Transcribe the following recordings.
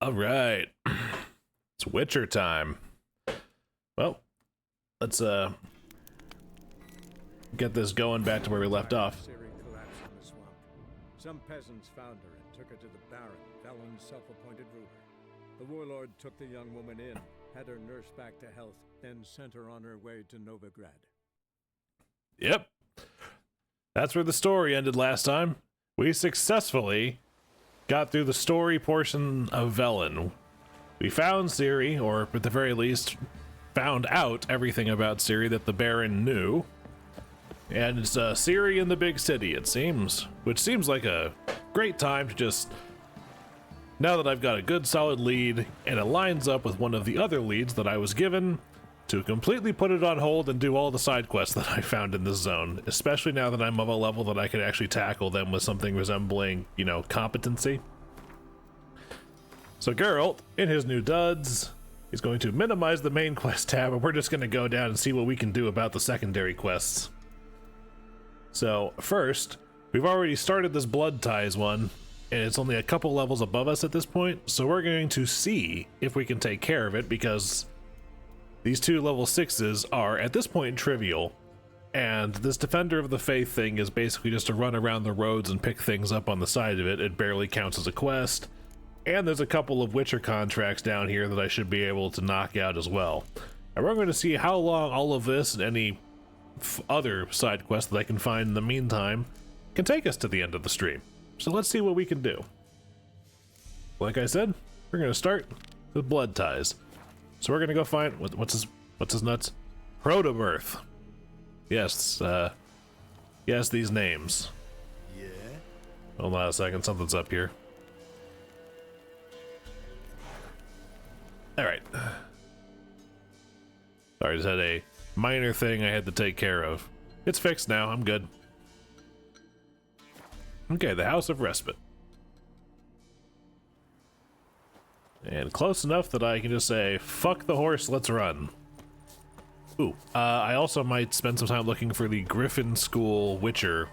All right. It's Witcher time. Well, let's get this going back to where we left off. Some peasants found her and took her to the Baron, Velen's self-appointed ruler. The warlord took the young woman in, had her nursed back to health, then sent her on her way to Novigrad. Yep. That's where the story ended last time. We successfully got through the story portion of Velen. We found Ciri, or at the very least, found out everything about Ciri that the Baron knew. And it's Ciri in the big city, it seems. Which seems like a great time to just... Now that I've got a good solid lead, and it lines up with one of the other leads that I was given, to completely put it on hold and do all the side quests that I found in this zone. Especially now that I'm of a level that I could actually tackle them with something resembling, you know, competency. So Geralt, in his new duds, is going to minimize the main quest tab, and we're just going to go down and see what we can do about the secondary quests. So, first, we've already started this Blood Ties one, and it's only a couple levels above us at this point, so we're going to see if we can take care of it, because these two level 6s are, at this point, trivial, and this Defender of the Faith thing is basically just to run around the roads and pick things up on the side of it. It barely counts as a quest, and there's a couple of Witcher contracts down here that I should be able to knock out as well. And we're going to see how long all of this and any other side quests that I can find in the meantime can take us to the end of the stream. So let's see what we can do. Like I said, we're going to start with Blood Ties. So we're going to go find what's his nuts? Protobirth. Yes, yes, these names. Yeah. Hold on a second, something's up here. All right. Sorry, just had a minor thing I had to take care of. It's fixed now, I'm good. Okay, the House of Respite. And close enough that I can just say, fuck the horse, let's run. Ooh, I also might spend some time looking for the Griffin School Witcher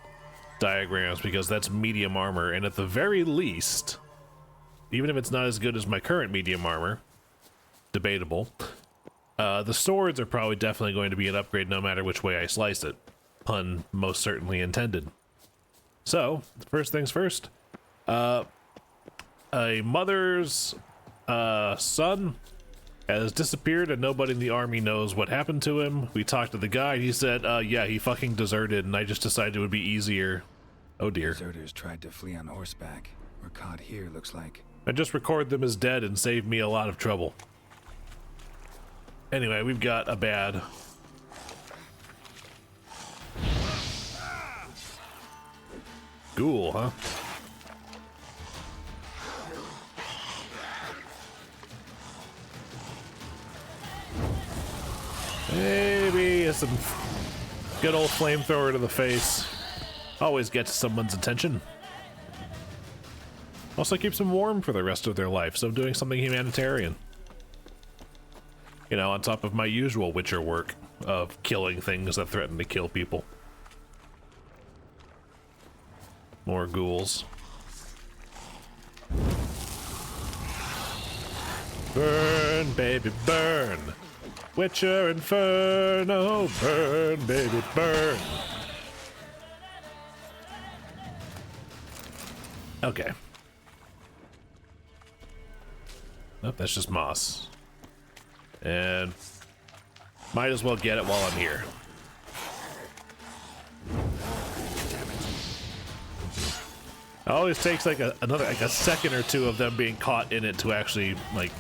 diagrams, because that's medium armor, and at the very least, even if it's not as good as my current medium armor, debatable, the swords are probably definitely going to be an upgrade no matter which way I slice it. Pun most certainly intended. So, first things first, a mother's son has disappeared and nobody in the army knows what happened to him. We talked to the guy, he said, yeah, he fucking deserted, and I just decided it would be easier. Oh dear. Deserters tried to flee on horseback. We're caught here, looks like. I just record them as dead and save me a lot of trouble. Anyway, we've got a bad. Ghoul, huh? Maybe some good old flamethrower to the face. Always gets someone's attention. Also keeps them warm for the rest of their life, so I'm doing something humanitarian. You know, on top of my usual Witcher work of killing things that threaten to kill people. More ghouls. Burn, baby, burn. Witcher Inferno, burn, baby, burn. Okay. Nope, that's just moss. And might as well get it while I'm here. It always takes like a second or two of them being caught in it to actually like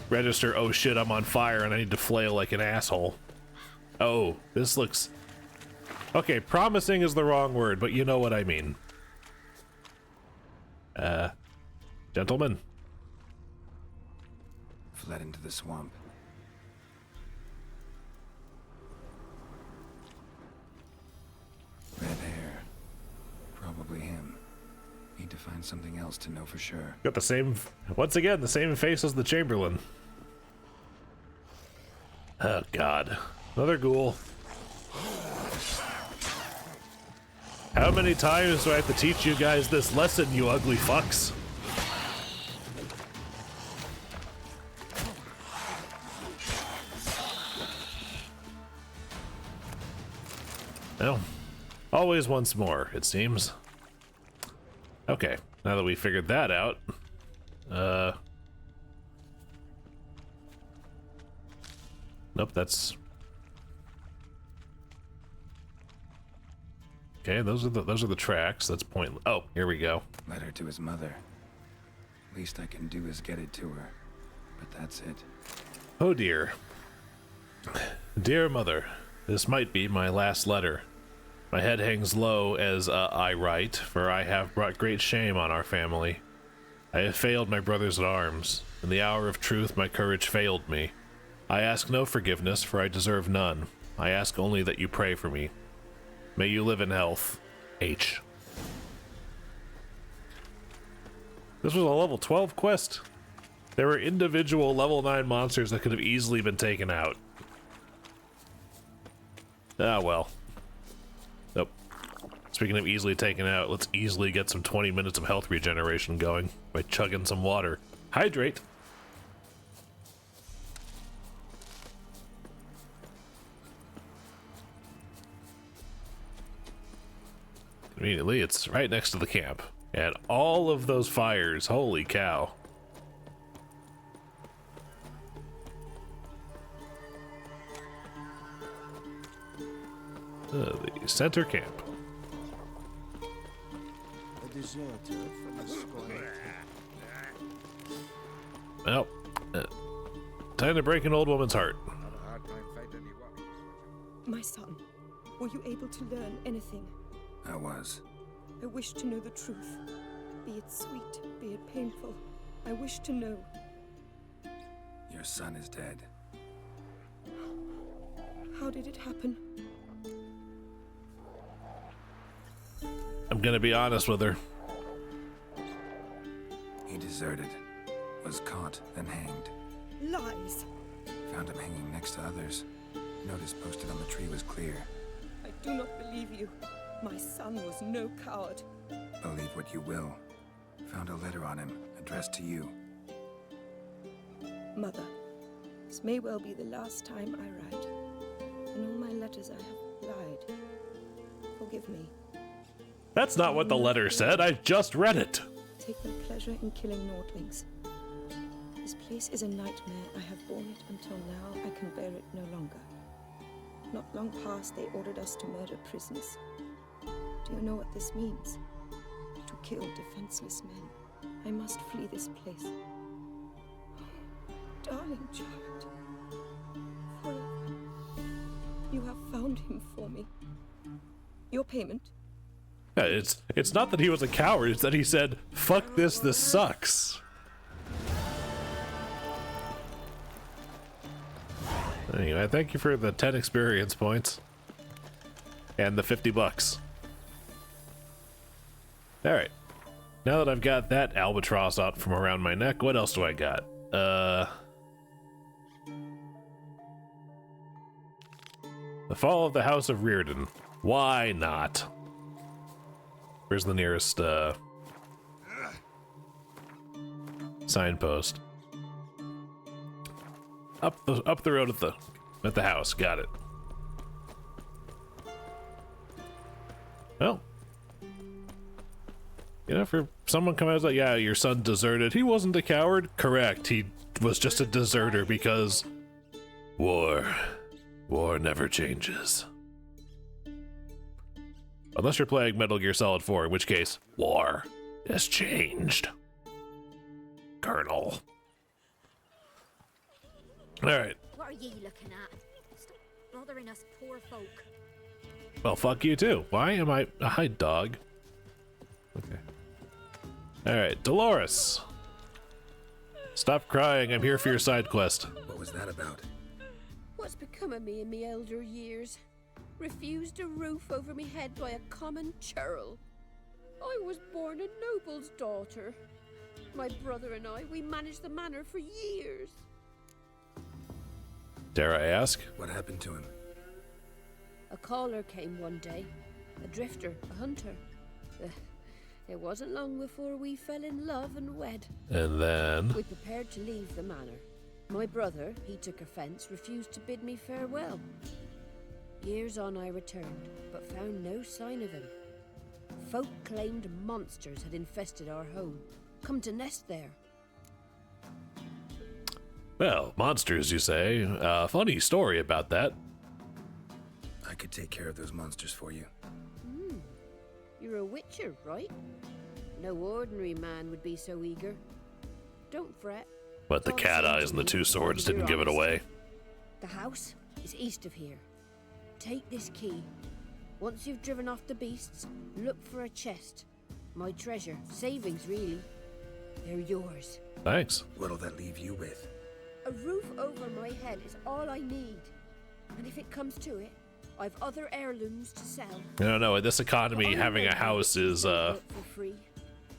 register, oh shit, I'm on fire and I need to flail like an asshole. Oh, this looks... Okay, promising is the wrong word, but you know what I mean. Gentlemen. Fled into the swamp. Red hair. Probably him. Need to find something else to know for sure. Got the same, once again, the same face as the Chamberlain. Oh god. Another ghoul. How many times do I have to teach you guys this lesson, you ugly fucks? Well, always once more, it seems. Okay, now that we figured that out, nope, that's okay. Those are the tracks. That's pointless. Oh, here we go. Letter to his mother. Least I can do is get it to her, but that's it. Oh dear. Dear mother, this might be my last letter. My head hangs low as I write, for I have brought great shame on our family. I have failed my brothers at arms. In the hour of truth my courage failed me. I ask no forgiveness, for I deserve none. I ask only that you pray for me. May you live in health. H. This was a level 12 quest. There were individual level 9 monsters that could have easily been taken out. Ah, well. Nope. Speaking of easily taken out, let's easily get some 20 minutes of health regeneration going by chugging some water. Hydrate! Conveniently, it's right next to the camp. And all of those fires, holy cow. The center camp. A deserter from the square. Well, time to break an old woman's heart. My son, were you able to learn anything? I was. I wish to know the truth. Be it sweet, be it painful. I wish to know. Your son is dead. How did it happen? I'm gonna be honest with her. He deserted. Was caught and hanged. Lies! Found him hanging next to others. Notice posted on the tree was clear. I do not believe you. My son was no coward. Believe what you will. Found a letter on him, addressed to you. Mother, this may well be the last time I write. In all my letters I have lied. Forgive me. That's not what the letter said. I just read it. Take no pleasure in killing Nordlings. This place is a nightmare. I have borne it until now. I can bear it no longer. Not long past, they ordered us to murder prisoners. Do you know what this means? To kill defenseless men. I must flee this place. Darling child. Forever. You have found him for me. Your payment? Yeah, it's not that he was a coward, it's that he said, fuck this sucks. Anyway, thank you for the 10 experience points. And the 50 bucks. Alright. Now that I've got that albatross out from around my neck, what else do I got? The Fall of the House of Reardon. Why not? Where's the nearest, signpost? Up the road at the house. Got it. Well, you know, for someone coming out like, yeah, your son deserted. He wasn't a coward. Correct. He was just a deserter because war never changes. Unless you're playing Metal Gear Solid 4, in which case, war has changed. Colonel. Alright. What are you looking at? Stop bothering us poor folk. Well, fuck you too. Why am I... Hi, dog. Okay. Alright, Dolores. Stop crying. I'm here for your side quest. What was that about? What's become of me in me elder years? Refused a roof over me head by a common churl. I was born a noble's daughter. My brother and I, we managed the manor for years. Dare I ask? What happened to him? A caller came one day. A drifter, a hunter. It wasn't long before we fell in love and wed. And then... We prepared to leave the manor. My brother, he took offence, refused to bid me farewell. Years on I returned, but found no sign of him. Folk claimed monsters had infested our home, come to nest there. Well, monsters, you say? Funny story about that. I could take care of those monsters for you. You're a witcher, right? No ordinary man would be so eager. Don't fret. But the It's all cat the same eyes to and the me, two swords as you're didn't give it honest. away. The house is east of here. Take this key. Once you've driven off the beasts, look for a chest. My treasure, savings really. They're yours. Thanks. What'll that leave you with? A roof over my head is all I need. And if it comes to it, I've other heirlooms to sell. I don't know, in this economy, But I having a know house you is, don't work for free.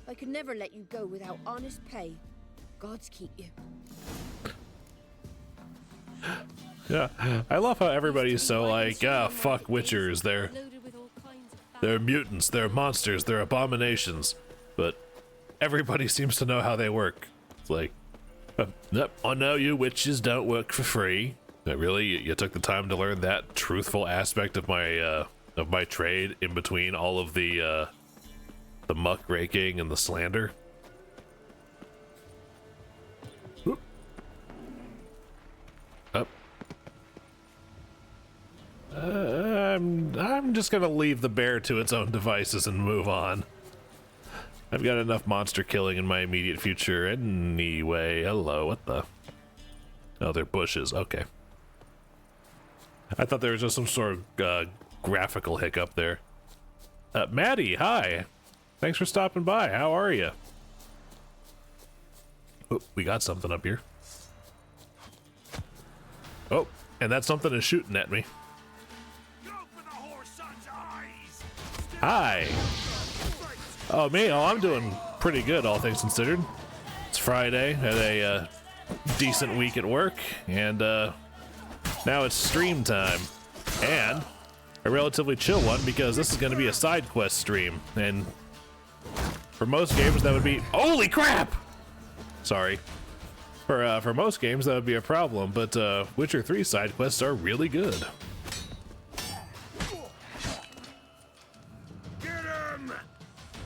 I could never let you go without honest pay. God's keep you. yeah. I love how everybody's so like, fuck witchers, they're mutants, they're monsters, they're abominations. But everybody seems to know how they work. It's like, yep, I know you witches don't work for free. Really, you took the time to learn that truthful aspect of my trade in between all of the muckraking and the slander. Whoop. Up. I'm just gonna leave the bear to its own devices and move on. I've got enough monster killing in my immediate future anyway. Hello, what the? Oh, they're bushes. Okay. I thought there was just some sort of graphical hiccup there. Maddie, hi. Thanks for stopping by. How are you? Oh, we got something up here. Oh, and that something is shooting at me. Hi. Oh, me? Oh, I'm doing pretty good, all things considered. It's Friday, had a decent week at work, and now it's stream time. And a relatively chill one, because this is going to be a side quest stream, and for most games that would be— holy crap! Sorry. For most games that would be a problem, but Witcher 3 side quests are really good. Get him!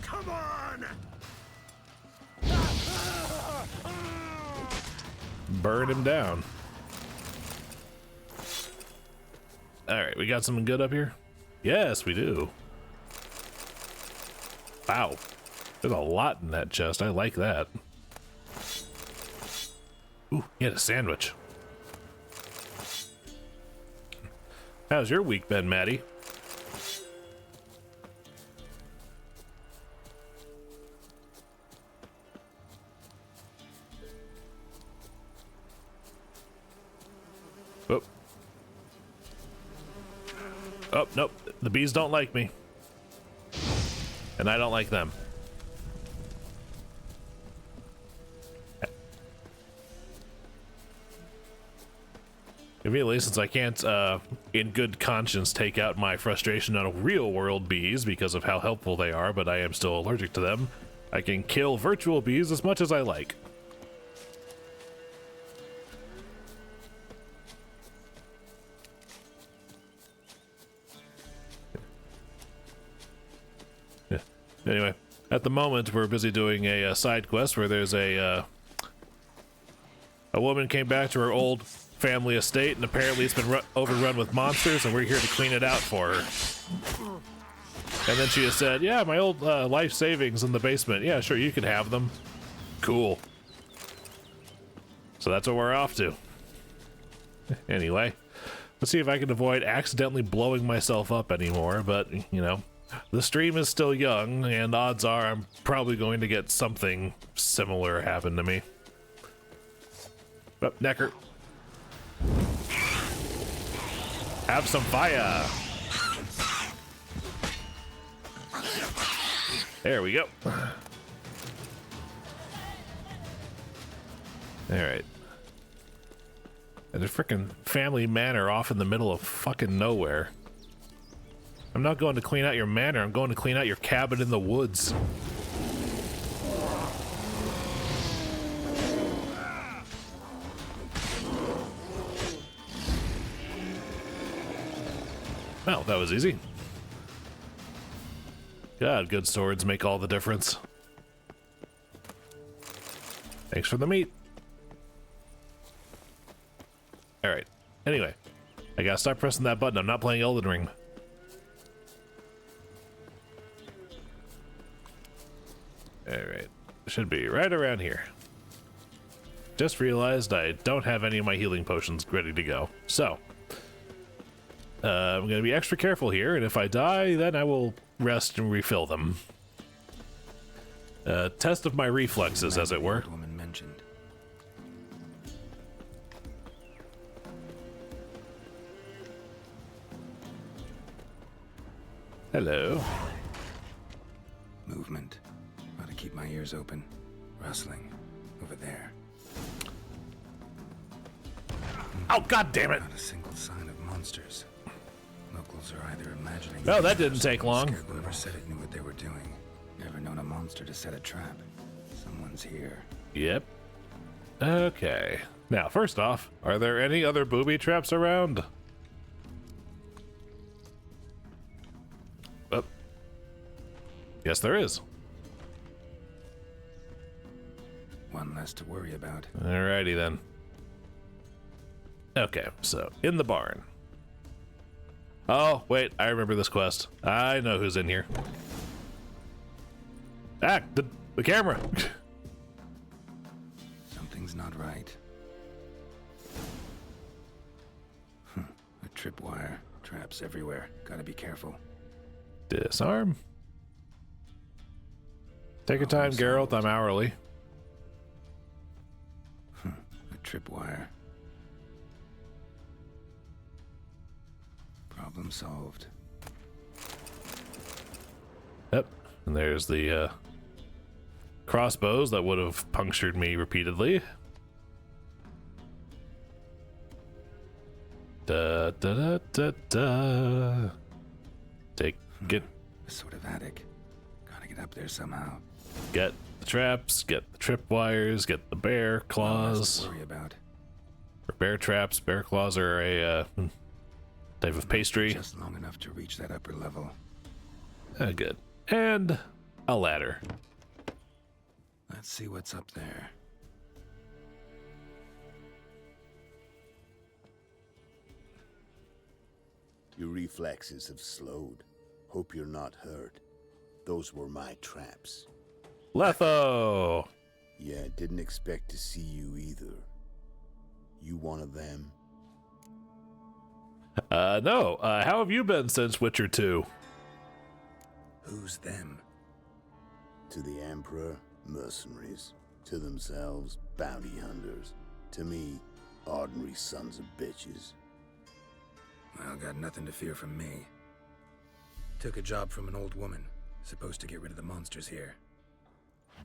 Come on! Burn him down. Alright, we got something good up here? Yes, we do. Wow. There's a lot in that chest. I like that. Ooh, you had a sandwich. How's your week been, Maddie? Oh. Oh, nope. The bees don't like me. And I don't like them. Conveniently, since I can't, in good conscience, take out my frustration on real-world bees because of how helpful they are, but I am still allergic to them, I can kill virtual bees as much as I like. Yeah. Anyway, at the moment, we're busy doing a side quest where there's a woman came back to her old family estate, and apparently it's been overrun with monsters, and we're here to clean it out for her. And then she just said, yeah, my old life savings in the basement. Yeah, sure, you can have them. Cool. So that's what we're off to. Anyway, let's see if I can avoid accidentally blowing myself up anymore, but, you know, the stream is still young, and odds are I'm probably going to get something similar happen to me. Oh, Necker. Have some fire. There we go. Alright. There's a frickin' family manor off in the middle of fucking nowhere. I'm not going to clean out your manor, I'm going to clean out your cabin in the woods. Well, that was easy. God, good swords make all the difference. Thanks for the meat. Alright. Anyway, I gotta stop pressing that button. I'm not playing Elden Ring. Alright. Should be right around here. Just realized I don't have any of my healing potions ready to go. So, I'm going to be extra careful here, and if I die, then I will rest and refill them. Test of my reflexes, as it were. Woman mentioned. Hello. Movement. Ought to keep my ears open. Rustling. Over there. Oh, god damn it! Not a single sign of monsters. Locals are either imagining... Well, that didn't take long. Whoever said it knew what they were doing. Never known a monster to set a trap. Someone's here. Yep. Okay. Now, first off, are there any other booby traps around? Oh. Yes, there is. One less to worry about. Alrighty then. Okay, so in the barn. Oh, wait, I remember this quest. I know who's in here. Ah, the camera. Something's not right. A tripwire. Traps everywhere. Gotta be careful. Disarm. Take your time, Geralt. I'm hourly. A tripwire. Problem solved. Yep. And there's the crossbows that would have punctured me repeatedly. Da da da da da. Get A sort of attic. Gotta get up there somehow. Get the traps, get the tripwires, get the bear claws. Worry about. Or bear traps. Bear claws are a type of pastry. Just long enough to reach that upper level. Good. And a ladder. Let's see what's up there. Your reflexes have slowed. Hope you're not hurt. Those were my traps. Letho! Yeah, didn't expect to see you either. You one of them? No. How have you been since Witcher 2? Who's them? To the Emperor, mercenaries. To themselves, bounty hunters. To me, ordinary sons of bitches. Well, got nothing to fear from me. Took a job from an old woman. Supposed to get rid of the monsters here.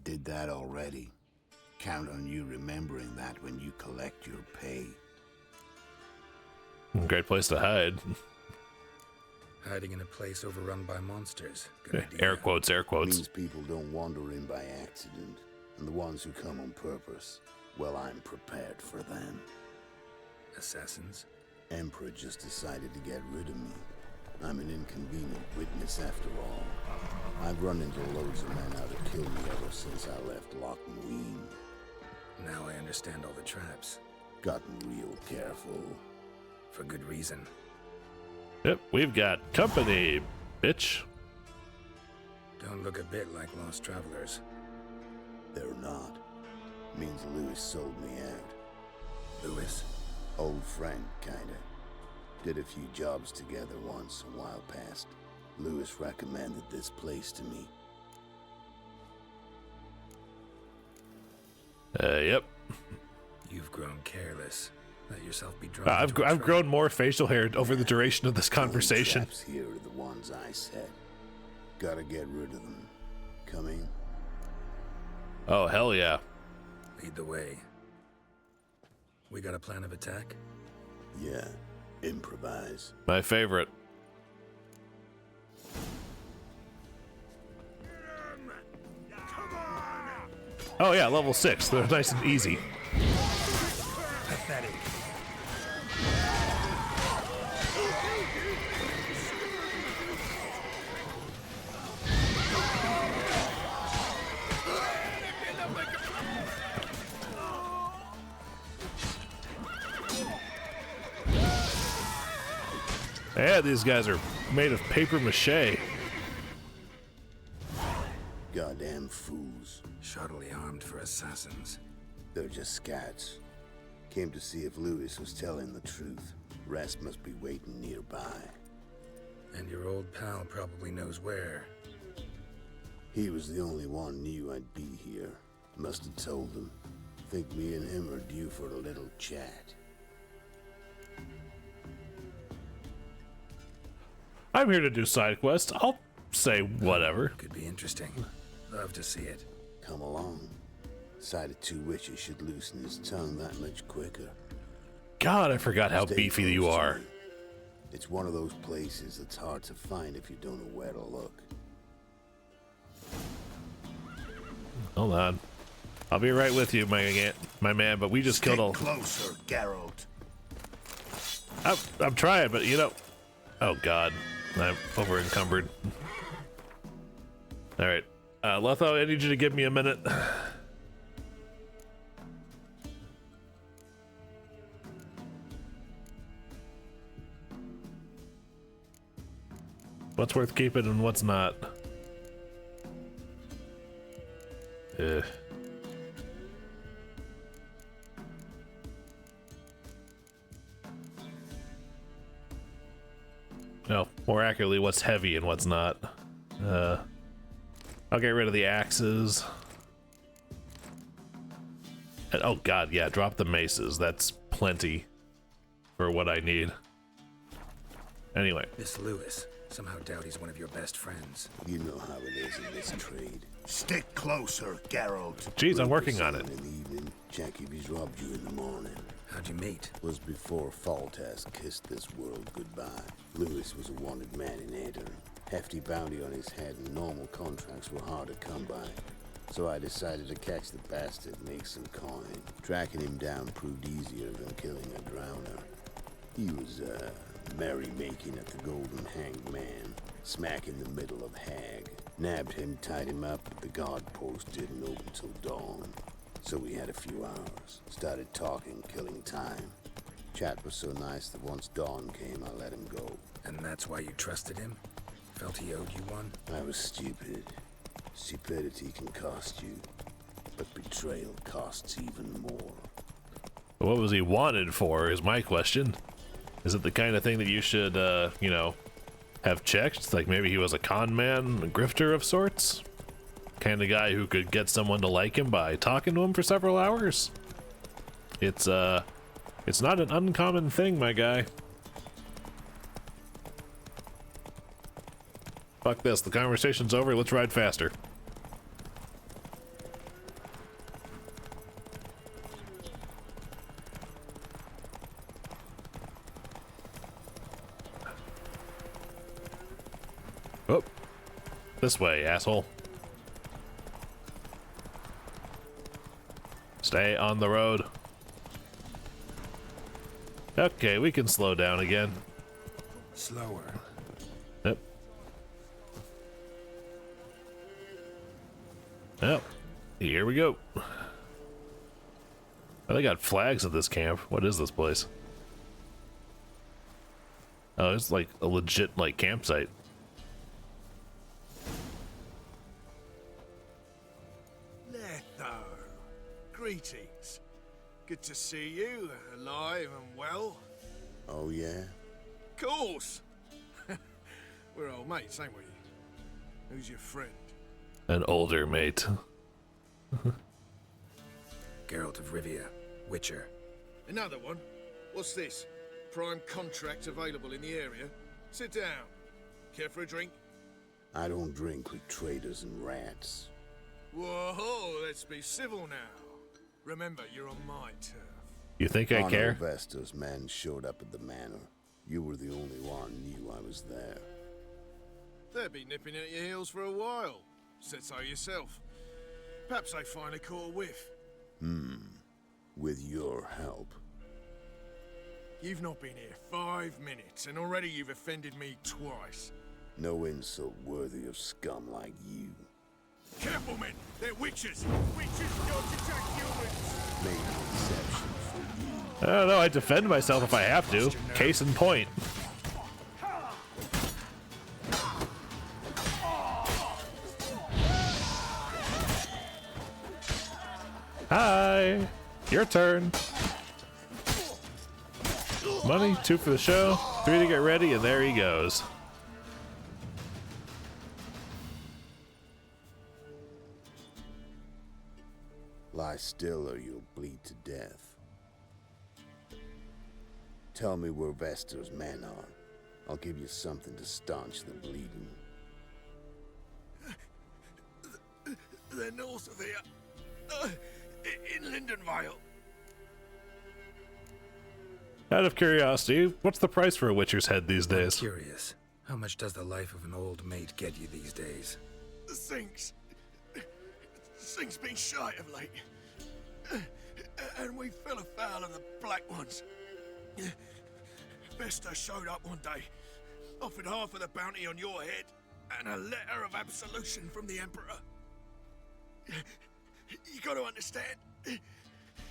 Did that already. Count on you remembering that when you collect your pay. Great place to hide. Hiding in a place overrun by monsters. Good idea. Air quotes, air quotes. Means people don't wander in by accident. And the ones who come on purpose, well, I'm prepared for them. Assassins? Emperor just decided to get rid of me. I'm an inconvenient witness after all. I've run into loads of men out to kill me ever since I left Loch Muin. Now I understand all the traps. Gotten real careful. For good reason. Yep, we've got company, bitch. Don't look a bit like lost travelers. They're not. Means Lewis sold me out. Lewis? Old friend, kinda. Did a few jobs together once a while past. Lewis recommended this place to me. Yep. You've grown careless. Let yourself be drawn. I've grown more facial hair over the duration of this conversation. The traps here are the ones I set. Gotta get rid of them. Coming? Oh, hell yeah. Lead the way. We got a plan of attack? Yeah. Improvise. My favorite. Oh yeah, level 6. They're nice and easy. Pathetic. Yeah, these guys are made of paper mache. Goddamn fools. Shoddily armed for assassins. They're just scats. Came to see if Lewis was telling the truth. Rest must be waiting nearby. And your old pal probably knows where. He was the only one knew I'd be here. Must have told him. Think me and him are due for a little chat. I'm here to do side quests. I'll say whatever. Could be interesting. Love to see it. Come along. Sight of two witches should loosen his tongue that much quicker. God, I forgot how Stay beefy close you to are. me. It's one of those places that's hard to find if you don't know where to look. Hold on. I'll be right with you, my man, but we just killed a... closer, Geralt. I'm trying, but you know... Oh, God. I'm over-encumbered. Alright. Letho, I need you to give me a minute. What's worth keeping and what's not? No, more accurately, what's heavy and what's not. I'll get rid of the axes. And, oh god, yeah, drop the maces. That's plenty for what I need. Anyway. This Lewis. Somehow doubt he's one of your best friends. You know how it is in this trade. Stick closer, Geralt. Jeez, I'm working on it. In the evening, check if he's robbed you in the morning. How'd you meet? Was before Faltas kissed this world goodbye. Lewis was a wanted man in Aedirn. Hefty bounty on his head and normal contracts were hard to come by. So I decided to catch the bastard and make some coin. Tracking him down proved easier than killing a drowner. He was, merrymaking at the Golden Hanged Man, smack in the middle of Hag. Nabbed him, tied him up, but the guard post didn't open till dawn. So we had a few hours. Started talking, killing time. Chat was so nice that once dawn came, I let him go. And that's why you trusted him? Felt he owed you one? I was stupid. Stupidity can cost you, but betrayal costs even more. What was he wanted for is my question. Is it the kind of thing that you should, you know, have checked? Like maybe he was a con man, a grifter of sorts? Kind of guy who could get someone to like him by talking to him for several hours? It's not an uncommon thing, my guy. Fuck this, the conversation's over, let's ride faster. Oh, this way, asshole. Stay on the road. Okay, we can slow down again. Slower. Yep. Yep. Here we go. Oh, they got flags at this camp. What is this place? Oh, it's like a legit, like, campsite. Letho, greetings. Good to see you, alive and well. Oh, yeah? Course. We're old mates, ain't we? Who's your friend? An older mate. Geralt of Rivia, Witcher. Another one? What's this? Prime contract available in the area? Sit down. Care for a drink? I don't drink with traitors and rats. Whoa, let's be civil now. Remember, you're on my turf. You think I care? Vestos men showed up at the manor. You were the only one knew I was there. They'll be nipping at your heels for a while. Said so yourself. Perhaps they finally caught a whiff. With your help. You've not been here 5 minutes, and already you've offended me twice. No insult worthy of scum like you. Careful, men! They're witches! Witches don't attack humans! Made an exception for you. I don't know, I defend myself if I have to. Case in point. Hi! Your turn. Money, 2 for the show, 3 to get ready, and there he goes. Lie still or you'll bleed to death. Tell me where Vester's men are. I'll give you something to staunch the bleeding. They're north of here. In Lindenvale. Out of curiosity, what's the price for a Witcher's head these days? I'm curious. How much does the life of an old mate get you these days? The Sinks been shy of late. And we fell afoul of the Black Ones. Vesta showed up one day, offered half of the bounty on your head, and a letter of absolution from the Emperor. You got to understand,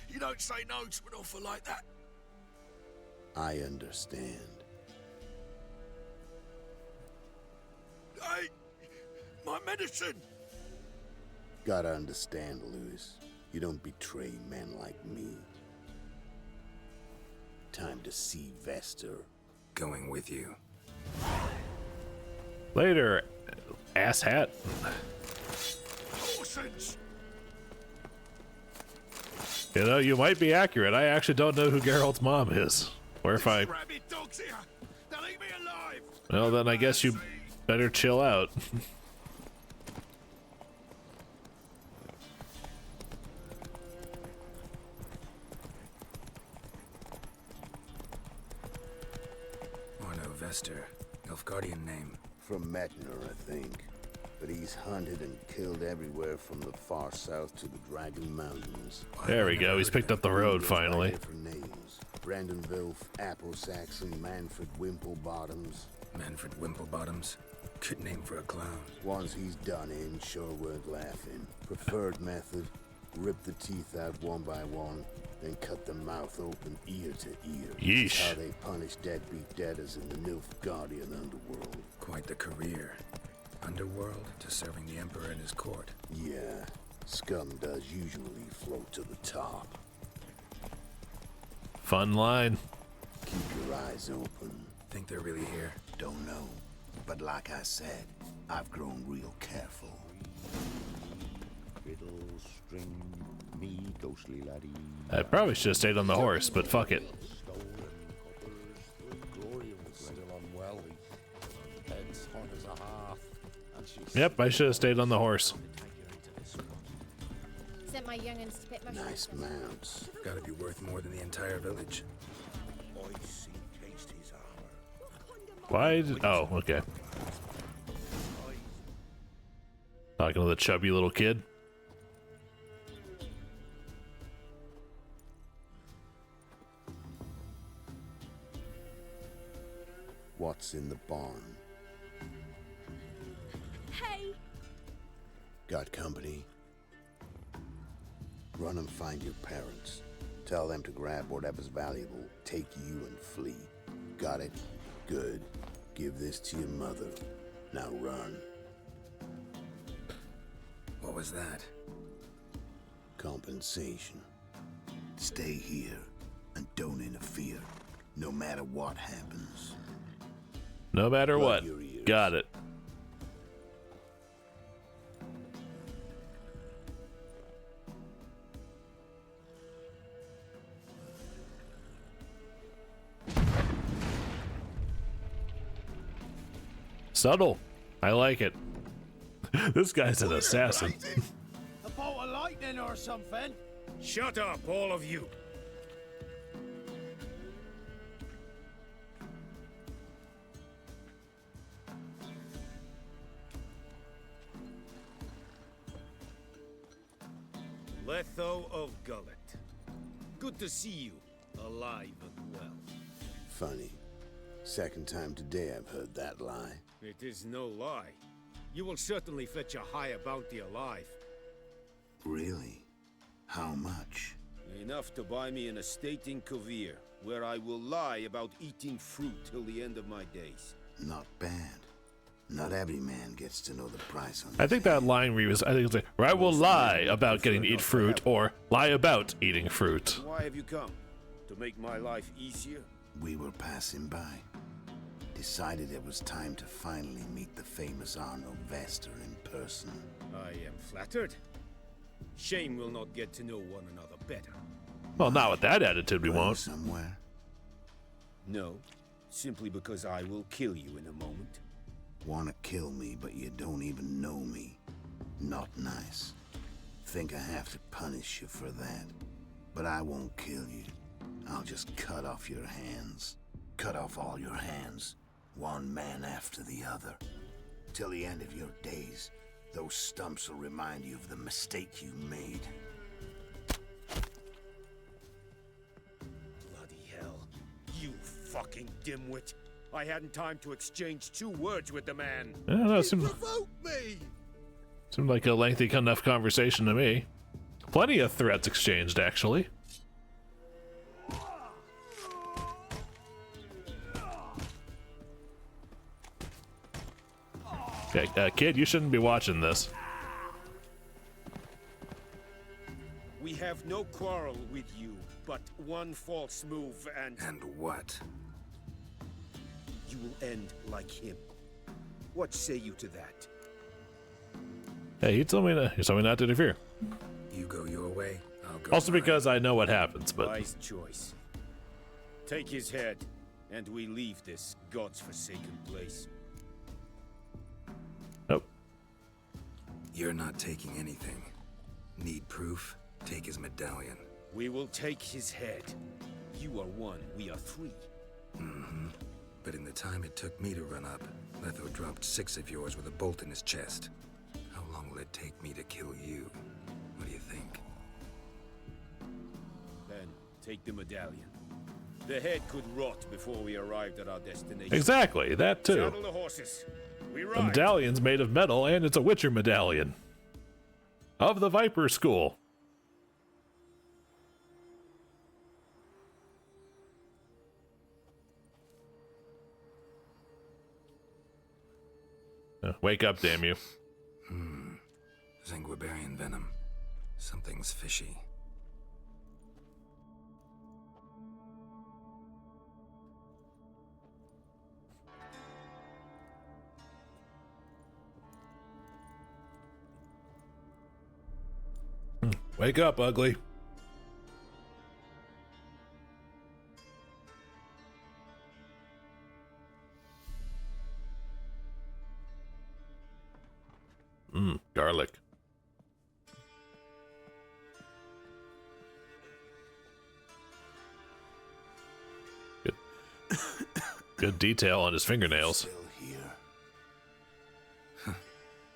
you don't say no to an offer like that. I understand. Hey, my medicine! Gotta understand, Lewis. You don't betray men like me. Time to see Vester. Going with you. Later, asshat. Horsens! You know, you might be accurate. I actually don't know who Geralt's mom is. Or if I... Rabid dogs here! They'll eat me alive! Well, then I guess you better chill out. Orno Vester. Nilfgaardian name. From Metner, I think. But he's hunted and killed everywhere from the far south to the Dragon Mountains. There we go. He's picked up the road finally. Different names. Brandon Vilf, Apple Saxon, Manfred Wimplebottoms. Manfred Wimplebottoms. Good name for a clown. Ones he's done in sure weren't laughing. Preferred method, rip the teeth out one by one, then cut the mouth open ear to ear. Yeesh. That's how they punish deadbeat debtors in the Nilfgaardian underworld. Quite the career. Underworld to serving the Emperor in his court. Yeah, scum does usually float to the top. Fun line. Keep your eyes open. Think they're really here? Don't know, but like I said, I've grown real careful. I probably should have stayed on the horse, but fuck it. Yep, I should have stayed on the horse. Sent my young'uns to pick my Nice mounts. Gotta be worth more than the entire village. Why did... Oh, okay. Talking to the chubby little kid. What's in the barn? Hey! Got company? Run and find your parents. Tell them to grab whatever's valuable, take you and flee. Got it? Good. Give this to your mother. Now run. What was that? Compensation. Stay here and don't interfere, no matter what happens. No matter Plug what. your ears. Got it. Subtle. I like it. This guy's an assassin. A bolt of lightning or something? Shut up, all of you! Letho of Gullet. Good to see you, alive and well. Funny. Second time today I've heard that lie. It is no lie. You will certainly fetch a higher bounty alive. Really? How much? Enough to buy me an estate in Kovir, where I will lie about eating fruit till the end of my days. Not bad. Not every man gets to know the price on I think that line where he was, I think it's like, or I will lie about getting to eat fruit, or lie about eating fruit. Why have you come? To make my life easier? We were passing by. Decided it was time to finally meet the famous Arno Vester in person. I am flattered. Shame we'll not get to know one another better. Well, not with that attitude, we Going won't. somewhere? No, simply because I will kill you in a moment. Want to kill me, but you don't even know me. Not nice. Think I have to punish you for that. But I won't kill you. I'll just cut off your hands. Cut off all your hands. One man after the other. Till the end of your days, those stumps will remind you of the mistake you made. Bloody hell. You fucking dimwit. I hadn't time to exchange 2 words with the man. I don't know, it seemed me! like a lengthy enough conversation to me. Plenty of threats exchanged, actually. Okay, kid, you shouldn't be watching this. We have no quarrel with you, but one false move and what? you will end like him. What say you to that? Hey, he told me not to interfere. You go your way, I'll go Also mine. because I know what happens, but Wise choice. Take his head, and we leave this God's forsaken place. nope. You're not taking anything. Need proof? Take his medallion. We will take his head. You are 1, we are 3. But in the time it took me to run up, Letho dropped 6 of yours with a bolt in his chest. How long will it take me to kill you? What do you think? Then, take the medallion. The head could rot before we arrived at our destination. Exactly, that too. Saddle the horses. We The ride. medallion's made of metal, and it's a Witcher medallion. Of the Viper School. Wake up, damn you. Zenguibarian venom. Something's fishy. Wake up, ugly. Garlic. Good. Good detail on his fingernails. Still here.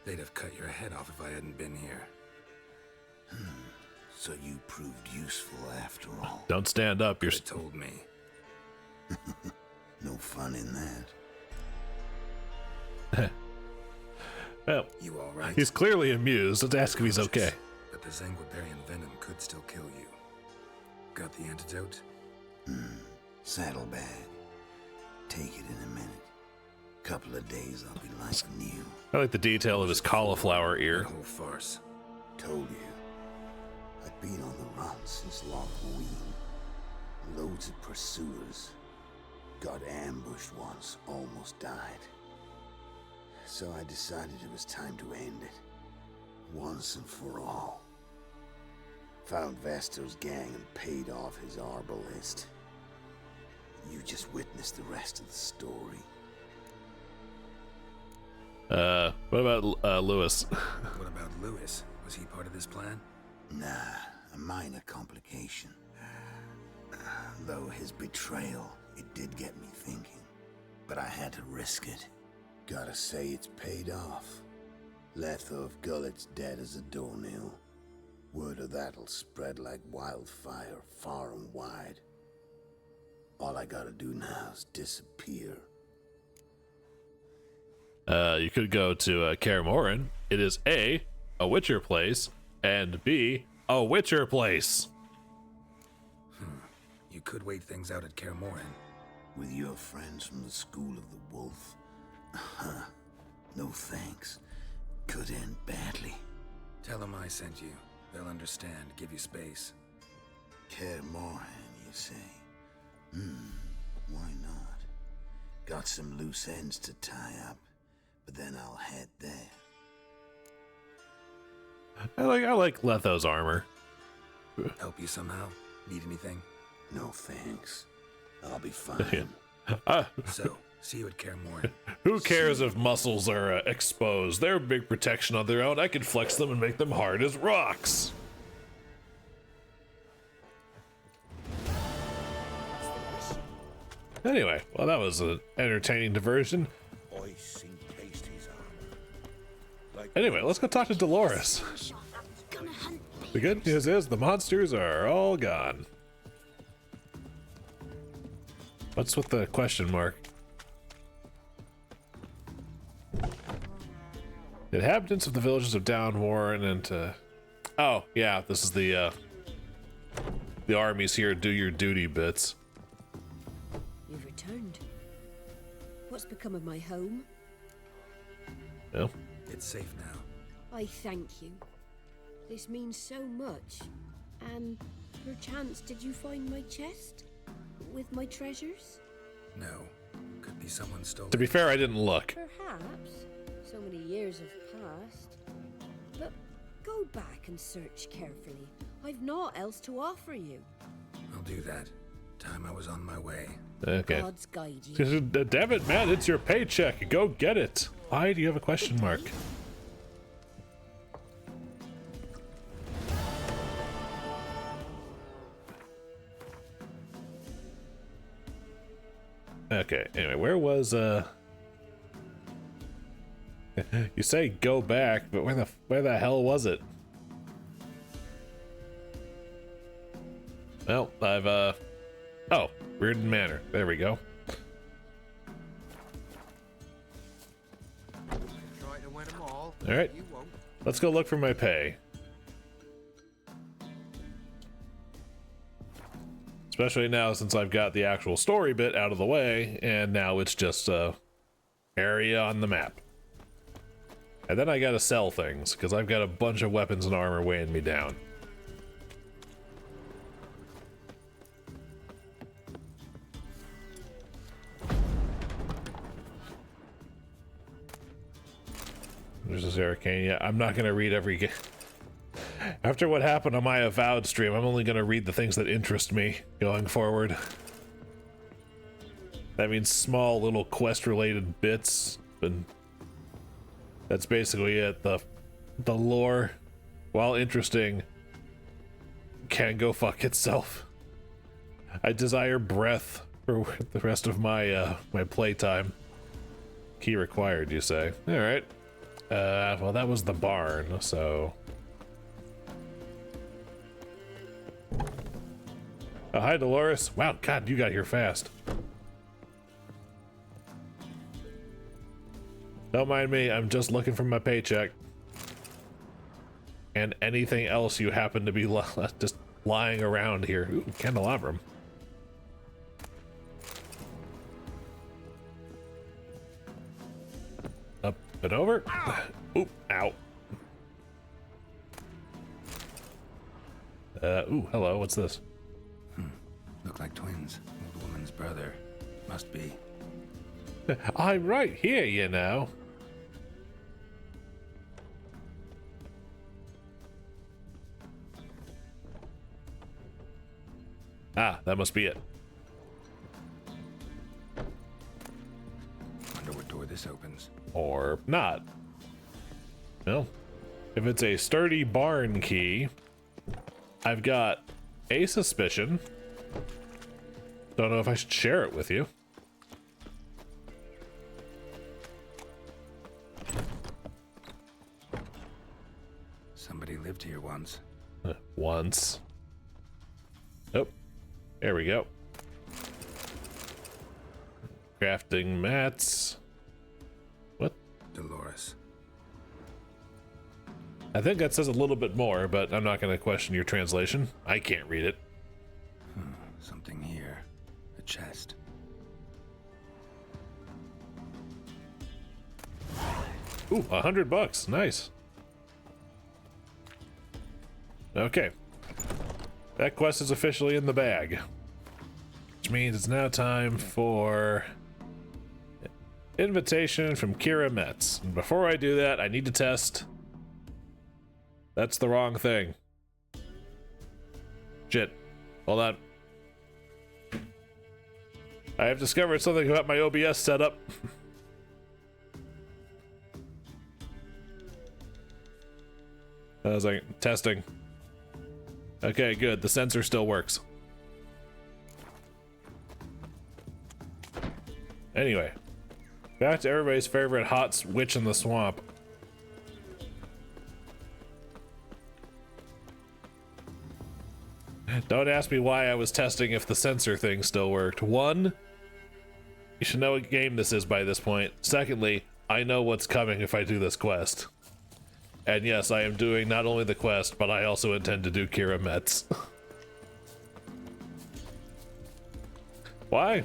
They'd have cut your head off if I hadn't been here. So you proved useful after all. Don't stand up. You're They told me. No fun in that. well. You all right? He's clearly amused. Let's ask if he's okay. But the Zenguibarian venom could still kill you. Got the antidote? Saddlebag. Take it in a minute. Couple of days I'll be like new. I like the detail of his cauliflower That ear. whole farce. Told you. I'd been on the run since Halloween. Loads of pursuers. Got ambushed once, almost died. So I decided it was time to end it. Once and for all. Found Vasto's gang and paid off his arbalist. You just witnessed the rest of the story. What about Lewis? What about Lewis? Was he part of this plan? Nah, a minor complication. Though his betrayal, it did get me thinking. But I had to risk it. Gotta say it's paid off. Letho of Gullet's dead as a doornail. Word of that'll spread like wildfire far and wide. All I gotta do now is disappear. You could go to Kaer Morhen. It is A Witcher place, and B, a Witcher place. You could wait things out at Kaer Morhen. With your friends from the School of the Wolf. No thanks. Could end badly. Tell them I sent you. They'll understand, give you space. Kaer Morhen, you say? Why not? Got some loose ends to tie up, but then I'll head there. I like Letho's armor. Help you somehow? Need anything? No thanks. I'll be fine. So, see you at Kaer Morhen. Who cares if muscles are exposed? They're a big protection on their own. I can flex them and make them hard as rocks. Anyway, well, that was an entertaining diversion. Anyway, let's go talk to Dolores. The good news is the monsters are all gone. What's with the question mark? The inhabitants of the villages of Downwarren and oh yeah, this is the armies here. Do your duty bits. You've returned. What's become of my home? Well, it's safe now. I thank you. This means so much. And perchance, did you find my chest? With my treasures? No. Could be someone stole to be it. fair, I didn't look. Perhaps. So many years have passed. But go back and search carefully. I've naught else to offer you. I'll do that. Time I was on my way. Okay. God's guide you. Damn it, man, it's your paycheck. Go get it. Why do you have a question mark? Okay, anyway, where was you say go back, but where the hell was it? Well, I've oh, Reardon Manor. There we go. Try to win them all. All right. You won't. Let's go look for my pay. Especially now since I've got the actual story bit out of the way, and now it's just a area on the map. And then I gotta sell things, because I've got a bunch of weapons and armor weighing me down. There's this arcane. Yeah, I'm not gonna read every After what happened on my Avowed stream, I'm only gonna read the things that interest me going forward. That means small little quest-related bits, and that's basically it. The lore, while interesting, can go fuck itself. I desire breath for the rest of my my playtime. Key required, you say? All right. Well, that was the barn, so. Oh, hi, Dolores. Wow, God, you got here fast. Don't mind me, I'm just looking for my paycheck. And anything else you happen to be just lying around here. Ooh, candelabrum. Up and over. Oop, ow. Ooh, hello, what's this? Look like twins. Old woman's brother. Must be. I'm right here, you know. Ah, that must be it. Wonder what door this opens. Or not. Well, if it's a sturdy barn key, I've got a suspicion. Don't know if I should share it with you. Somebody lived here once. Once. Oh, there we go. Crafting mats. What? Dolores. I think that says a little bit more, but I'm not going to question your translation. I can't read it. Something here. A chest. Ooh, $100. Nice. Okay. That quest is officially in the bag. Which means it's now time for invitation from Kira Metz. And before I do that, I need to test. That's the wrong thing. Shit. Hold on. I have discovered something about my OBS setup. I was like, testing. Okay, good. The sensor still works. Anyway, back to everybody's favorite hot witch in the swamp. Don't ask me why I was testing if the sensor thing still worked. One, you should know what game this is by this point. Secondly, I know what's coming if I do this quest. And yes, I am doing not only the quest, but I also intend to do Kira Metz. Why?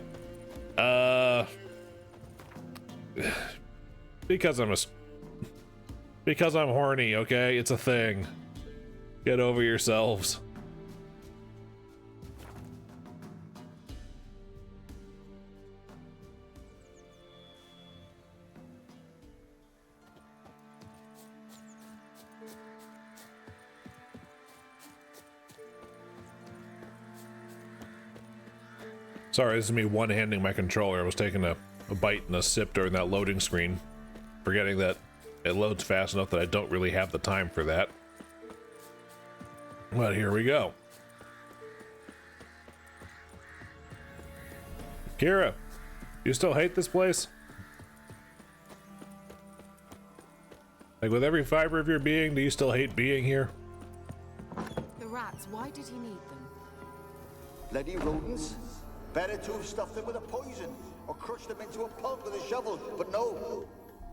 Because I'm horny, okay? It's a thing. Get over yourselves. Sorry, this is me one-handing my controller. I was taking a bite and a sip during that loading screen, forgetting that it loads fast enough that I don't really have the time for that. But here we go. Kira, you still hate this place? Like, with every fiber of your being, do you still hate being here? The rats, why did he need them? Bloody rodents. Better to have stuffed them with a poison, or crushed them into a pulp with a shovel, but no.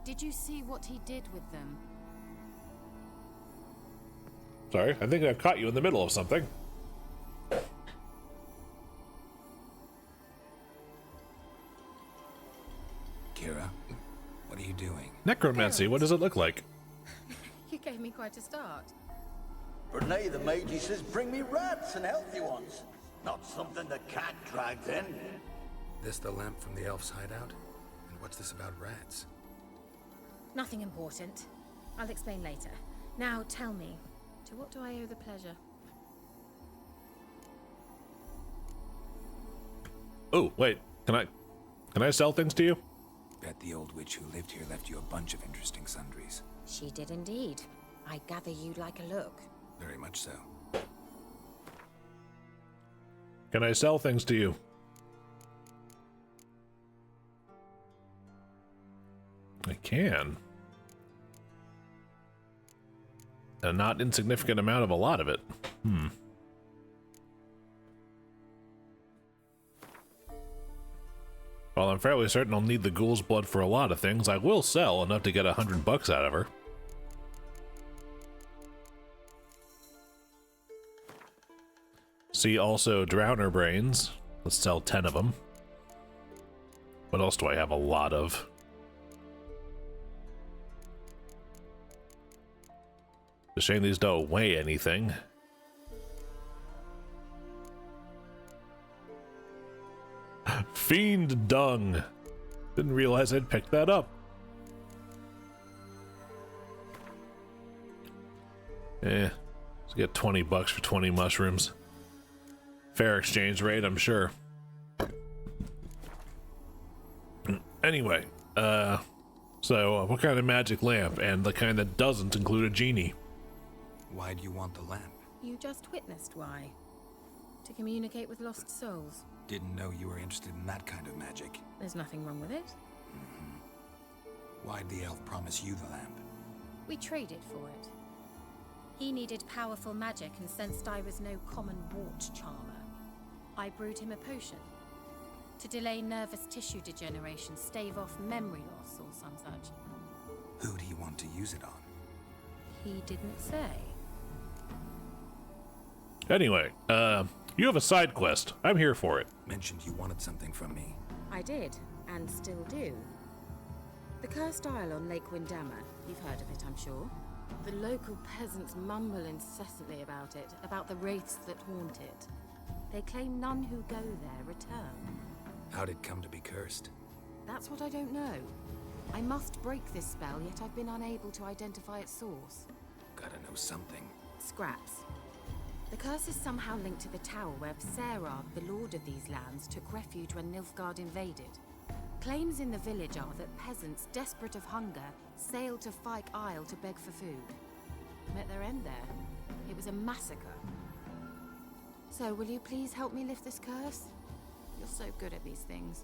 Did you see what he did with them? Sorry, I think I've caught you in the middle of something. Kira, what are you doing? Necromancy, what does it look like? You gave me quite a start. Renee the mage, he says, bring me rats and healthy ones. Not something the cat dragged in. This the lamp from the elf's hideout? And what's this about rats? Nothing important. I'll explain later. Now tell me, to what do I owe the pleasure? Oh, wait. Can I sell things to you? Bet the old witch who lived here left you a bunch of interesting sundries. She did indeed. I gather you'd like a look. Very much so. Can I sell things to you? I can. A not insignificant amount of a lot of it. While I'm fairly certain I'll need the ghoul's blood for a lot of things, I will sell enough to get $100 out of her. See also Drowner Brains. Let's sell 10 of them. What else do I have a lot of? It's a shame these don't weigh anything. Fiend Dung. Didn't realize I'd picked that up. Let's get $20 for 20 mushrooms. Fair exchange rate, I'm sure. Anyway, so what kind of magic lamp, and the kind that doesn't include a genie? Why do you want the lamp? You just witnessed why. To communicate with lost souls. Didn't know you were interested in that kind of magic. There's nothing wrong with it. Why'd the elf promise you the lamp? We traded for it. He needed powerful magic and sensed I was no common wart charmer. I brewed him a potion. To delay nervous tissue degeneration, stave off memory loss or some such. Who'd he want to use it on? He didn't say. Anyway, you have a side quest. I'm here for it. Mentioned you wanted something from me. I did, and still do. The cursed isle on Lake Windammer. You've heard of it, I'm sure. The local peasants mumble incessantly about it, about the wraiths that haunt it. They claim none who go there return. How'd it come to be cursed? That's what I don't know. I must break this spell, yet I've been unable to identify its source. Gotta know something. Scraps. The curse is somehow linked to the tower where Sarah, the lord of these lands, took refuge when Nilfgaard invaded. Claims in the village are that peasants, desperate of hunger, sailed to Fyke Isle to beg for food. Met their end there. It was a massacre. So, will you please help me lift this curse? You're so good at these things.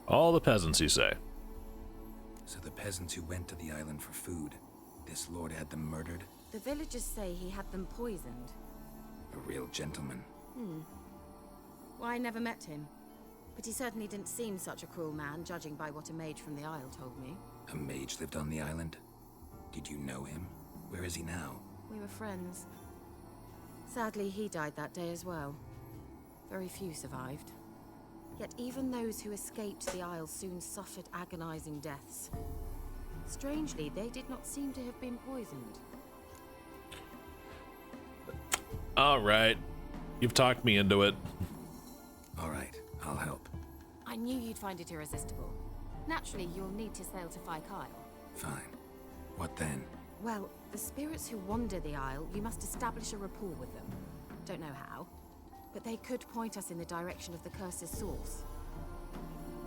All the peasants, you say? So the peasants who went to the island for food, this lord had them murdered? The villagers say he had them poisoned. A real gentleman. Well, I never met him. But he certainly didn't seem such a cruel man, judging by what a mage from the Isle told me. A mage lived on the island? Did you know him? Where is he now? We were friends. Sadly, he died that day as well. Very few survived. Yet even those who escaped the Isle soon suffered agonizing deaths. Strangely, they did not seem to have been poisoned. All right. You've talked me into it. All right, I'll help. I knew you'd find it irresistible. Naturally, you'll need to sail to Fyke Isle. Fine. What then? Well, the spirits who wander the Isle, you must establish a rapport with them. Don't know how, but they could point us in the direction of the curse's source.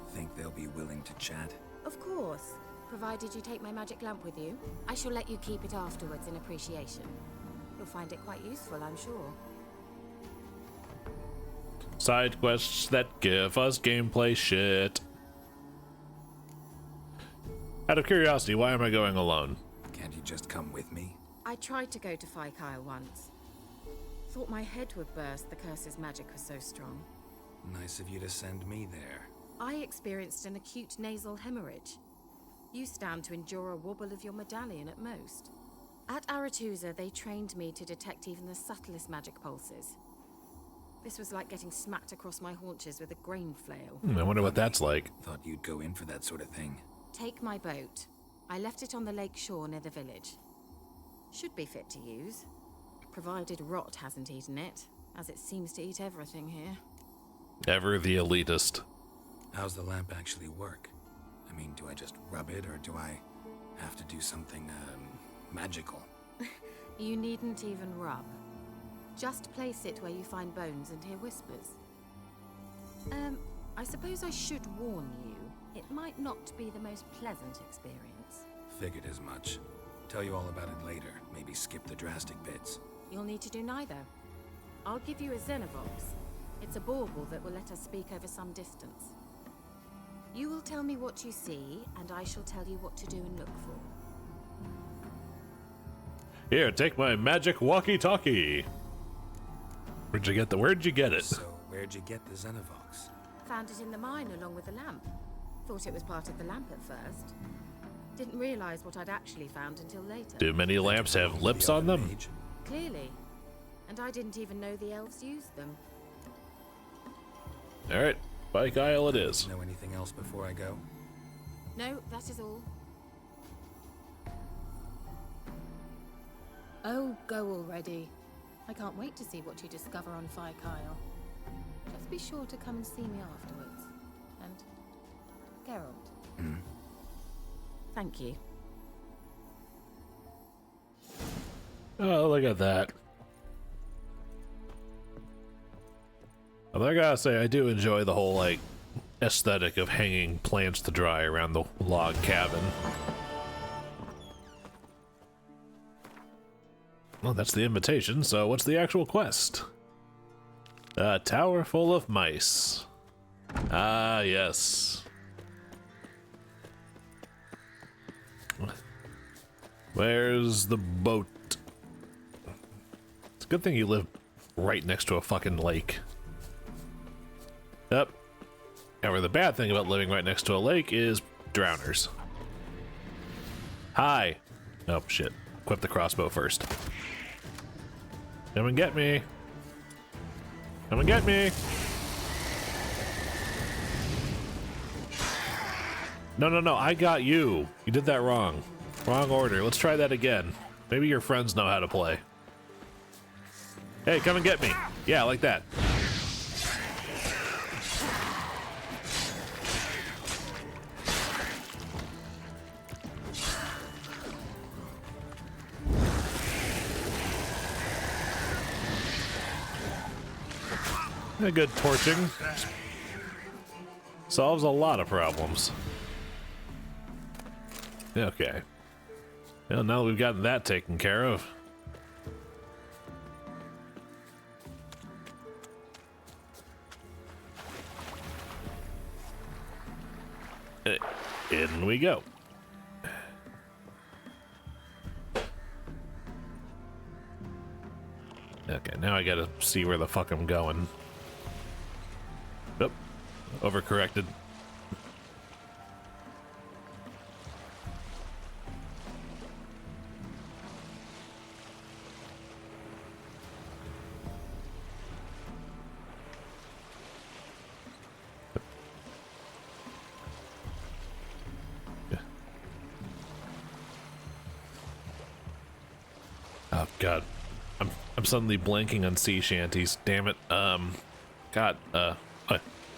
Think they'll be willing to chat? Of course, provided you take my magic lamp with you. I shall let you keep it afterwards in appreciation. You'll find it quite useful, I'm sure. Side quests that give us gameplay shit. Out of curiosity, why am I going alone? Can't you just come with me? I tried to go to Fyke Isle once. Thought my head would burst, the curse's magic was so strong. Nice of you to send me there. I experienced an acute nasal hemorrhage. You stand to endure a wobble of your medallion at most. At Aretusa, they trained me to detect even the subtlest magic pulses. This was like getting smacked across my haunches with a grain flail. I wonder what that's like. Thought you'd go in for that sort of thing. Take my boat. I left it on the lake shore near the village. Should be fit to use, provided rot hasn't eaten it, as it seems to eat everything here. Ever the elitist. How's the lamp actually work? I mean, do I just rub it, or do I have to do something, magical? You needn't even rub. Just place it where you find bones and hear whispers. I suppose I should warn you, it might not be the most pleasant experience. Figured as much. Tell you all about it later, maybe skip the drastic bits. You'll need to do neither. I'll give you a Xenovox. It's a bauble that will let us speak over some distance. You will tell me what you see, and I shall tell you what to do and look for. Here, take my magic walkie-talkie. Where'd you get it? So, where'd you get the Xenovox? Found it in the mine along with the lamp. Thought it was part of the lamp at first. Didn't realize what I'd actually found until later. Do many lamps have lips on them? Clearly. And I didn't even know the elves used them. Alright, Fyke Isle it is. Know anything else before I go? No, that is all. Oh, go already. I can't wait to see what you discover on Fyke Isle. Just be sure to come and see me afterwards. And Geralt. Thank you. Oh, look at that. Although I gotta say, I do enjoy the whole, like, aesthetic of hanging plants to dry around the log cabin. Well, that's the invitation, so what's the actual quest? A tower full of mice. Ah, yes. Where's the boat? It's a good thing you live right next to a fucking lake. Yep. However, the bad thing about living right next to a lake is drowners. Hi. Oh, shit. Equip the crossbow first. Come and get me. Come and get me. No, I got you. You did that wrong. Wrong order. Let's try that again. Maybe your friends know how to play. Hey, come and get me. Yeah, like that. A good torching. Solves a lot of problems. Okay. Well, now that we've gotten that taken care of. In we go. Okay, now I gotta see where the fuck I'm going. Nope. Overcorrected. Oh god. I'm suddenly blanking on sea shanties. Damn it. God,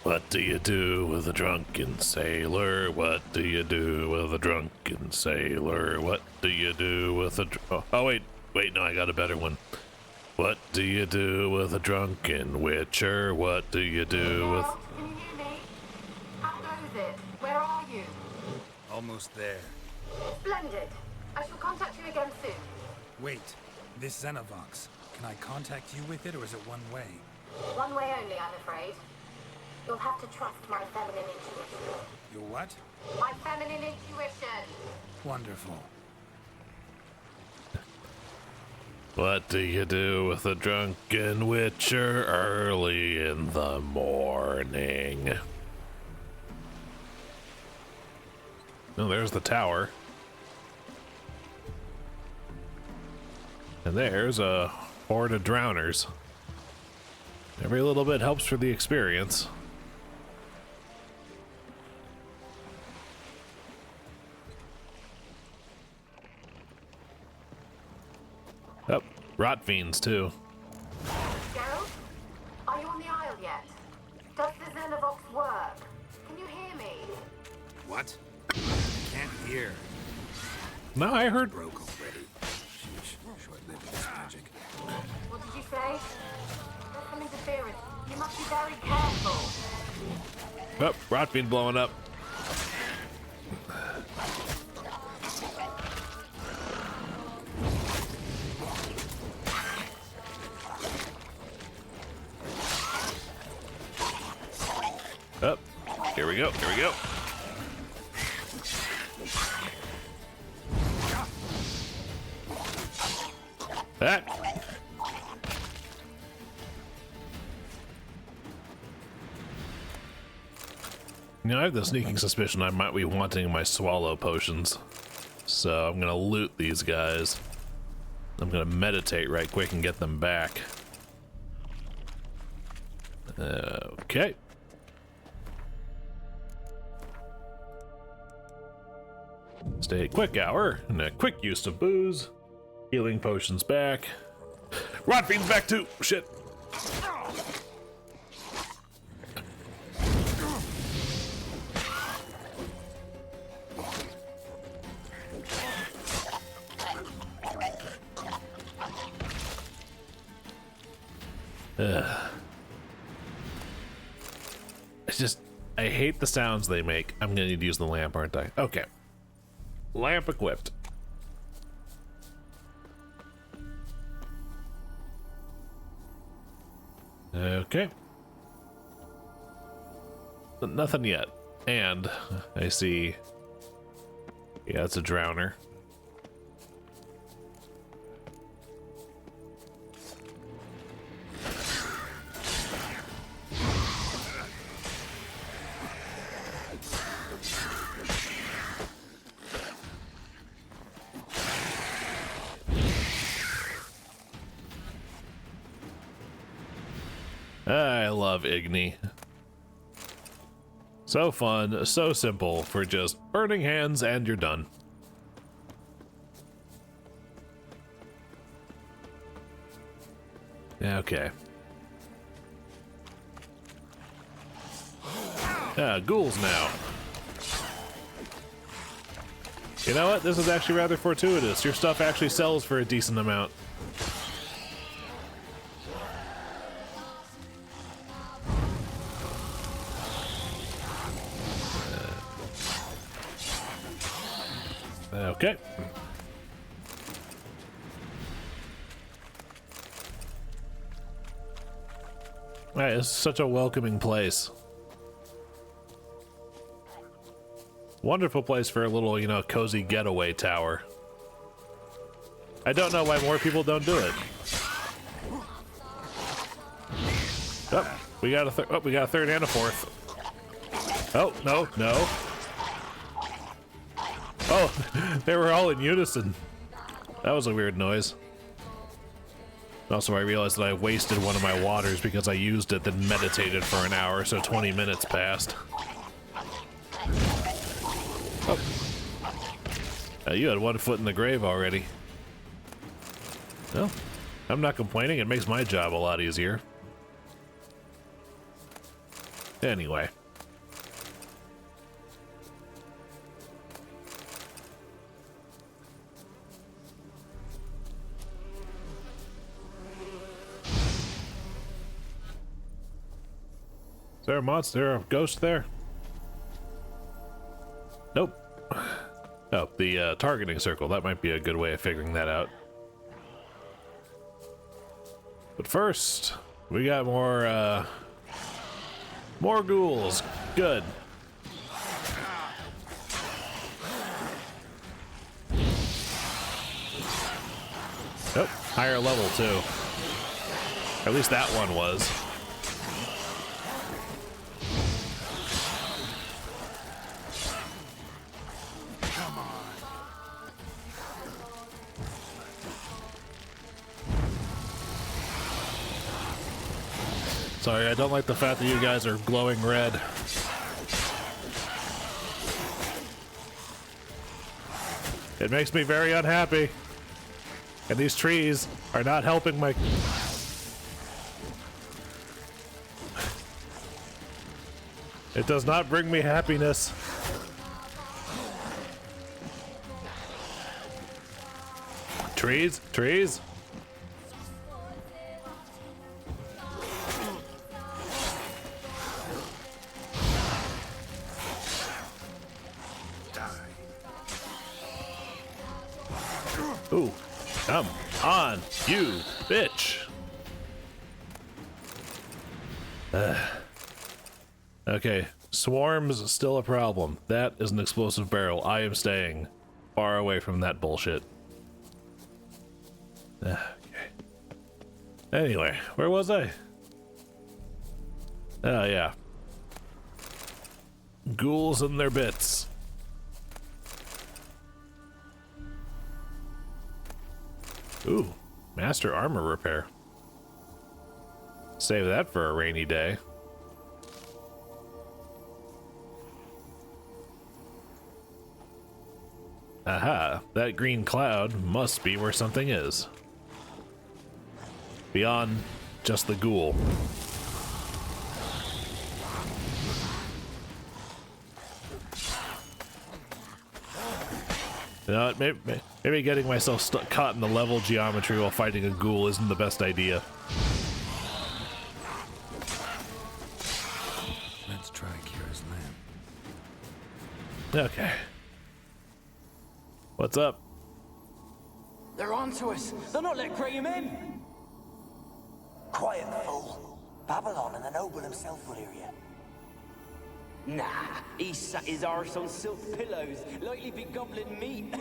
what do you do with a drunken sailor? What do you do with a drunken sailor? What do you do with a oh wait, no, I got a better one. What do you do with a drunken witcher? What do you do with... Can you hear me? How goes it? Where are you? Almost there. Splendid. I shall contact you again soon. Wait, this Xenovox. Can I contact you with it, or is it one way? One way only, I'm afraid. You'll have to trust my feminine intuition. Your what? My feminine intuition. Wonderful. What do you do with a drunken witcher early in the morning? Oh, there's the tower. And there's a horde of drowners. Every little bit helps for the experience. Oh, rot fiends too. Geralt? Are you on the Isle yet? Does the Xenovox work? Can you hear me? What? Can't hear. No, I heard. Broke already. Sheesh. Short-lived this magic. What did you say? There's some interference. You must be very careful. Oh, rot fiend blowing up. Oh, here we go. That. You know, I have the sneaking suspicion I might be wanting my swallow potions. So I'm gonna loot these guys. I'm gonna meditate right quick and get them back. Okay. Stay a quick hour and a quick use of booze. Healing potions back. Rot fiends back too. Shit. I hate the sounds they make. I'm gonna need to use the lamp, aren't I? Okay. Lamp equipped. Okay. But nothing yet. And I see. Yeah, it's a drowner. I love Igni. So fun, so simple for just burning hands and you're done. Okay. Ghouls now. You know what? This is actually rather fortuitous. Your stuff actually sells for a decent amount. Okay. Right, it's such a welcoming place. Wonderful place for a little, you know, cozy getaway tower. I don't know why more people don't do it. Oh, we got a third and a fourth. Oh, no, no. Oh, they were all in unison. That was a weird noise. Also, I realized that I wasted one of my waters because I used it, then meditated for an hour, so 20 minutes passed. Oh. You had 1 foot in the grave already. Well, I'm not complaining. It makes my job a lot easier. Anyway. Is there a monster, a ghost there? Nope. Oh, the targeting circle. That might be a good way of figuring that out. But first, we got more ghouls. Good. Oh, higher level too. At least that one was. Sorry, I don't like the fact that you guys are glowing red. It makes me very unhappy. And these trees are not helping my... It does not bring me happiness. Trees? Trees? Ooh, come on, you bitch. Okay, swarms still a problem. That is an explosive barrel. I am staying far away from that bullshit. Okay. Anyway, where was I? Oh, yeah. Ghouls and their bits. Ooh, master armor repair. Save that for a rainy day. Aha, that green cloud must be where something is. Beyond just the ghoul. You know what, maybe getting myself caught in the level geometry while fighting a ghoul isn't the best idea. Let's try Kira's lamp. Okay. What's up? They're onto us. They're not letting Graham in. Quiet, fool. Babylon and the noble himself will hear you. Nah, he sat his arse on silk pillows, likely be goblin meat.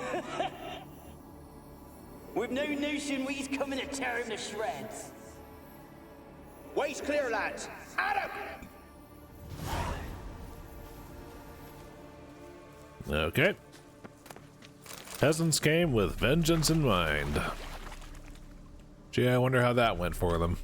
With no notion we's coming to tear him to shreds. Waist clear, lads. Adam! Okay. Peasants came with vengeance in mind. Gee, I wonder how that went for them.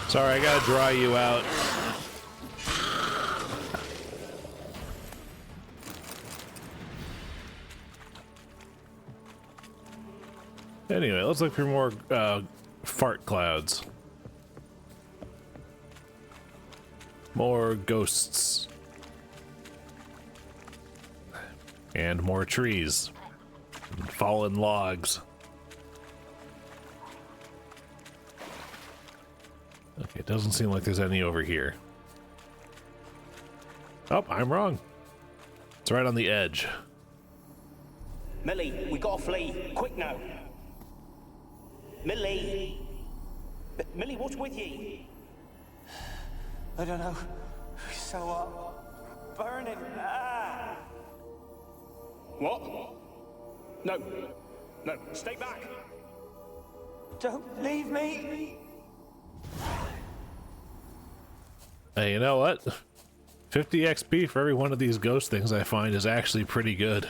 Sorry, I gotta dry you out. Anyway, let's look for more fart clouds. More ghosts. And more trees. And fallen logs. Okay, it doesn't seem like there's any over here. Oh, I'm wrong. It's right on the edge. Millie, we gotta flee. Quick now. Millie! Millie, what's with ye? I don't know. So, burning. Ah! What? No. No, stay back. Don't leave me. Hey, you know what? 50 XP for every one of these ghost things I find is actually pretty good.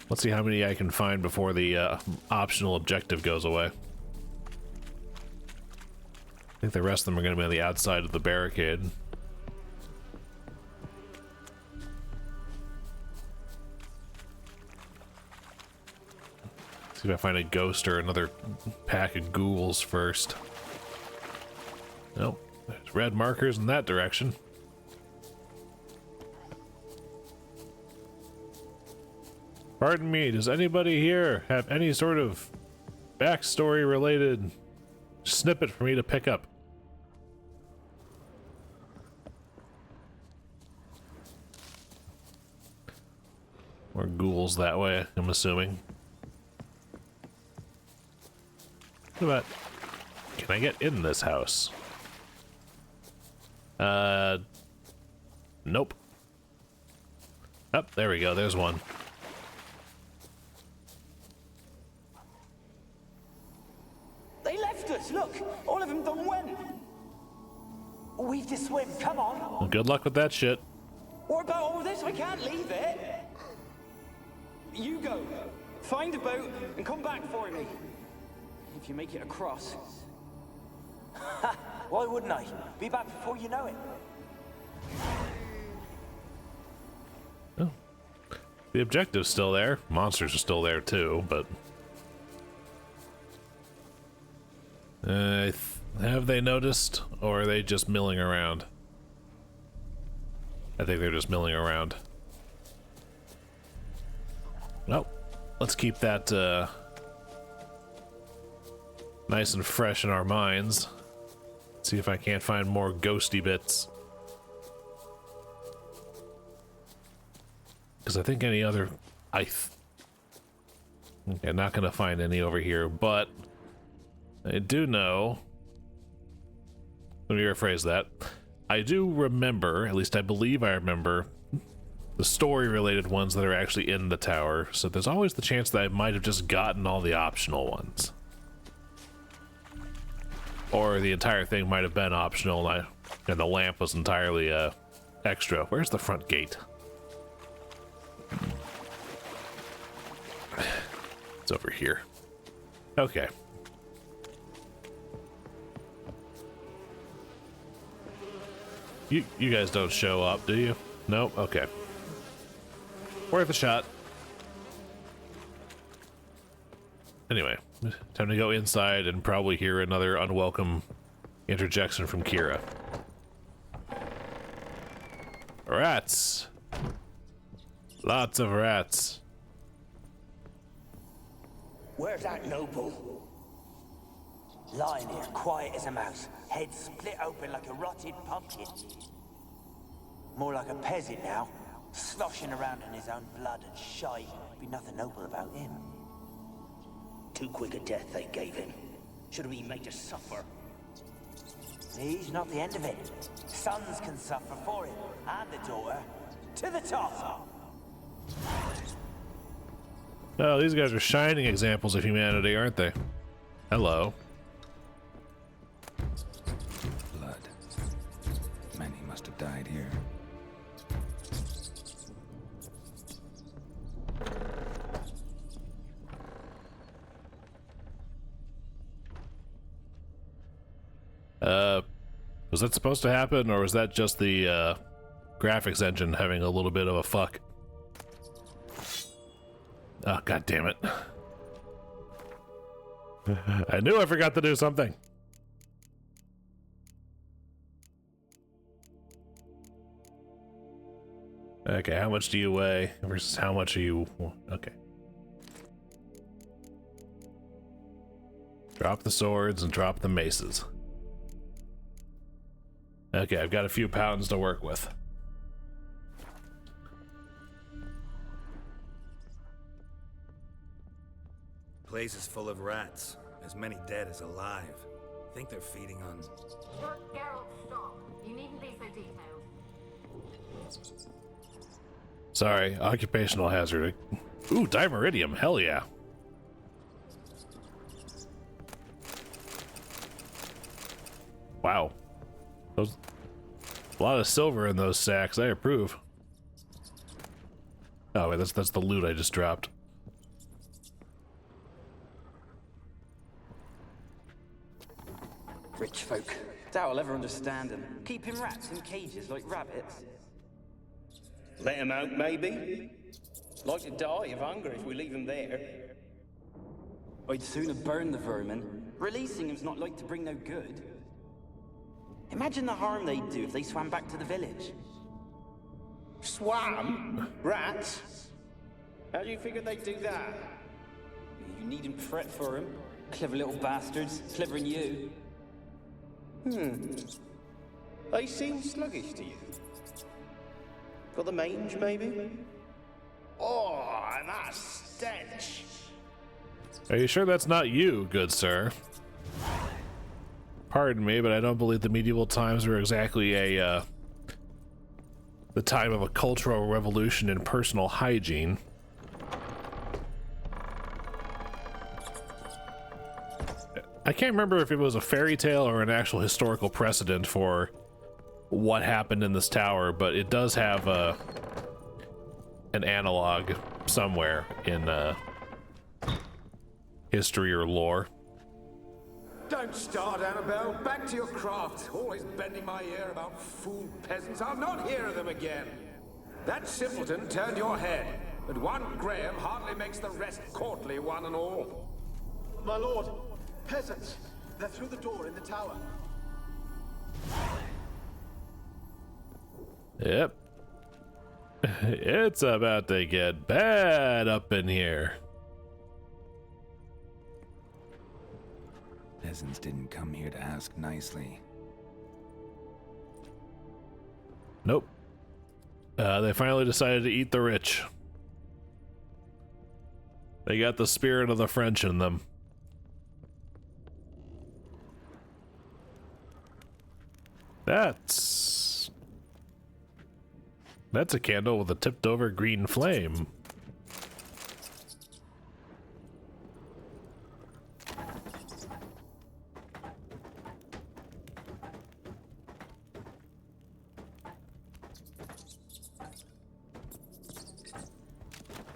Let's see how many I can find before the optional objective goes away. I think the rest of them are going to be on the outside of the barricade. See if I find a ghost or another pack of ghouls first. Nope, there's red markers in that direction. Pardon me, does anybody here have any sort of backstory related snippet for me to pick up? More ghouls that way, I'm assuming. What about... Can I get in this house? Nope. Oh, there we go, there's one. They left us, look! All of them done went! We've to swim, come on! Well, good luck with that shit. What about all this? We can't leave it! You go, find a boat, and come back for me. If you make it across. Ha! Why wouldn't I? Be back before you know it. Oh. The objective's still there. Monsters are still there too, but... have they noticed, or are they just milling around? I think they're just milling around. Well, let's keep that nice and fresh in our minds. See if I can't find more ghosty bits. Because I think any other... Okay, not gonna find any over here, but... I do know... Let me rephrase that. I do remember, at least I believe I remember, the story-related ones that are actually in the tower, so there's always the chance that I might have just gotten all the optional ones. Or the entire thing might have been optional, and the lamp was entirely extra. Where's the front gate? It's over here. Okay. You guys don't show up, do you? Nope? Okay. Worth a shot. Anyway, time to go inside and probably hear another unwelcome interjection from Kira. Rats! Lots of rats. Where's that noble? Lying here, quiet as a mouse, head split open like a rotted pumpkin. More like a peasant now, sloshing around in his own blood and shite. Be nothing noble about him. Too quick a death they gave him. Should have been made to suffer. He's not the end of it. Sons can suffer for him, and the daughter. To the top! Oh, these guys are shining examples of humanity, aren't they? Hello. Blood. Many must have died here. Was that supposed to happen, or was that just the graphics engine having a little bit of a fuck? Oh, god damn it. I knew I forgot to do something. Okay, how much do you weigh versus how much are you... Okay. Drop the swords and drop the maces. Okay, I've got a few pounds to work with. Place is full of rats. As many dead as alive. Think they're feeding on... Geralt, stop. You needn't be so detailed. Sorry, occupational hazard. Ooh, dimeridium, hell yeah. Wow. Those, a lot of silver in those sacks, I approve. Oh wait, that's the loot I just dropped. Rich folk. Doubt I'll ever understand them. Keeping rats in cages like rabbits. Let them out, maybe? Like to die of hunger if we leave them there. I'd sooner burn the vermin. Releasing them's not like to bring no good. Imagine the harm they'd do if they swam back to the village. Swam? Rats? How do you figure they'd do that? You needn't fret for them. Clever little bastards. Clever than you. They seem sluggish to you. Got the mange, maybe? Oh, and that stench! Are you sure that's not you, good sir? Pardon me, but I don't believe the medieval times were exactly the time of a cultural revolution in personal hygiene. I can't remember if it was a fairy tale or an actual historical precedent for what happened in this tower, but it does have an analog somewhere in history or lore. Don't start, Annabelle. Back to your craft. Always bending my ear about fool peasants. I'll not hear of them again. That simpleton turned your head, but one Graham hardly makes the rest courtly, one and all. My lord, peasants. They're through the door in the tower. Yep. It's about to get bad up in here. Peasants didn't come here to ask nicely. Nope. They finally decided to eat the rich. They got the spirit of the French in them. That's a candle with a tipped over green flame.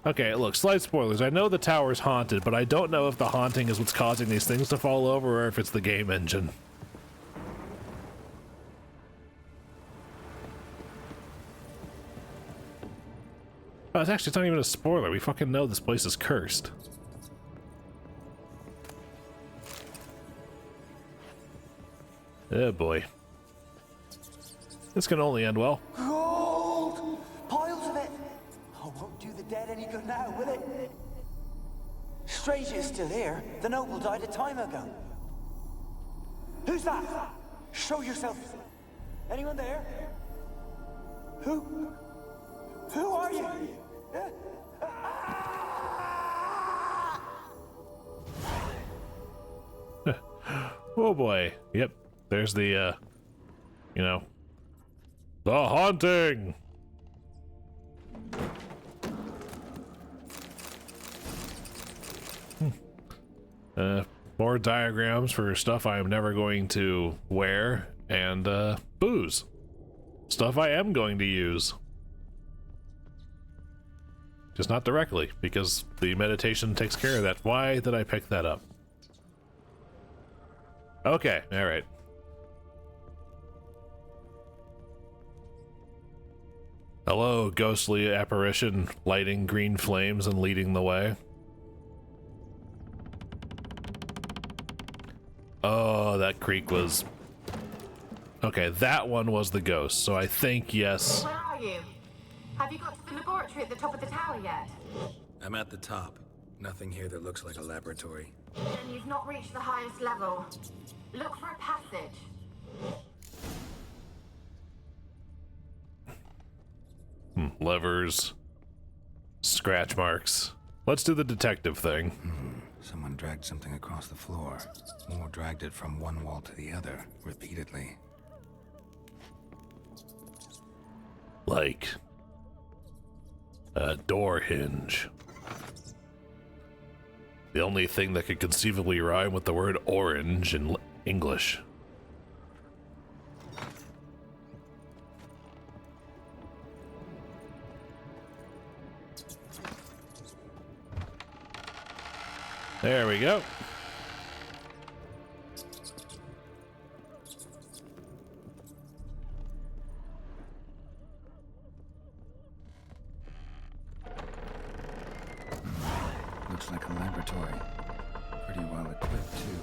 Okay, look, slight spoilers. I know the tower's haunted, but I don't know if the haunting is what's causing these things to fall over or if it's the game engine. Oh, it's not even a spoiler. We fucking know this place is cursed. Oh boy. This can only end well. Gold! Piles of it! Oh, won't do the dead any good now, will it? Strange it's still here. The noble died a time ago. Who's that? Show yourself. Anyone there? Who are you? Oh boy. Yep. There's the, you know, the haunting. More diagrams for stuff I am never going to wear, and booze. Stuff I am going to use. Just not directly, because the meditation takes care of that. Why did I pick that up? Okay, alright. Hello, ghostly apparition, lighting green flames and leading the way. Oh, that creek was... Okay, that one was the ghost, so I think yes. Where are you? Have you got to the laboratory at the top of the tower yet? I'm at the top. Nothing here that looks like a laboratory. Then you've not reached the highest level. Look for a passage. Levers. Scratch marks. Let's do the detective thing. Someone dragged something across the floor. More dragged it from one wall to the other, repeatedly. Like a door hinge. The only thing that could conceivably rhyme with the word orange in English. There we go. Looks like a laboratory. Pretty well equipped, too.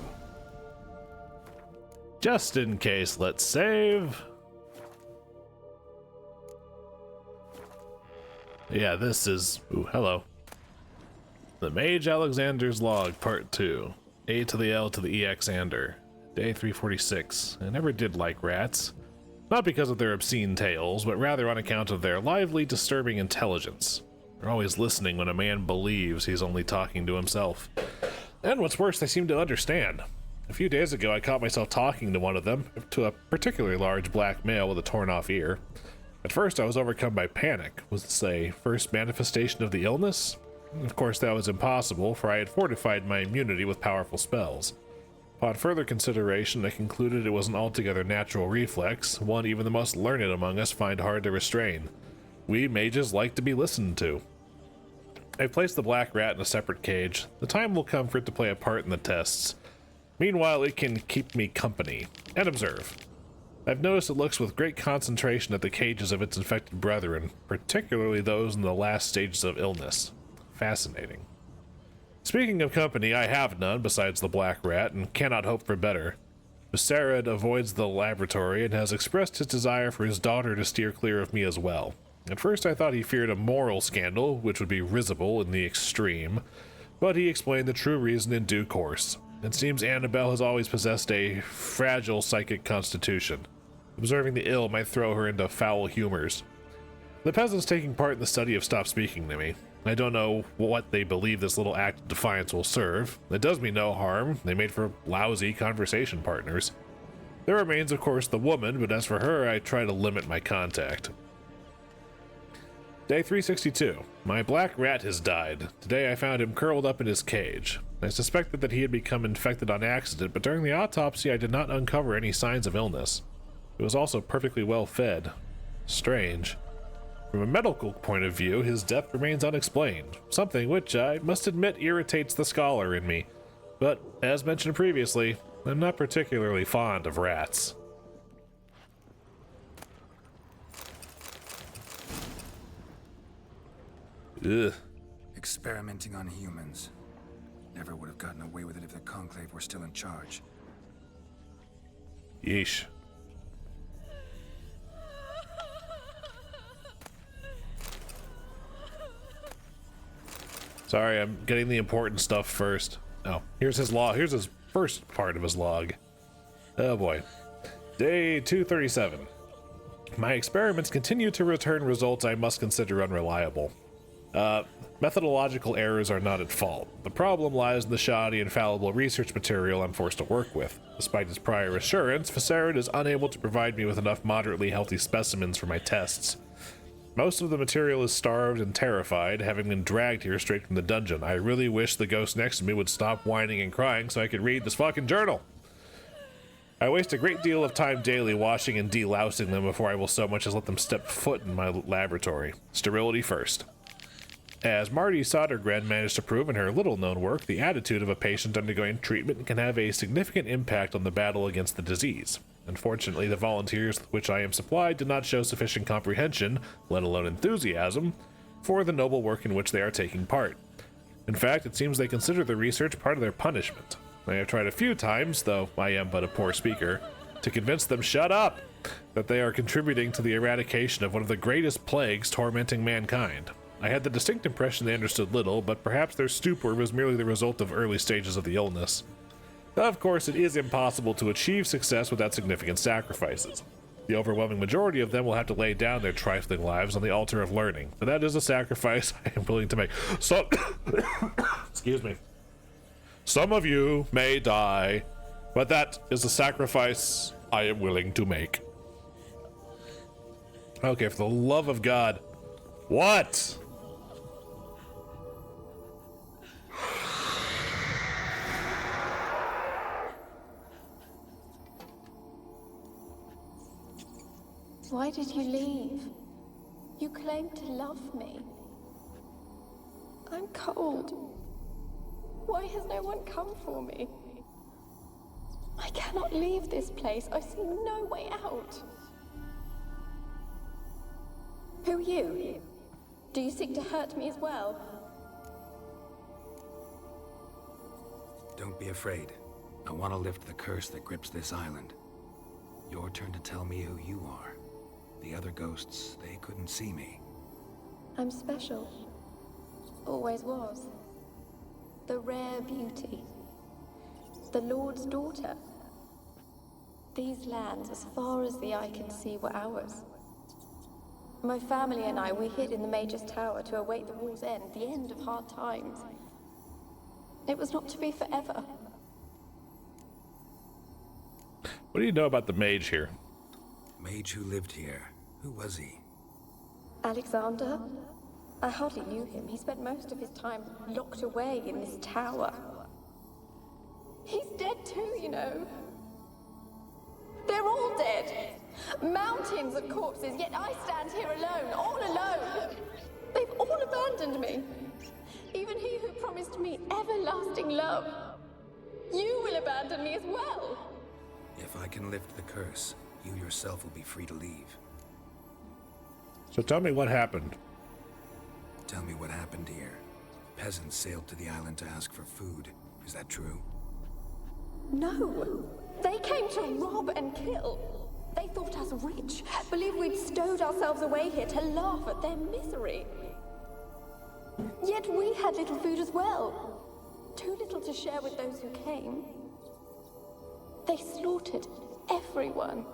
Just in case, let's save. Yeah, this is... Ooh, hello. The Mage Alexander's Log, Part 2. A to the L to the EXander. Day 346. I never did like rats. Not because of their obscene tales, but rather on account of their lively, disturbing intelligence. They're always listening when a man believes he's only talking to himself. And what's worse, they seem to understand. A few days ago, I caught myself talking to one of them, to a particularly large black male with a torn-off ear. At first, I was overcome by panic. Was this a first manifestation of the illness? Of course, that was impossible, for I had fortified my immunity with powerful spells. Upon further consideration, I concluded it was an altogether natural reflex, one even the most learned among us find hard to restrain. We mages like to be listened to. I've placed the black rat in a separate cage. The time will come for it to play a part in the tests. Meanwhile, it can keep me company, and observe. I've noticed it looks with great concentration at the cages of its infected brethren, particularly those in the last stages of illness. Fascinating. Speaking of company, I have none besides the black rat, and cannot hope for better. Viserad avoids the laboratory and has expressed his desire for his daughter to steer clear of me as well. At first I thought he feared a moral scandal, which would be risible in the extreme, but he explained the true reason in due course. It seems Annabelle has always possessed a fragile psychic constitution. Observing the ill might throw her into foul humors. The peasants taking part in the study have stopped speaking to me. I don't know what they believe this little act of defiance will serve. It does me no harm. They made for lousy conversation partners. There remains, of course, the woman, but as for her, I try to limit my contact. Day 362. My black rat has died. Today I found him curled up in his cage. I suspected that he had become infected on accident, but during the autopsy I did not uncover any signs of illness. It was also perfectly well fed. Strange. From a medical point of view, his death remains unexplained, something which I must admit irritates the scholar in me. But, as mentioned previously, I'm not particularly fond of rats. Ugh. Experimenting on humans. Never would have gotten away with it if the Conclave were still in charge. Yeesh. Sorry, I'm getting the important stuff first. Oh, here's his log. Here's his first part of his log. Oh boy. Day 237. My experiments continue to return results I must consider unreliable. Methodological errors are not at fault. The problem lies in the shoddy and fallible research material I'm forced to work with. Despite his prior assurance, Viserad is unable to provide me with enough moderately healthy specimens for my tests. Most of the material is starved and terrified, having been dragged here straight from the dungeon. I really wish the ghost next to me would stop whining and crying so I could read this fucking journal. I waste a great deal of time daily washing and delousing them before I will so much as let them step foot in my laboratory. Sterility first. As Marty Sodergren managed to prove in her little-known work, the attitude of a patient undergoing treatment can have a significant impact on the battle against the disease. Unfortunately, the volunteers with which I am supplied do not show sufficient comprehension, let alone enthusiasm, for the noble work in which they are taking part. In fact, it seems they consider the research part of their punishment. I have tried a few times, though I am but a poor speaker, to convince them shut up, that they are contributing to the eradication of one of the greatest plagues tormenting mankind. I had the distinct impression they understood little, but perhaps their stupor was merely the result of early stages of the illness. Of course, it is impossible to achieve success without significant sacrifices. The overwhelming majority of them will have to lay down their trifling lives on the altar of learning, but that is a sacrifice I am willing to make. So, excuse me. Some of you may die, but that is a sacrifice I am willing to make. Okay, for the love of God. What? Why did you leave? You claimed to love me. I'm cold. Why has no one come for me? I cannot leave this place. I see no way out. Who are you? Do you seek to hurt me as well? Don't be afraid. I want to lift the curse that grips this island. Your turn to tell me who you are. The other ghosts, they couldn't see me. I'm special. Always was. The rare beauty. The Lord's daughter. These lands, as far as the eye can see, were ours. My family and I, we hid in the Mage's Tower to await the war's end, the end of hard times. It was not to be forever. What do you know about the mage here? Mage who lived here. Who was he? Alexander? I hardly knew him. He spent most of his time locked away in this tower. He's dead too, you know. They're all dead. Mountains of corpses, yet I stand here alone, all alone. They've all abandoned me. Even he who promised me everlasting love. You will abandon me as well. If I can lift the curse, you yourself will be free to leave. So tell me what happened. Tell me what happened here. Peasants sailed to the island to ask for food. Is that true? No. They came to rob and kill. They thought us rich, believed we'd stowed ourselves away here to laugh at their misery. Yet we had little food as well. Too little to share with those who came. They slaughtered everyone.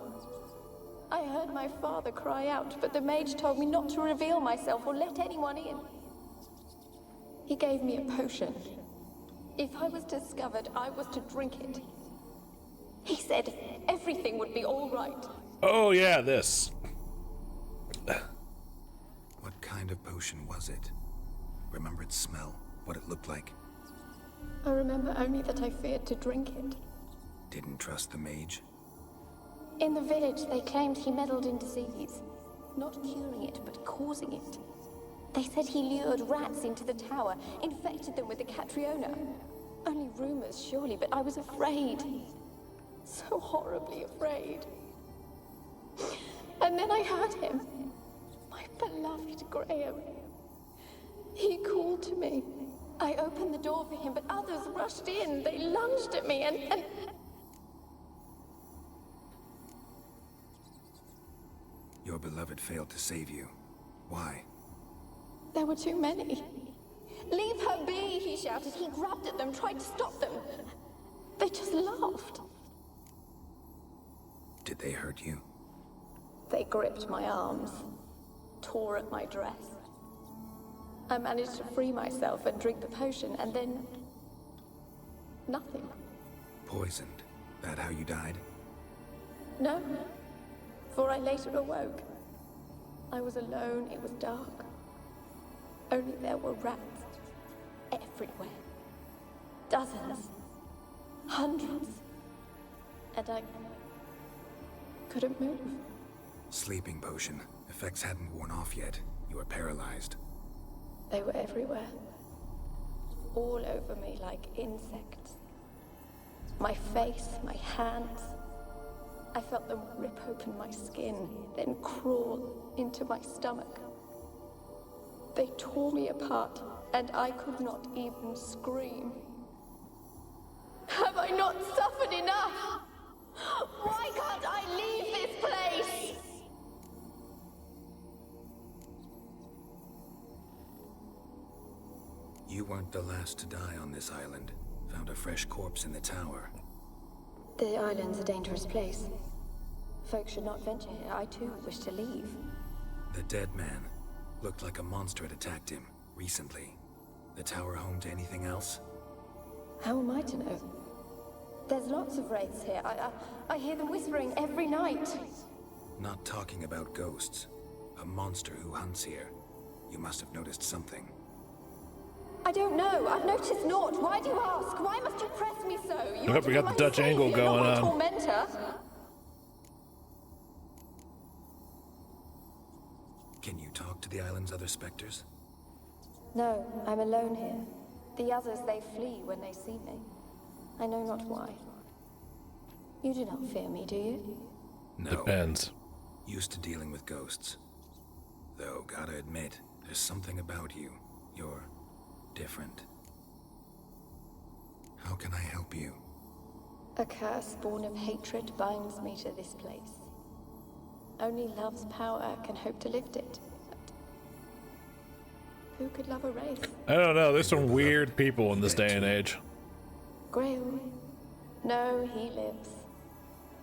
I heard my father cry out, but the mage told me not to reveal myself or let anyone in. He gave me a potion. If I was discovered, I was to drink it. He said everything would be all right. Oh yeah, this. What kind of potion was it? Remember its smell? What it looked like? I remember only that I feared to drink it. Didn't trust the mage? In the village, they claimed he meddled in disease. Not curing it, but causing it. They said he lured rats into the tower, infected them with the Catriona. Only rumors, surely, but I was afraid. So horribly afraid. And then I heard him. My beloved Graham. He called to me. I opened the door for him, but others rushed in. They lunged at me and... Your beloved failed to save you. Why? There were too many. Leave her be, he shouted. He grabbed at them, tried to stop them. They just laughed. Did they hurt you? They gripped my arms, tore at my dress. I managed to free myself and drink the potion, and then... nothing. Poisoned. That how you died? No, for I later awoke. I was alone, it was dark. Only there were rats everywhere. Dozens. Hundreds. And I couldn't move. Sleeping potion. Effects hadn't worn off yet. You were paralyzed. They were everywhere. All over me like insects. My face, my hands. I felt them rip open my skin, then crawl into my stomach. They tore me apart, and I could not even scream. Have I not suffered enough? Why can't I leave this place? You weren't the last to die on this island. Found a fresh corpse in the tower. The island's a dangerous place. Folks should not venture here. I too wish to leave. The dead man. Looked like a monster had attacked him, recently. The tower home to anything else? How am I to know? There's lots of wraiths here. I hear them whispering every night. Not talking about ghosts. A monster who hunts here. You must have noticed something. I don't know. I've noticed naught. Why do you ask? Why must you press me so? You Yep, we got the Dutch angle going on. Tormentor. Can you talk to the island's other specters? No, I'm alone here. The others, they flee when they see me. I know not why. You do not fear me, do you? No. Depends. Used to dealing with ghosts. Though, gotta admit, there's something about you. You're different. How can I help you? A curse born of hatred binds me to this place. Only love's power can hope to lift it. But who could love a wraith? I don't know. There's some weird people in this day and age. Graham? No, he lives.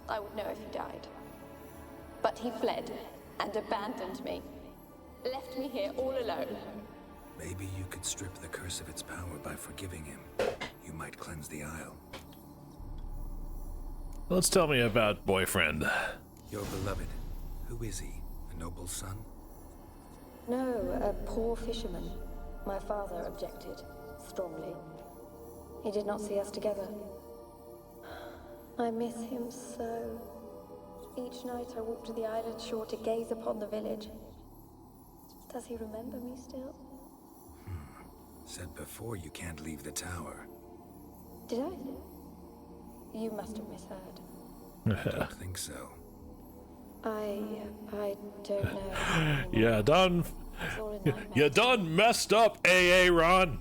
I would know if he died. But he fled and abandoned me. Left me here all alone. Maybe you could strip the curse of its power by forgiving him. You might cleanse the Isle. Let's tell me about boyfriend. Your beloved. Who is he? A noble son? No, a poor fisherman. My father objected, strongly. He did not see us together. I miss him so. Each night I walk to the island shore to gaze upon the village. Does he remember me still? Said before you can't leave the tower. Did I? You must have misheard. Don't think so. I don't know. Yeah, done. You done messed up, AA Ron.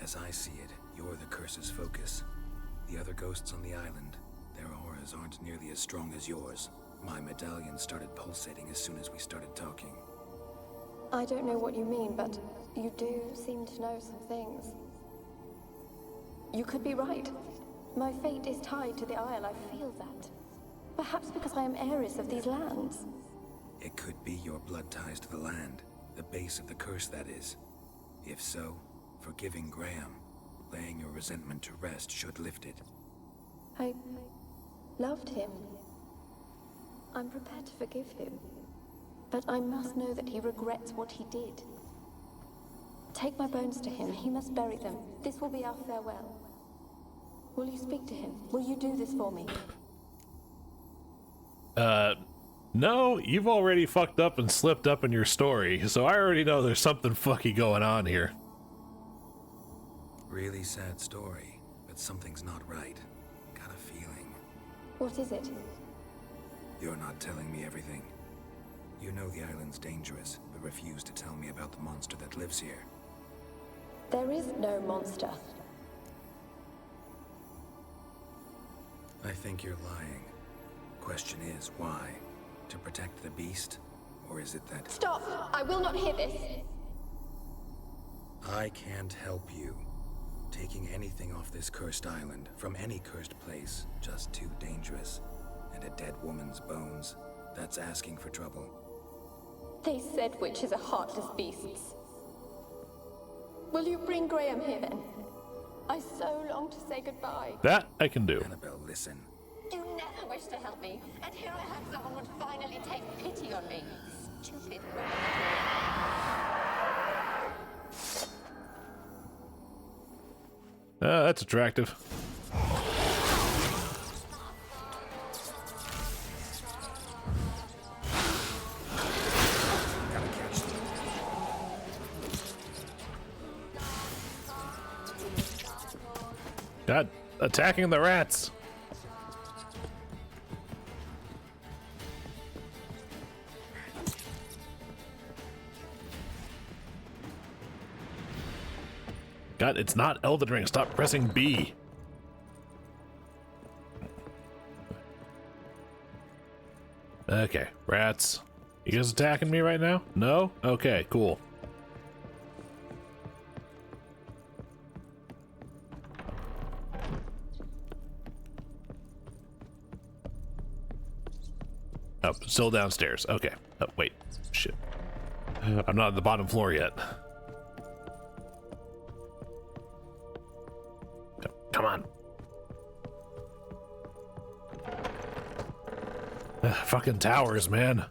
As I see it, you're the curse's focus. The other ghosts on the island, their auras aren't nearly as strong as yours. My medallion started pulsating as soon as we started talking. I don't know what you mean, but you do seem to know some things. You could be right. My fate is tied to the Isle, I feel that. Perhaps because I am heiress of these lands. It could be your blood ties to the land, the base of the curse, that is. If so, forgiving Graham, laying your resentment to rest should lift it. I loved him. I'm prepared to forgive him. But I must know that he regrets what he did. Take my bones to him. He must bury them. This will be our farewell. Will you speak to him? Will you do this for me? No, you've already fucked up and slipped up in your story, so I already know there's something fucky going on here. Really sad story, but something's not right. Got a feeling. What is it? You're not telling me everything. You know the island's dangerous, but refuse to tell me about the monster that lives here. There is no monster. I think you're lying. Question is, why? To protect the beast? Or is it that— Stop! I will not hear this! I can't help you. Taking anything off this cursed island, from any cursed place, just too dangerous. And a dead woman's bones, that's asking for trouble. They said witches are heartless beasts. Will you bring Graham here then? I so long to say goodbye. That I can do. Annabelle, listen. You never wished to help me, and here I have someone would finally take pity on me. Stupid That's attractive. God, attacking the rats. God, it's not Elden Ring. Stop pressing B. Okay, rats. You guys attacking me right now? No? Okay, cool. Oh, still downstairs. Okay. Oh, wait. Shit. I'm not on the bottom floor yet. Come on. Fucking towers, man.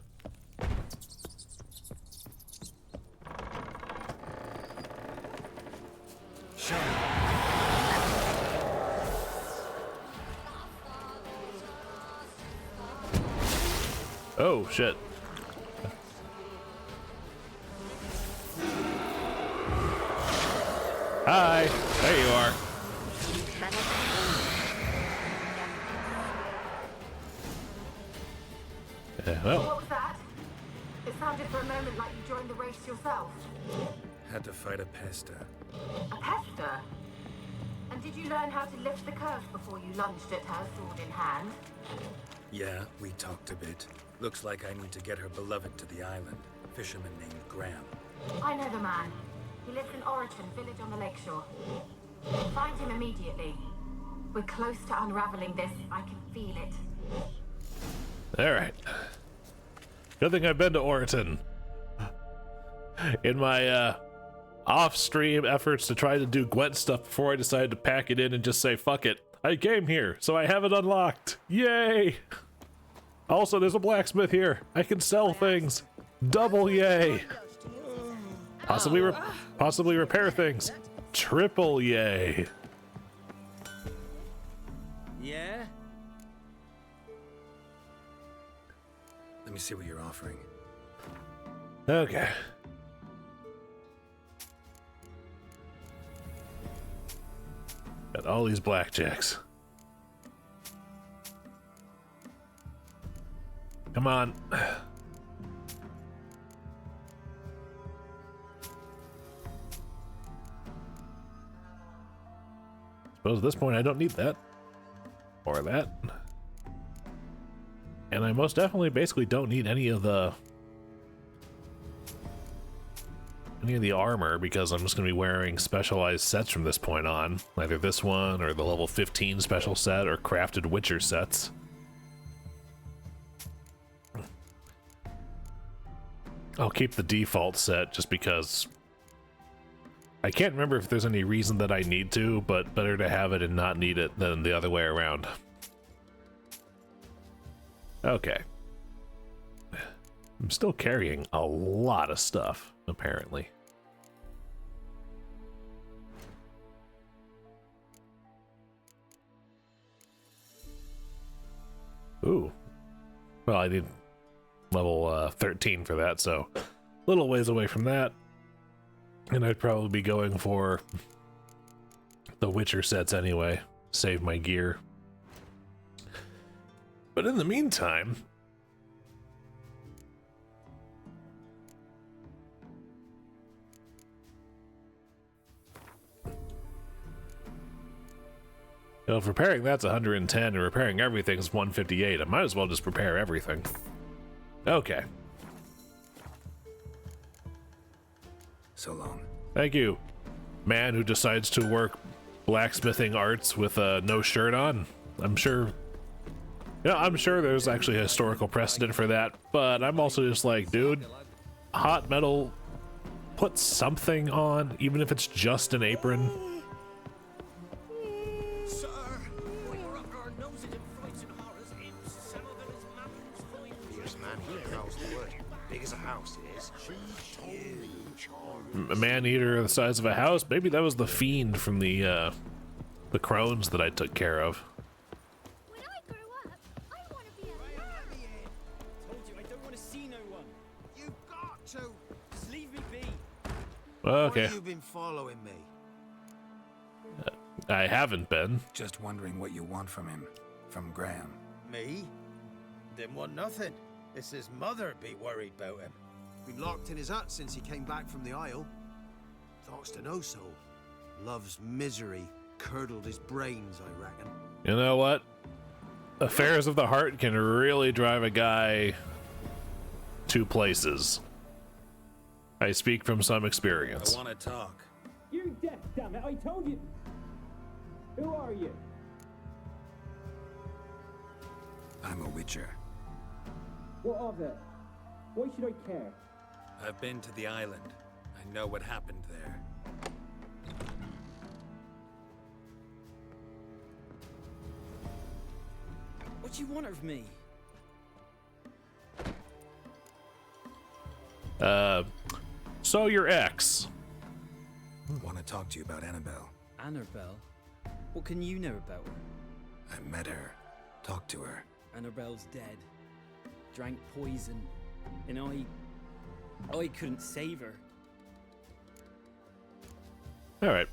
Oh, shit. Hi. There you are. Well. What was that? It sounded for a moment like you joined the race yourself. Had to fight a pester. A pester? And did you learn how to lift the curse before you lunged at her, sword in hand? Yeah, we talked a bit. Looks like I need to get her beloved to the island. Fisherman named Graham. I know the man. He lives in Oriton, village on the lakeshore. Find him immediately. We're close to unraveling this. I can feel it. Alright. Good thing I've been to Oriton. In my off-stream efforts to try to do Gwent stuff before I decided to pack it in and just say, fuck it. I came here, so I have it unlocked. Yay! Also, there's a blacksmith here. I can sell things. Double yay! Possibly repair things. Triple yay! Yeah? Let me see what you're offering. Okay. Got all these blackjacks. Come on. Suppose at this point I don't need that. Or that. And I most definitely basically don't need any of the armor because I'm just going to be wearing specialized sets from this point on. Either this one or the level 15 special set or crafted Witcher sets. I'll keep the default set just because I can't remember if there's any reason that I need to, but better to have it and not need it than the other way around. Okay. I'm still carrying a lot of stuff, apparently. Ooh. Well, I need level 13 for that, so a little ways away from that. And I'd probably be going for the Witcher sets anyway. Save my gear. But in the meantime, well, if repairing that's 110 and repairing everything is 158, I might as well just repair everything. Okay. So long. Thank you. Man who decides to work blacksmithing arts with no shirt on. I'm sure there's actually a historical precedent for that, but I'm also just like, dude, hot metal, put something on, even if it's just an apron. Sir, we're up our noses in frights and horrors. Some of it is madness. Fierce man, he knows the word. Big as a house it is. A man-eater the size of a house? Maybe that was the fiend from the crones that I took care of. Okay. Why you been following me? I haven't been. Just wondering what you want from him. From Graham. Me? Didn't want nothing. It's his mother be worried about him. Been locked in his hut since he came back from the Isle. Talks to no soul. Love's misery curdled his brains, I reckon. You know what? Affairs of the heart can really drive a guy to places. I speak from some experience. I want to talk. You're deaf, damn it! I told you. Who are you? I'm a witcher. What of it? Why should I care? I've been to the island. I know what happened there. What do you want of me? So your ex. Want to talk to you about Annabelle. Annabelle? What can you know about her? I met her. Talked to her. Annabelle's dead. Drank poison. And I couldn't save her. Alright.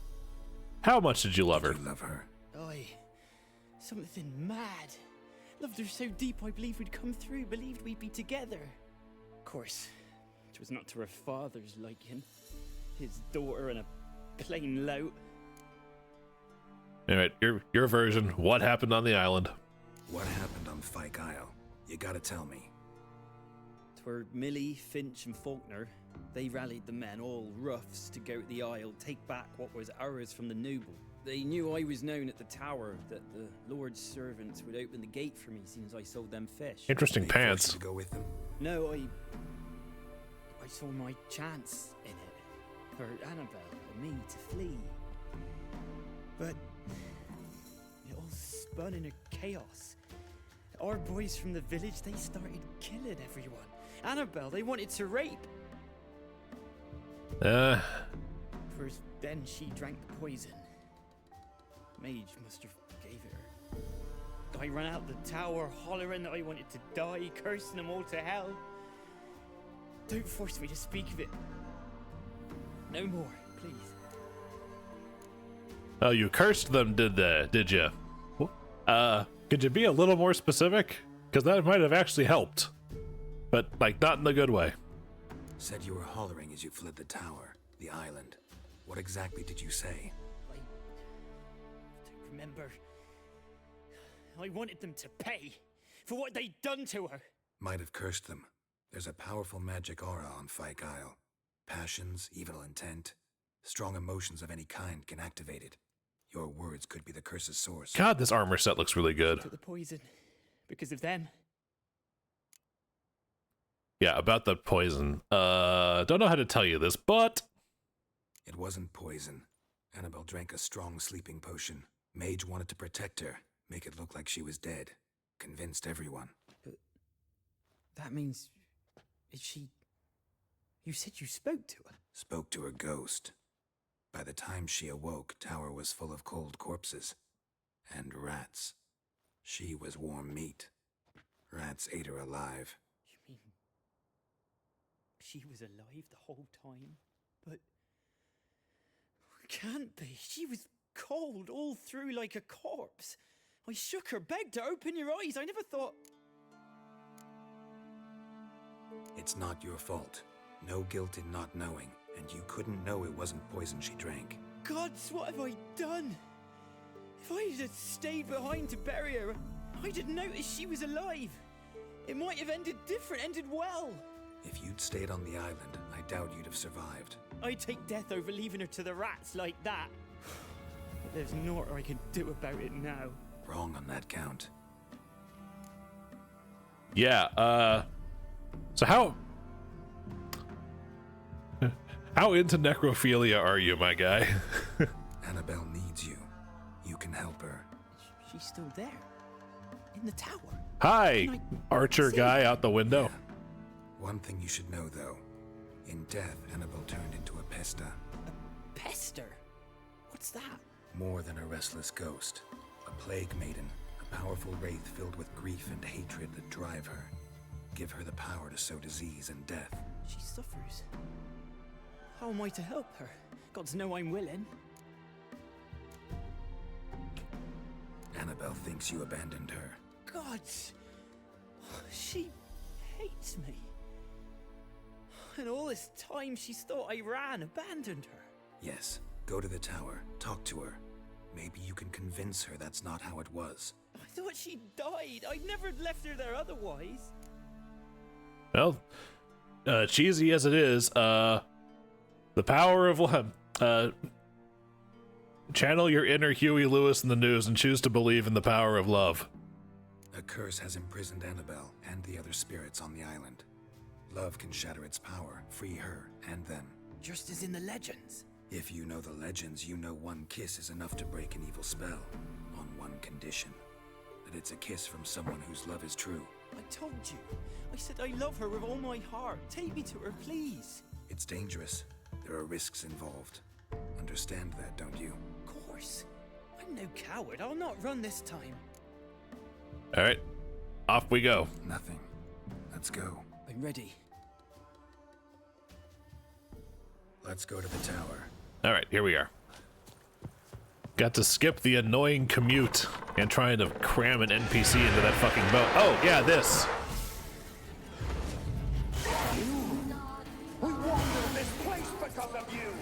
How much did you love her? Did you love her? Something mad. Loved her so deep I believed we'd come through, believed we'd be together. Of course, it was not to her father's liking. His daughter and a plain lout. Alright, your version. What happened on the island? What happened on Fyke Isle? You gotta tell me. 'Twere Millie, Finch and Faulkner. They rallied the men, all roughs, to go to the Isle, take back what was ours from the noble. They knew I was known at the tower, that the Lord's servants would open the gate for me since I sold them fish. Interesting pants. To go with them? No, I saw my chance in it. For Annabelle and me to flee. But it all spun in a chaos. Our boys from the village, they started killing everyone. Annabelle, they wanted to rape. First, then she drank the poison. Mage must have gave it her. I ran out the tower, hollering that I wanted to die, cursing them all to hell. Don't force me to speak of it. No more, please. Oh, you cursed them, did you? Could you be a little more specific? Because that might have actually helped. But, like, not in the good way. Said you were hollering as you fled the tower, the island. What exactly did you say? I don't remember. I wanted them to pay for what they'd done to her. Might have cursed them. There's a powerful magic aura on Fyke Isle. Passions, evil intent, strong emotions of any kind can activate it. Your words could be the curse's source. God, this armor set looks really good. Took the poison because of them. Yeah, about the poison. Don't know how to tell you this, but it wasn't poison. Annabelle drank a strong sleeping potion. Mage wanted to protect her, make it look like she was dead. Convinced everyone. But that means you said you spoke to her? Spoke to her ghost. By the time she awoke, tower was full of cold corpses. And rats. She was warm meat. Rats ate her alive. You mean she was alive the whole time? But can't be. She was cold all through like a corpse. I shook her, begged her, open your eyes. I never thought... It's not your fault. No guilt in not knowing, and you couldn't know it wasn't poison she drank. Gods, what have I done? If I had stayed behind to bury her, I didn't notice she was alive. It might have ended different, ended well. If you'd stayed on the island, I doubt you'd have survived. I'd take death over leaving her to the rats like that. But there's naught I can do about it now. Wrong on that count. Yeah, so how into necrophilia are you, my guy? Annabelle needs you. You can help her. She's still there. In the tower. Hi, archer guy out the window. Yeah. One thing you should know, though. In death, Annabelle turned into a pesta. A pester? What's that? More than a restless ghost. A plague maiden. A powerful wraith filled with grief and hatred that drive her. Give her the power to sow disease and death. She suffers. How am I to help her? Gods know I'm willing. Annabelle thinks you abandoned her. Gods! She hates me. And all this time she's thought I abandoned her. Yes, Go to the tower, talk to her. Maybe you can convince her that's not how it was. I thought she died. I'd never left her there otherwise. Well, cheesy as it is, the power of channel your inner Huey Lewis in the news and choose to believe in the power of love. A curse has imprisoned Annabelle and the other spirits on the island. Love can shatter its power, free her and them. Just as in the legends. If you know the legends, you know one kiss is enough to break an evil spell, on one condition. That it's a kiss from someone whose love is true. I told you. I said I love her with all my heart. Take me to her, please. It's dangerous. There are risks involved. Understand that, don't you? Of course. I'm no coward. I'll not run this time. Alright, off we go. Nothing. Let's go. I'm ready. Let's go to the tower. Alright, here we are. Got to skip the annoying commute and trying to cram an NPC into that fucking boat. Oh, yeah, this. We wandered this place because of you.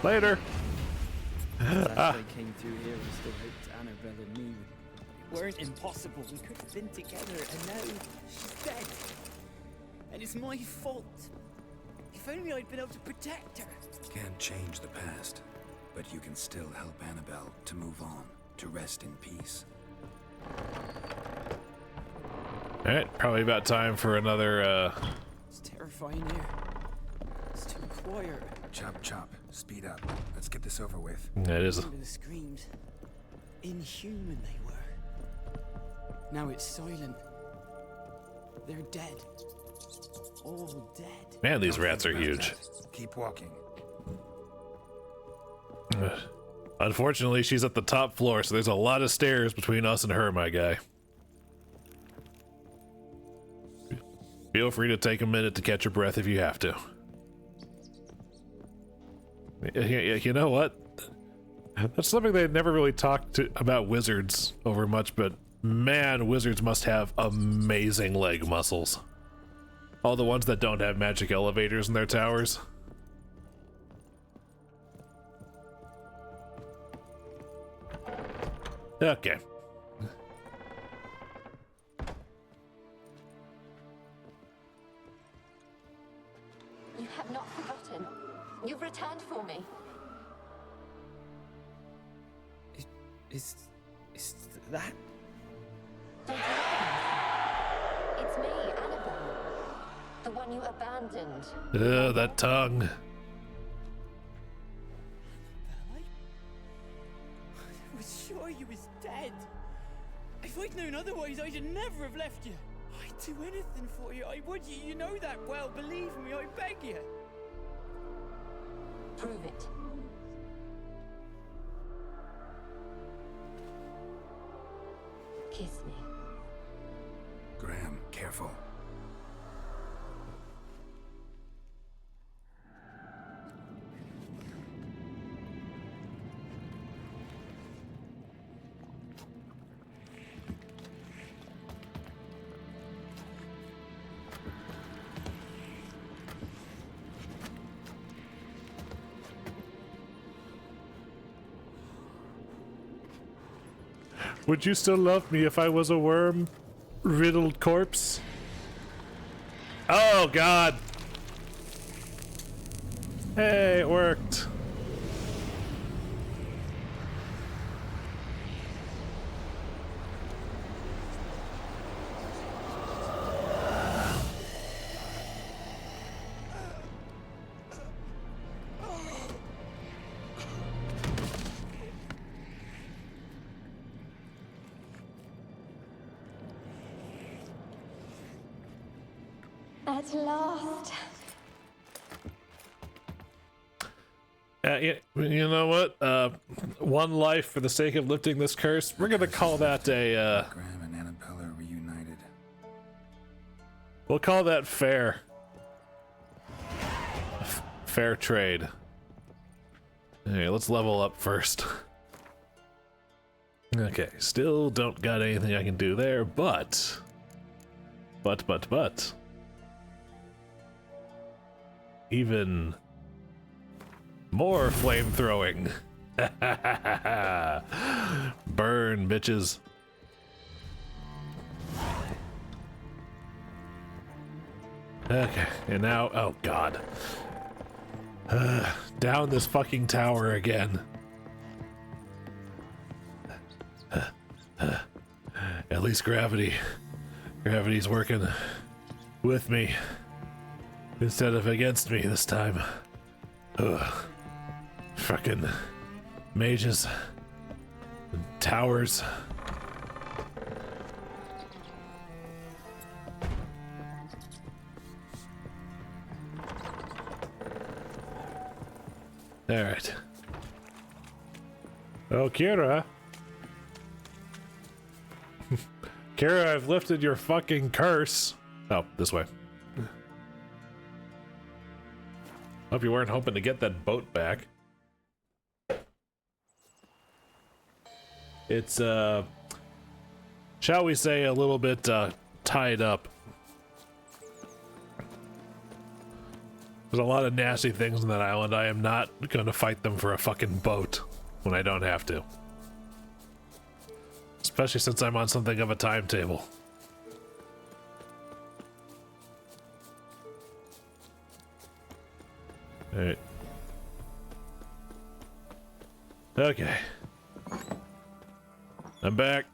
Later. I came through here and still hoped Annabelle and me weren't impossible. We could have been together, and now she's dead. And it's my fault. If only I'd been able to protect her. Can't change the past, but you can still help Annabelle to move on, to rest in peace. Alright, probably about time for another, It's terrifying here. It's too quiet. Chop, chop. Speed up. Let's get this over with. It is. Remember the screams. Inhuman they were. Now it's silent. They're dead. All dead. Man, these rats are huge. Keep walking. Unfortunately, she's at the top floor, so there's a lot of stairs between us and her, my guy. Feel free to take a minute to catch your breath if you have to. You know what? That's something they never really talked about wizards over much, but man, wizards must have amazing leg muscles. All the ones that don't have magic elevators in their towers. Okay. You have not forgotten. You've returned for me. Is that? Don't recognize me. It's me, Annabelle. The one you abandoned. Ugh, that tongue. I was sure you was dead. If I'd known otherwise, I'd never have left you. I'd do anything for you. I would. You know that well. Believe me, I beg you. Prove it. Kiss me. Graham, careful. Would you still love me if I was a worm-riddled corpse? Oh, God. Hey, it worked. At last. You know what? One life for the sake of lifting this curse. We're gonna call that a, Graham and Annabelle are reunited. we'll call that fair. Fair trade. Okay, let's level up first. Okay, still don't got anything I can do there, but. Even More flame throwing. Burn, bitches. Okay, and now, oh god. Down this fucking tower again. At least gravity's working with me instead of against me this time. Ugh. Fucking mages and towers. All right. Oh, Kira. Kira, I've lifted your fucking curse. Oh, this way. Hope you weren't hoping to get that boat back. It's, shall we say, a little bit, tied up. There's a lot of nasty things on that island. I am not going to fight them for a fucking boat when I don't have to. Especially since I'm on something of a timetable. Alright. Okay. I'm back.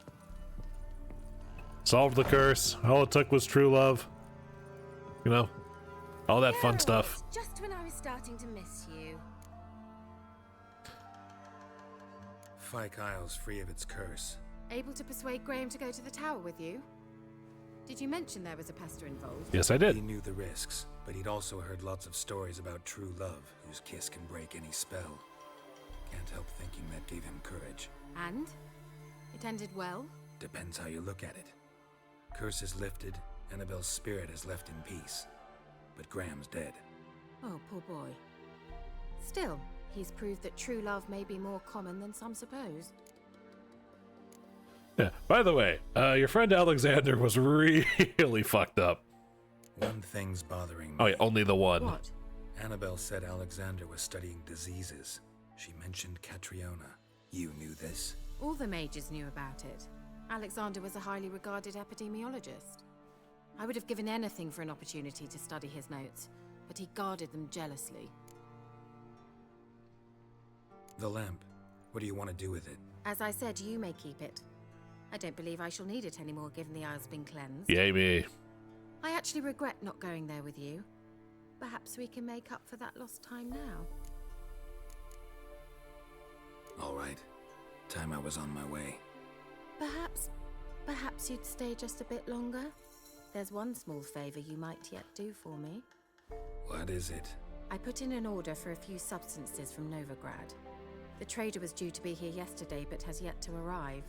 Solved the curse. All it took was true love. You know, all that fun stuff. Just when I was starting to miss you. Fyke Isle's free of its curse. Able to persuade Graham to go to the tower with you? Did you mention there was a pester involved? Yes, I did. He knew the risks, but he'd also heard lots of stories about true love, whose kiss can break any spell. Can't help thinking that gave him courage. And? It ended well? Depends how you look at it. Curse is lifted, Annabelle's spirit is left in peace. But Graham's dead. Oh, poor boy. Still, he's proved that true love may be more common than some suppose. Yeah. By the way, your friend Alexander was really fucked up. One thing's bothering me. Oh yeah, only the one. What? Annabelle said Alexander was studying diseases. She mentioned Catriona. You knew this? All the mages knew about it. Alexander was a highly regarded epidemiologist. I would have given anything for an opportunity to study his notes, but he guarded them jealously. The lamp. What do you want to do with it? As I said, you may keep it. I don't believe I shall need it anymore, given the Isle's been cleansed. Yay me. I actually regret not going there with you. Perhaps we can make up for that lost time now. All right. Time I was on my way. Perhaps you'd stay just a bit longer? There's one small favor you might yet do for me. What is it? I put in an order for a few substances from Novigrad. The trader was due to be here yesterday, but has yet to arrive.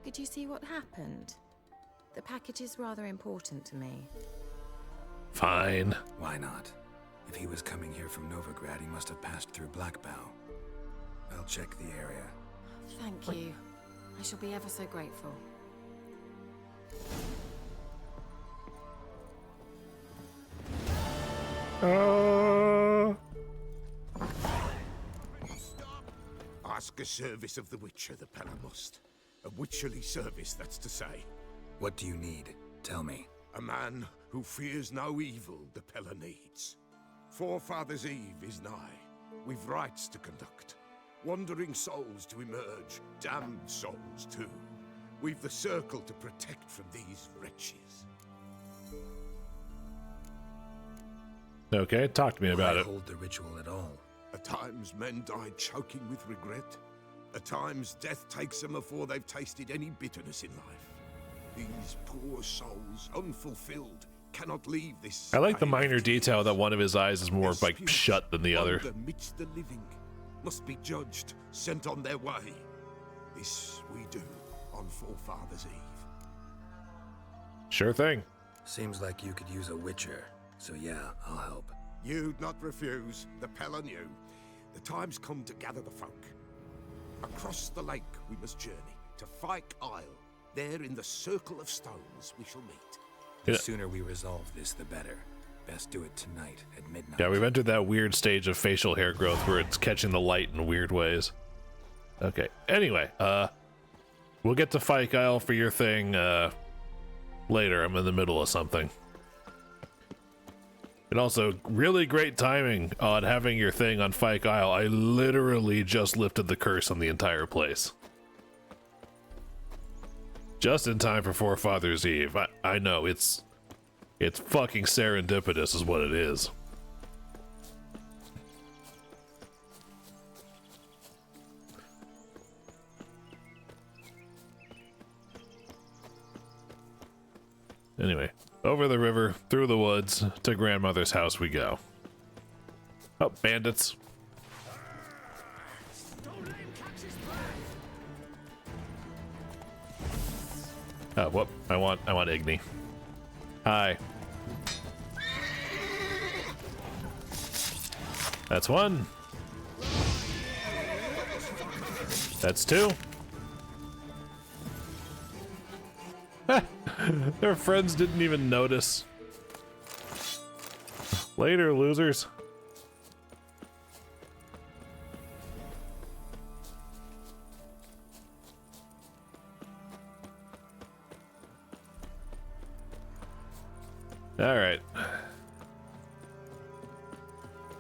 Could you see what happened? The package is rather important to me. Fine. Why not? If he was coming here from Novigrad, he must have passed through Blackbow. I'll check the area. Thank you. I shall be ever so grateful. Ask a service of the Witcher, the Pella must. A witcherly service, that's to say. What do you need? Tell me. A man who fears no evil the Pella needs. Forefathers' Eve is nigh. We've rites to conduct. Wandering souls to emerge. Damned souls, too. We've the circle to protect from these wretches. Okay, talk to me about it. Hold the ritual at all. At times men die choking with regret. At times death takes them before they've tasted any bitterness in life. These poor souls, unfulfilled, cannot leave this. I like the minor detail that one of his eyes is more like shut than the other. Amidst the living, must be judged, sent on their way. This we do on Forefathers' Eve. Sure thing. Seems like you could use a witcher, so yeah, I'll help. You'd not refuse, the Pella knew. The time's come to gather the folk. Across the lake we must journey, to Fyke Isle. There in the circle of stones we shall meet. The sooner we resolve this, the better. Best do it tonight at midnight. Yeah, we've entered that weird stage of facial hair growth where it's catching the light in weird ways. Okay, anyway, we'll get to Fyke Isle for your thing, later. I'm in the middle of something. And also, really great timing on having your thing on Fyke Isle. I literally just lifted the curse on the entire place. Just in time for Forefathers Eve. I know, it's fucking serendipitous is what it is. Anyway, over the river, through the woods, to grandmother's house we go. Oh, bandits. Oh, whoop, I want Igni. Hi. That's one. That's two. Their friends didn't even notice. Later, losers. All right.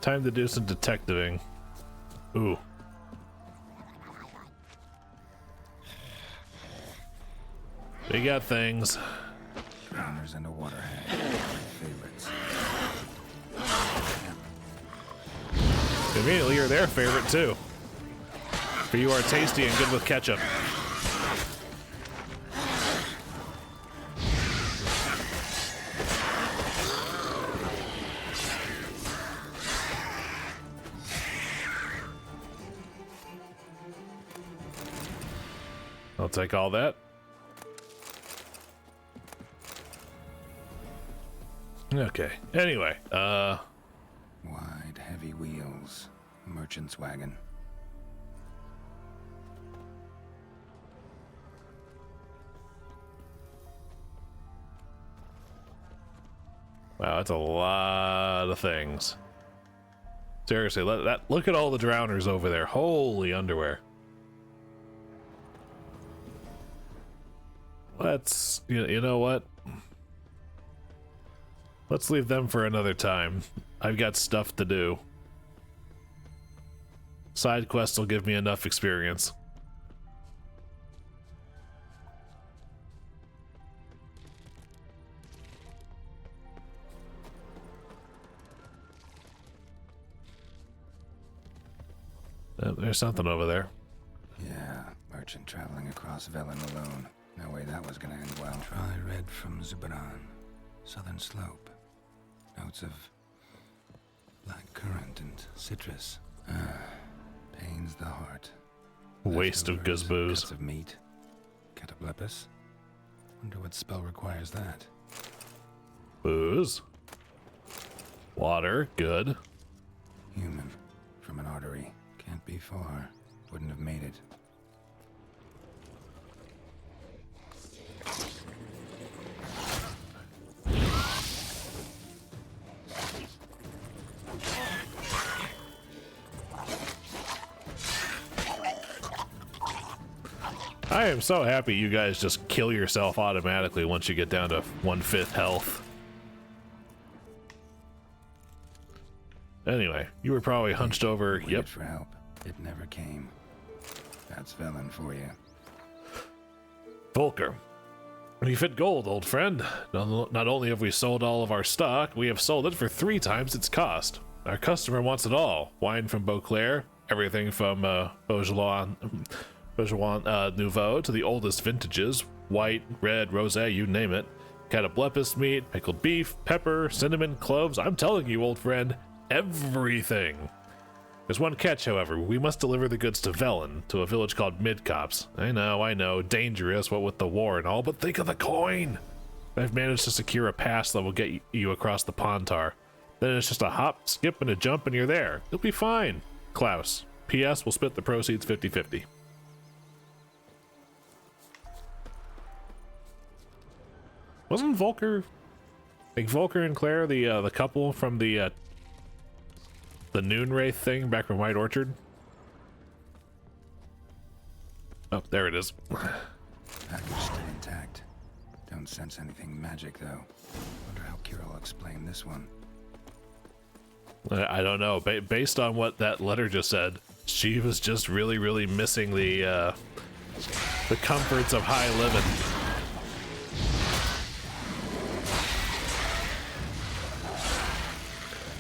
Time to do some detectiving. Ooh. We got things. Drowners and a waterhead. Favorites. Conveniently, you're their favorite too. For you are tasty and good with ketchup. I'll take all that. Okay. Anyway, wide, heavy wheels. Merchant's wagon. Wow, that's a lot of things. Seriously, look at all the drowners over there. Holy underwear. Let's, you know what? Let's leave them for another time. I've got stuff to do. Side quests will give me enough experience. There's something over there. Yeah, merchant traveling across Velen alone. No way that was gonna end well. Try red from Zubran. Southern slope. Notes of black currant and citrus. Pains the heart. Waste of guzboos. Cuts of meat. Cataplepis. Wonder what spell requires that. Booze. Water, good. Human. From an artery. Can't be far. Wouldn't have made it. I am so happy you guys just kill yourself automatically once you get down to 1/5 health. Anyway, you were probably hunched over. Yep. For help. It never came. That's Velen for you. Volker. We fit gold, old friend. Not only have we sold all of our stock, we have sold it for 3 times its cost. Our customer wants it all. Wine from Beauclair, everything from Beaujolais Nouveau to the oldest vintages, white, red, rosé, you name it. Cataplepis meat, pickled beef, pepper, cinnamon, cloves. I'm telling you, old friend, everything. There's one catch, however. We must deliver the goods to Velen, to a village called Midcops. I know, dangerous, what with the war and all, but think of the coin! I've managed to secure a pass that will get you across the Pontar. Then it's just a hop, skip, and a jump, and you're there. You'll be fine. Klaus. P.S. We'll split the proceeds 50-50. Wasn't Volker Like Volker and Claire, the couple from the Noon Wraith thing back from White Orchard. Oh, there it is. Package still intact. Don't sense anything magic though. Wonder how Kira will explain this one. I don't know. Based on what that letter just said, she was just really, really missing the comforts of high living.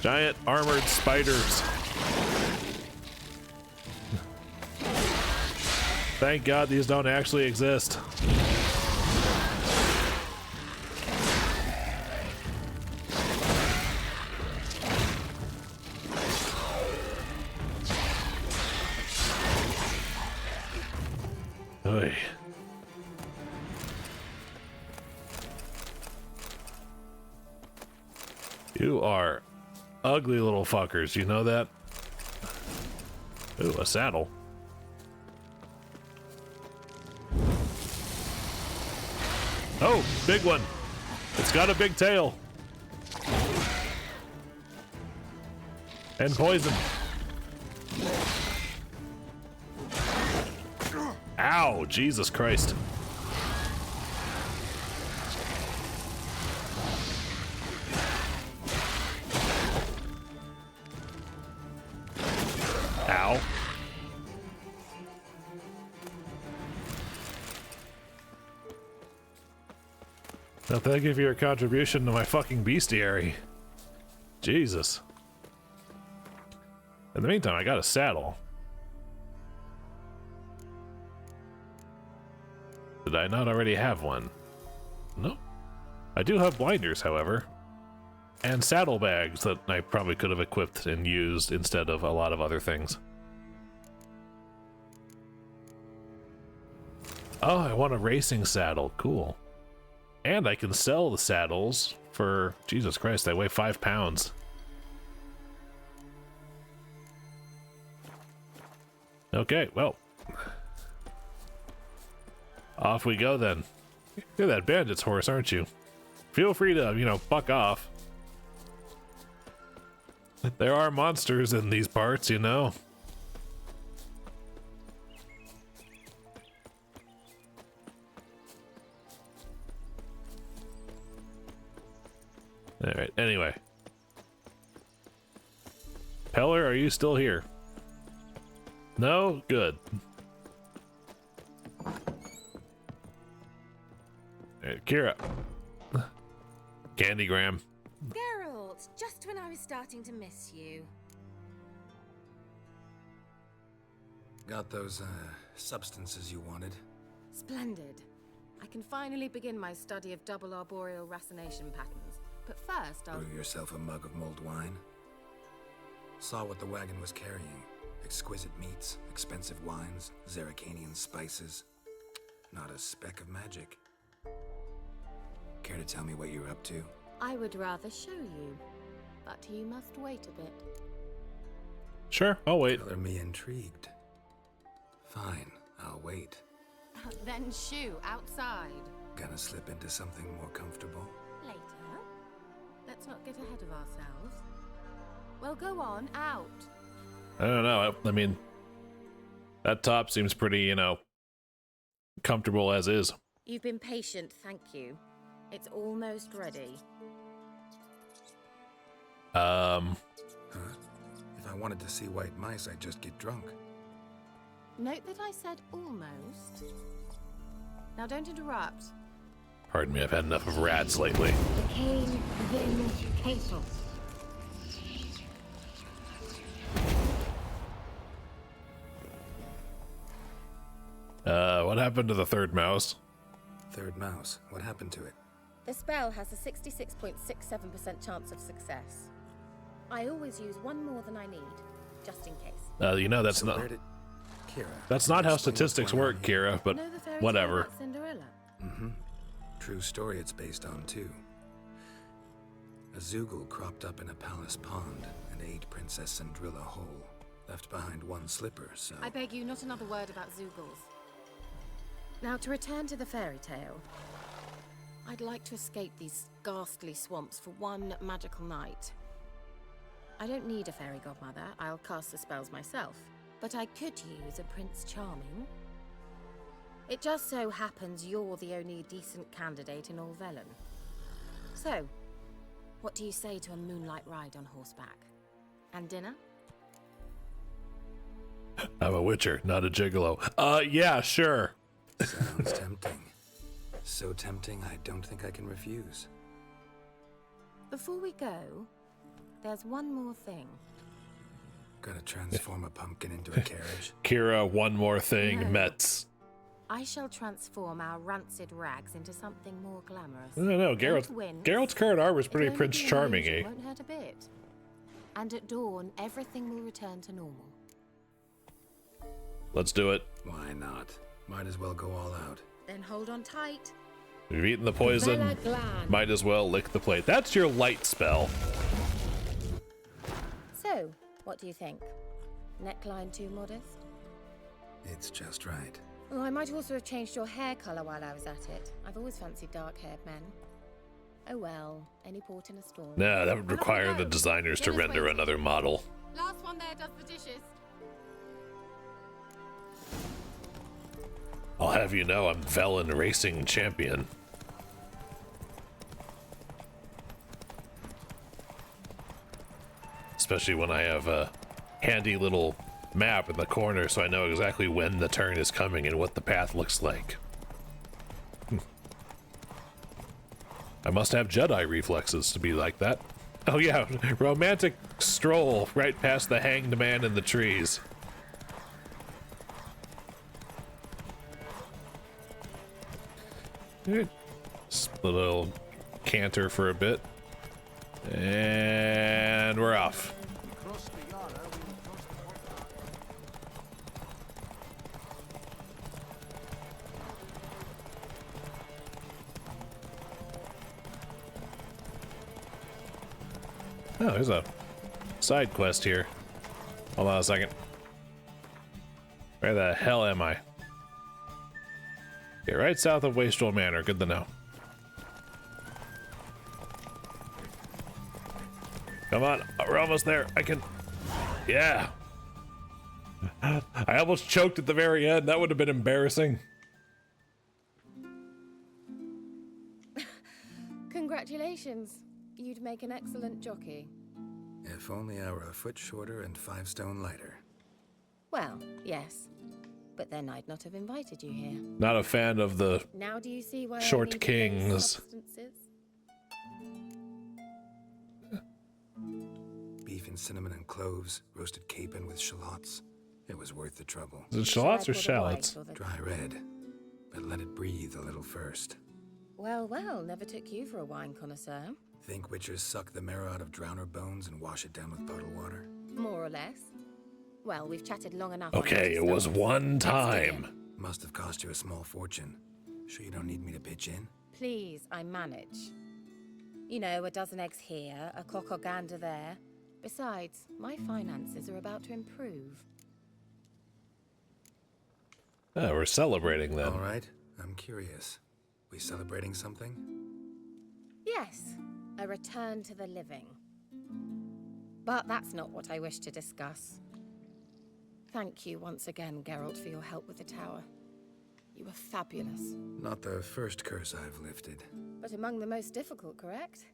Giant armored spiders. Thank God these don't actually exist. Oy. You are ugly little fuckers, you know that? Ooh, a saddle. Oh, big one. It's got a big tail. And poison. Ow, Jesus Christ. Ow. Now thank you for your contribution to my fucking bestiary. Jesus. In the meantime, I got a saddle. Did I not already have one? No. I do have blinders, however. And saddlebags that I probably could have equipped and used instead of a lot of other things. Oh, I want a racing saddle. Cool. And I can sell the saddles for... Jesus Christ, they weigh 5 pounds. Okay, well. Off we go then. You're that bandit's horse, aren't you? Feel free to, you know, buck off. There are monsters in these parts, you know. Alright, anyway. Peller, are you still here? No? Good. Alright, Kira. Candygram. Geralt, just when I was starting to miss you. Got those, substances you wanted? Splendid. I can finally begin my study of double arboreal racination patterns. But first, I'll... Brew yourself a mug of mulled wine. Saw what the wagon was carrying. Exquisite meats, expensive wines, Zerrikanian spices. Not a speck of magic. Care to tell me what you're up to? I would rather show you, but you must wait a bit. Sure, I'll wait. Color me intrigued. Fine, I'll wait. Then shoo, outside. Gonna slip into something more comfortable? Later. Let's not get ahead of ourselves. Well, go on, out. I don't know, I mean... That top seems pretty, you know... comfortable as is. You've been patient, thank you. It's almost ready. Huh? If I wanted to see white mice, I'd just get drunk. Note that I said almost. Now don't interrupt. Pardon me, I've had enough of rats lately. Decade-aversary. What happened to the third mouse? Third mouse, what happened to it? The spell has a 66.67% chance of success. I always use one more than I need, just in case. You know, that's So not... where did... Kira, That's not how statistics work, Kira, but Know the fairy tale whatever. about Cinderella? Mm-hmm. True story it's based on, too. A Zoogle cropped up in a palace pond and ate Princess Cinderella whole. Left behind one slipper, so... I beg you, not another word about Zoogles. Now, to return to the fairy tale. I'd like to escape these ghastly swamps for one magical night. I don't need a fairy godmother. I'll cast the spells myself. But I could use a Prince Charming. It just so happens you're the only decent candidate in all Velen. So, what do you say to a moonlight ride on horseback? And dinner? I'm a witcher, not a gigolo. Yeah, sure. Sounds tempting. So tempting, I don't think I can refuse. Before we go, there's one more thing. Gotta transform a pumpkin into a carriage. Kira, one more thing, No. Mets. I shall transform our rancid rags into something more glamorous. No, Geralt's current armor is pretty Prince Charming-y. Won't hurt a bit. And at dawn, everything will return to normal. Let's do it. Why not? Might as well go all out. Then hold on tight. We've eaten the poison. Velen. Might as well lick the plate. That's your light spell. So, what do you think? Neckline too modest? It's just right. Oh, I might also have changed your hair color while I was at it. I've always fancied dark-haired men. Oh well, any port in a storm. Nah, that would require the designers to render another model. Last one there does the dishes. I'll have you know I'm Velen racing champion. Especially when I have a handy little map in the corner so I know exactly when the turn is coming and what the path looks like. I must have Jedi reflexes to be like that. Oh yeah, romantic stroll right past the hanged man in the trees. Split a little canter for a bit. And we're off. Oh, there's a side quest here. Hold on a second. Where the hell am I? Yeah, right south of Wastrel Manor. Good to know. Come on, we're almost there. I can... Yeah. I almost choked at the very end. That would have been embarrassing. Congratulations. You'd make an excellent jockey. If only I were a foot shorter and 5 stone lighter. Well, yes. But then I'd not have invited you here. Not a fan of the Now do you see why short I need kings. those substances? Beef and cinnamon and cloves, roasted capon with shallots. It was worth the trouble. Is it shallots or shallots? Dry red, but let it breathe a little first. Well, well, never took you for a wine connoisseur. Think witchers suck the marrow out of drowner bones and wash it down with puddle water? More or less. Well, we've chatted long enough. Okay, it was one time. Must have cost you a small fortune. Sure you don't need me to pitch in? Please, I manage. You know, a dozen eggs here, a cock or gander there. Besides, my finances are about to improve. Oh, we're celebrating then. All right, I'm curious. We celebrating something? Yes, a return to the living. But that's not what I wish to discuss. Thank you once again, Geralt, for your help with the tower. You were fabulous. Not the first curse I've lifted. But among the most difficult, correct?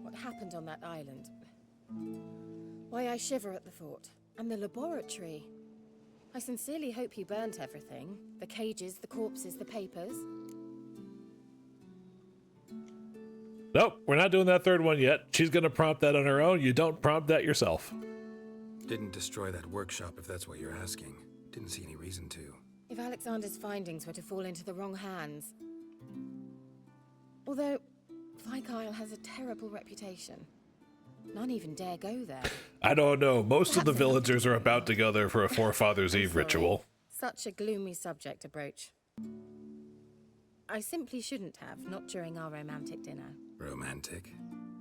What happened on that island? Why, I shiver at the thought. And the laboratory. I sincerely hope you burnt everything. The cages, the corpses, the papers. Nope, we're not doing that third one yet. She's gonna prompt that on her own. You don't prompt that yourself. Didn't destroy that workshop if that's what you're asking. Didn't see any reason to. If Alexander's findings were to fall into the wrong hands. Although, Vikyle has a terrible reputation. None even dare go there. I don't know. Most of the villagers are about to go there for a Forefathers' Eve ritual. Such a gloomy subject to broach. I simply shouldn't have, not during our romantic dinner. Romantic?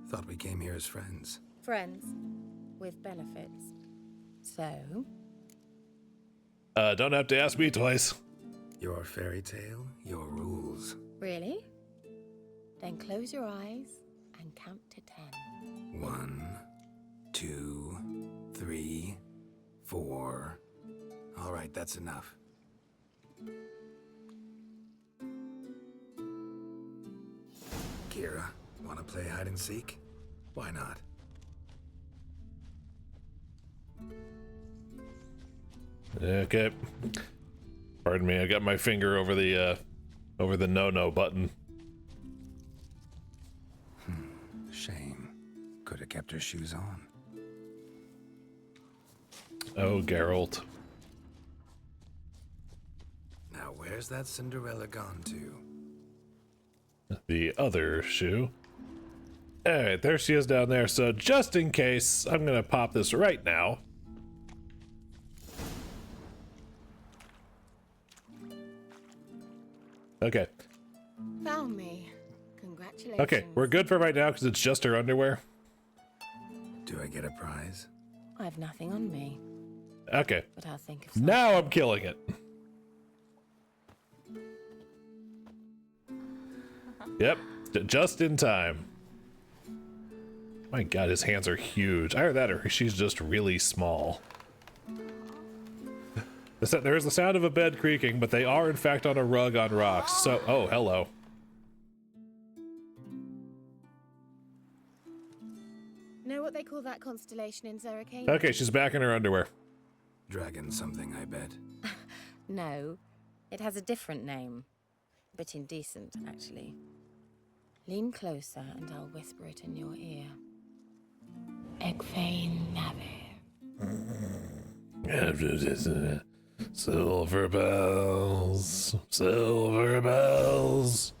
Thought we came here as friends. Friends, with benefits. So? Don't have to ask me twice. Your fairy tale, your rules. Really? Then close your eyes and count to 10. 1, 2, 3, 4. All right, that's enough. Kira, wanna play hide and seek? Why not? Okay. Pardon me, I got my finger over the no-no button. Shame. Could have kept her shoes on. Oh, Geralt. Now, where's that Cinderella gone to? The other shoe. Alright, there she is down there. So just in case, I'm gonna pop this right now. Okay. Found me. Congratulations. Okay, we're good for right now because it's just her underwear. Do I get a prize? I have nothing on me. Okay. But I'll think of something. Now I'm killing it. Yep, just in time. My god, his hands are huge. Either that or she's just really small. There is the sound of a bed creaking, but they are in fact on a rug on rocks. So, oh, hello. Know what they call that constellation in Zerrikane? Okay, she's back in her underwear. Dragon something, I bet. No, it has a different name. A bit indecent, actually. Lean closer and I'll whisper it in your ear. Egfain Nave. Silver bells, silver bells.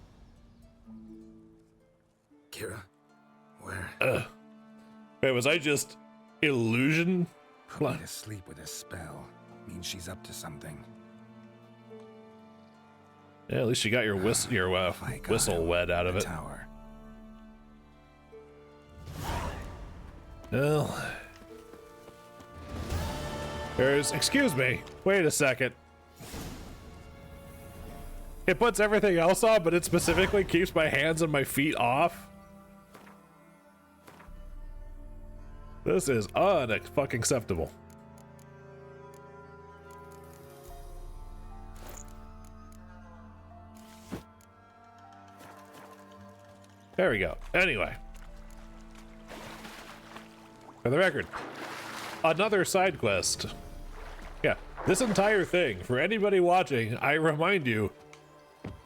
Kira, where? Wait, was I just illusion? Put me to sleep with a spell. Means she's up to something. Yeah, at least you got your whistle wet out of it. Tower. Well, excuse me, wait a second. It puts everything else on, but it specifically keeps my hands and my feet off. This is fucking acceptable. There we go. Anyway. For the record, another side quest. Yeah, this entire thing, for anybody watching, I remind you,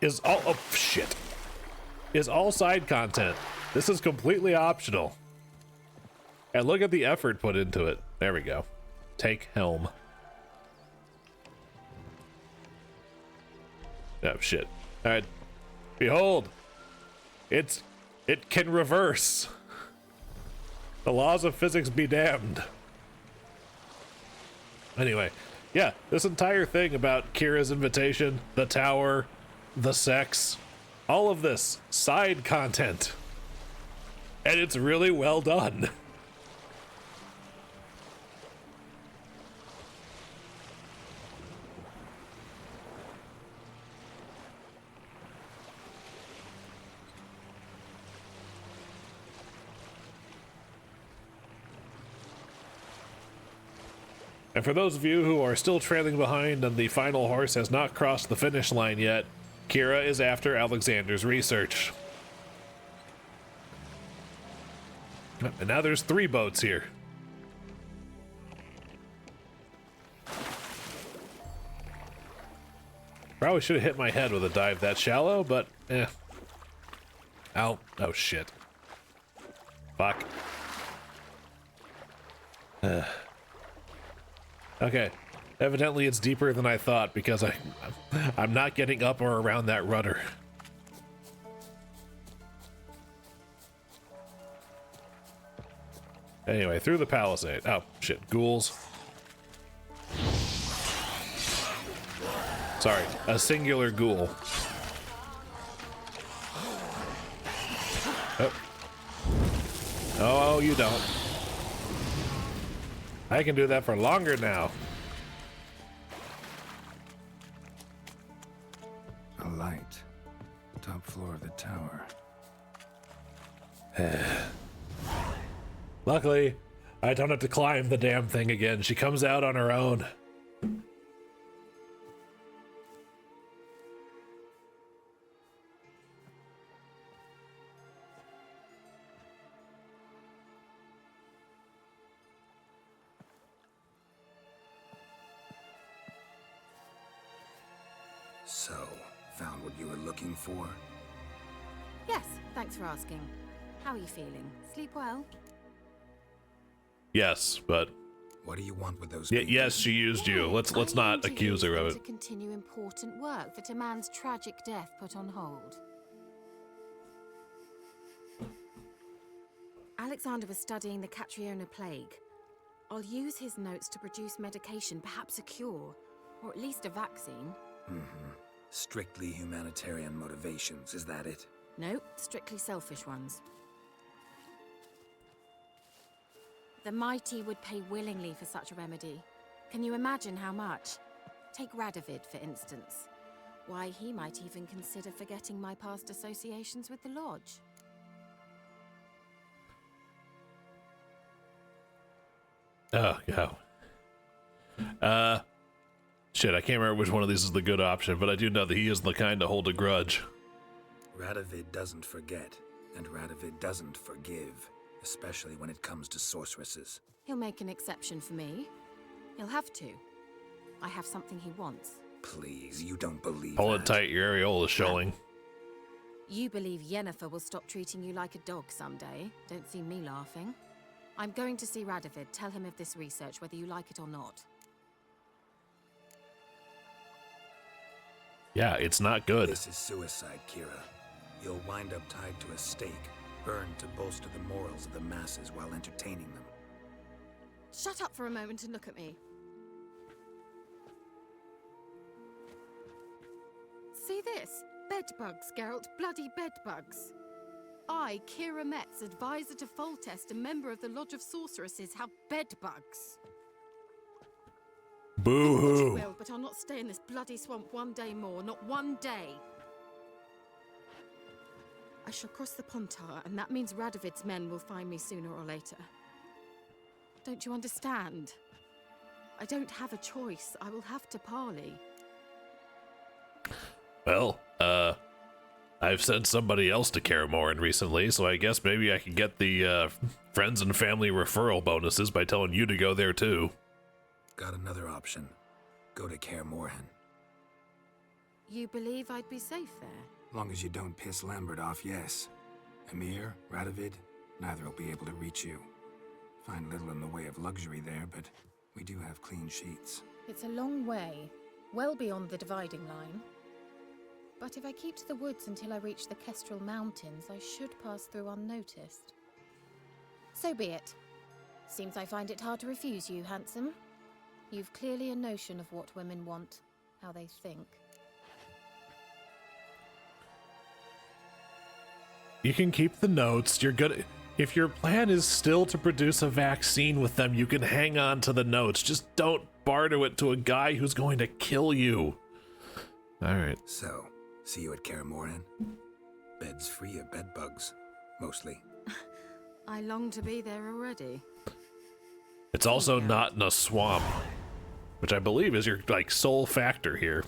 is all is all side content. This is completely optional. And look at the effort put into it. There we go. Take helm. Oh shit. Alright. Behold. It can reverse. The laws of physics be damned. Anyway, yeah, this entire thing about Kira's invitation, the tower, the sex, all of this side content. And it's really well done. And for those of you who are still trailing behind and the final horse has not crossed the finish line yet, Kira is after Alexander's research. And now there's 3 boats here. Probably should have hit my head with a dive that shallow, but eh. Ow. Oh shit. Fuck. Okay, evidently it's deeper than I thought because I'm not getting up or around that rudder. Anyway, through the palisade. Oh, shit, ghouls. Sorry, a singular ghoul. Oh. Oh, you don't. I can do that for longer now. A light. Top floor of the tower. Luckily, I don't have to climb the damn thing again. She comes out on her own. So, found what you were looking for? Yes, thanks for asking. How are you feeling? Sleep well? Yes, but what do you want with those? Yes, she used you. Let's not accuse her of it. To continue important work that a man's tragic death put on hold. Alexander was studying the Catriona plague. I'll use his notes to produce medication, perhaps a cure, or at least a vaccine. Strictly humanitarian motivations, is that it? No, strictly selfish ones. The mighty would pay willingly for such a remedy. Can you imagine how much? Take Radovid, for instance. Why, he might even consider forgetting my past associations with the Lodge. Oh, yeah. Shit, I can't remember which one of these is the good option, but I do know that he is the kind to hold a grudge. Radovid doesn't forget, and Radovid doesn't forgive, especially when it comes to sorceresses. He'll make an exception for me. He'll have to. I have something he wants. Please, you don't believe Hold it tight, your areola is showing. You believe Yennefer will stop treating you like a dog someday. Don't see me laughing. I'm going to see Radovid. Tell him of this research, whether you like it or not. Yeah, it's not good. This is suicide, Kira. You'll wind up tied to a stake, burned to bolster the morals of the masses while entertaining them. Shut up for a moment and look at me. See this? Bedbugs, Geralt. Bloody bedbugs. I, Kira Metz, advisor to Foltest, a member of the Lodge of Sorceresses, have bedbugs. Boo-hoo. Well, but I'll not stay in this bloody swamp one day more. Not one day. I shall cross the Pontar, and that means Radovid's men will find me sooner or later. Don't you understand? I don't have a choice. I will have to parley. Well, I've sent somebody else to Karamorn recently, so I guess maybe I can get the friends and family referral bonuses by telling you to go there too. Got another option. Go to Karamorn. You believe I'd be safe there? Long as you don't piss Lambert off, yes. Emir, Radovid, neither will be able to reach you. Find little in the way of luxury there, but we do have clean sheets. It's a long way, well beyond the dividing line. But if I keep to the woods until I reach the Kestrel Mountains, I should pass through unnoticed. So be it. Seems I find it hard to refuse you, handsome. You've clearly a notion of what women want, how they think. You can keep the notes. You're good. If your plan is still to produce a vaccine with them, you can hang on to the notes. Just don't barter it to a guy who's going to kill you. All right. So, see you at Karamorn. Beds free of bedbugs, mostly. I long to be there already. It's also not in a swamp, which I believe is your sole factor here.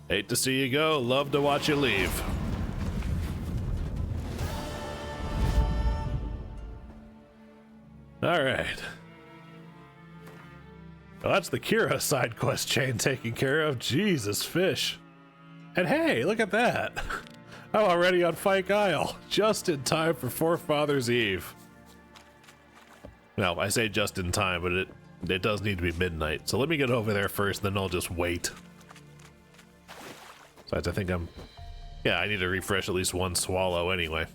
Hate to see you go, love to watch you leave. Alright. Well, that's the Kira side quest chain taken care of. Jesus, fish. And hey, look at that. I'm already on Fyke Isle, just in time for Forefathers' Eve. Well, I say just in time, but it does need to be midnight. So let me get over there first, then I'll just wait. Besides, I think I need to refresh at least one swallow anyway.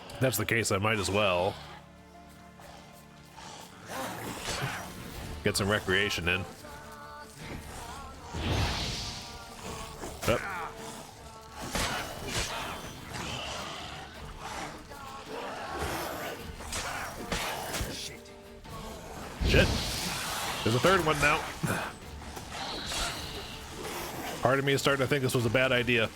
If that's the case, I might as well get some recreation in. Yep. Shit. There's a third one now. Part of me is starting to think this was a bad idea.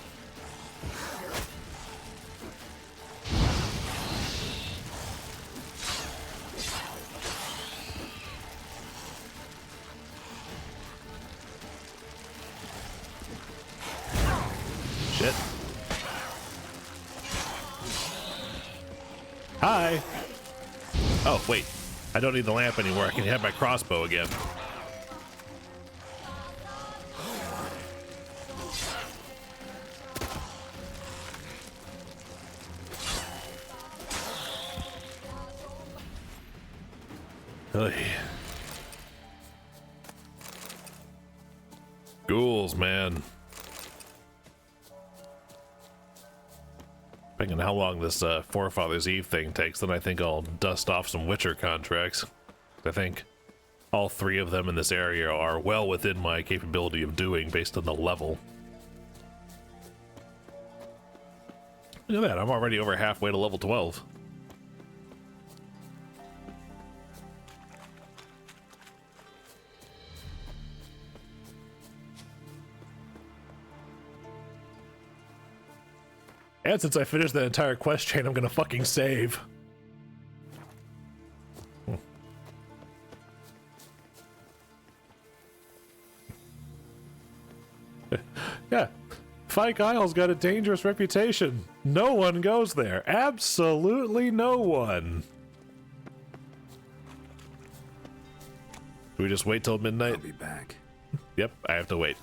Shit. Hi. Oh, wait. I don't need the lamp anymore. I can have my crossbow again. Oy. Ghouls, man. Depending on how long this Forefathers Eve thing takes, then I think I'll dust off some Witcher contracts. I think all 3 of them in this area are well within my capability of doing based on the level. Look at that, I'm already over halfway to level 12. And since I finished the entire quest chain, I'm gonna fucking save. Yeah, Fyke Isle's got a dangerous reputation. No one goes there. Absolutely no one. Do we just wait till midnight? I'll be back. Yep, I have to wait.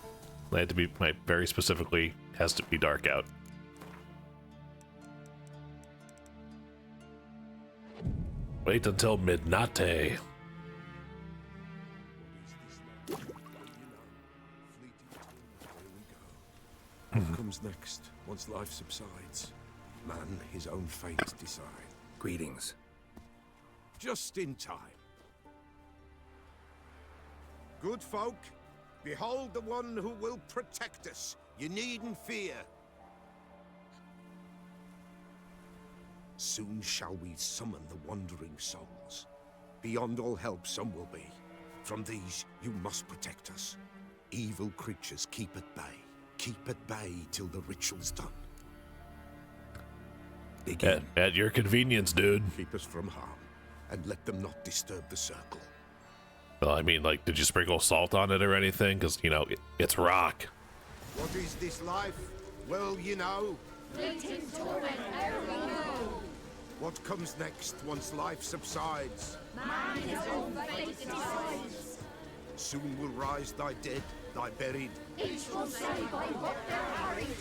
I had to be, very specifically, has to be dark out. Wait until midnight. What comes next, once life subsides? Man, his own fate decide. Greetings. Just in time. Good folk, behold the one who will protect us. You needn't fear. Soon shall we summon the wandering souls. Beyond all help some will be. From these you must protect us. Evil creatures keep at bay. Keep at bay till the ritual's done. Begin. At your convenience, dude. Keep us from harm, and let them not disturb the circle. Well, I mean, like, did you sprinkle salt on it or anything? Because, you know, it's rock. What is this life? Well, you know. Fleeting torment every know. What comes next once life subsides? Man his own fate decides. Soon will rise thy dead, thy buried. Each will say by what they're harried.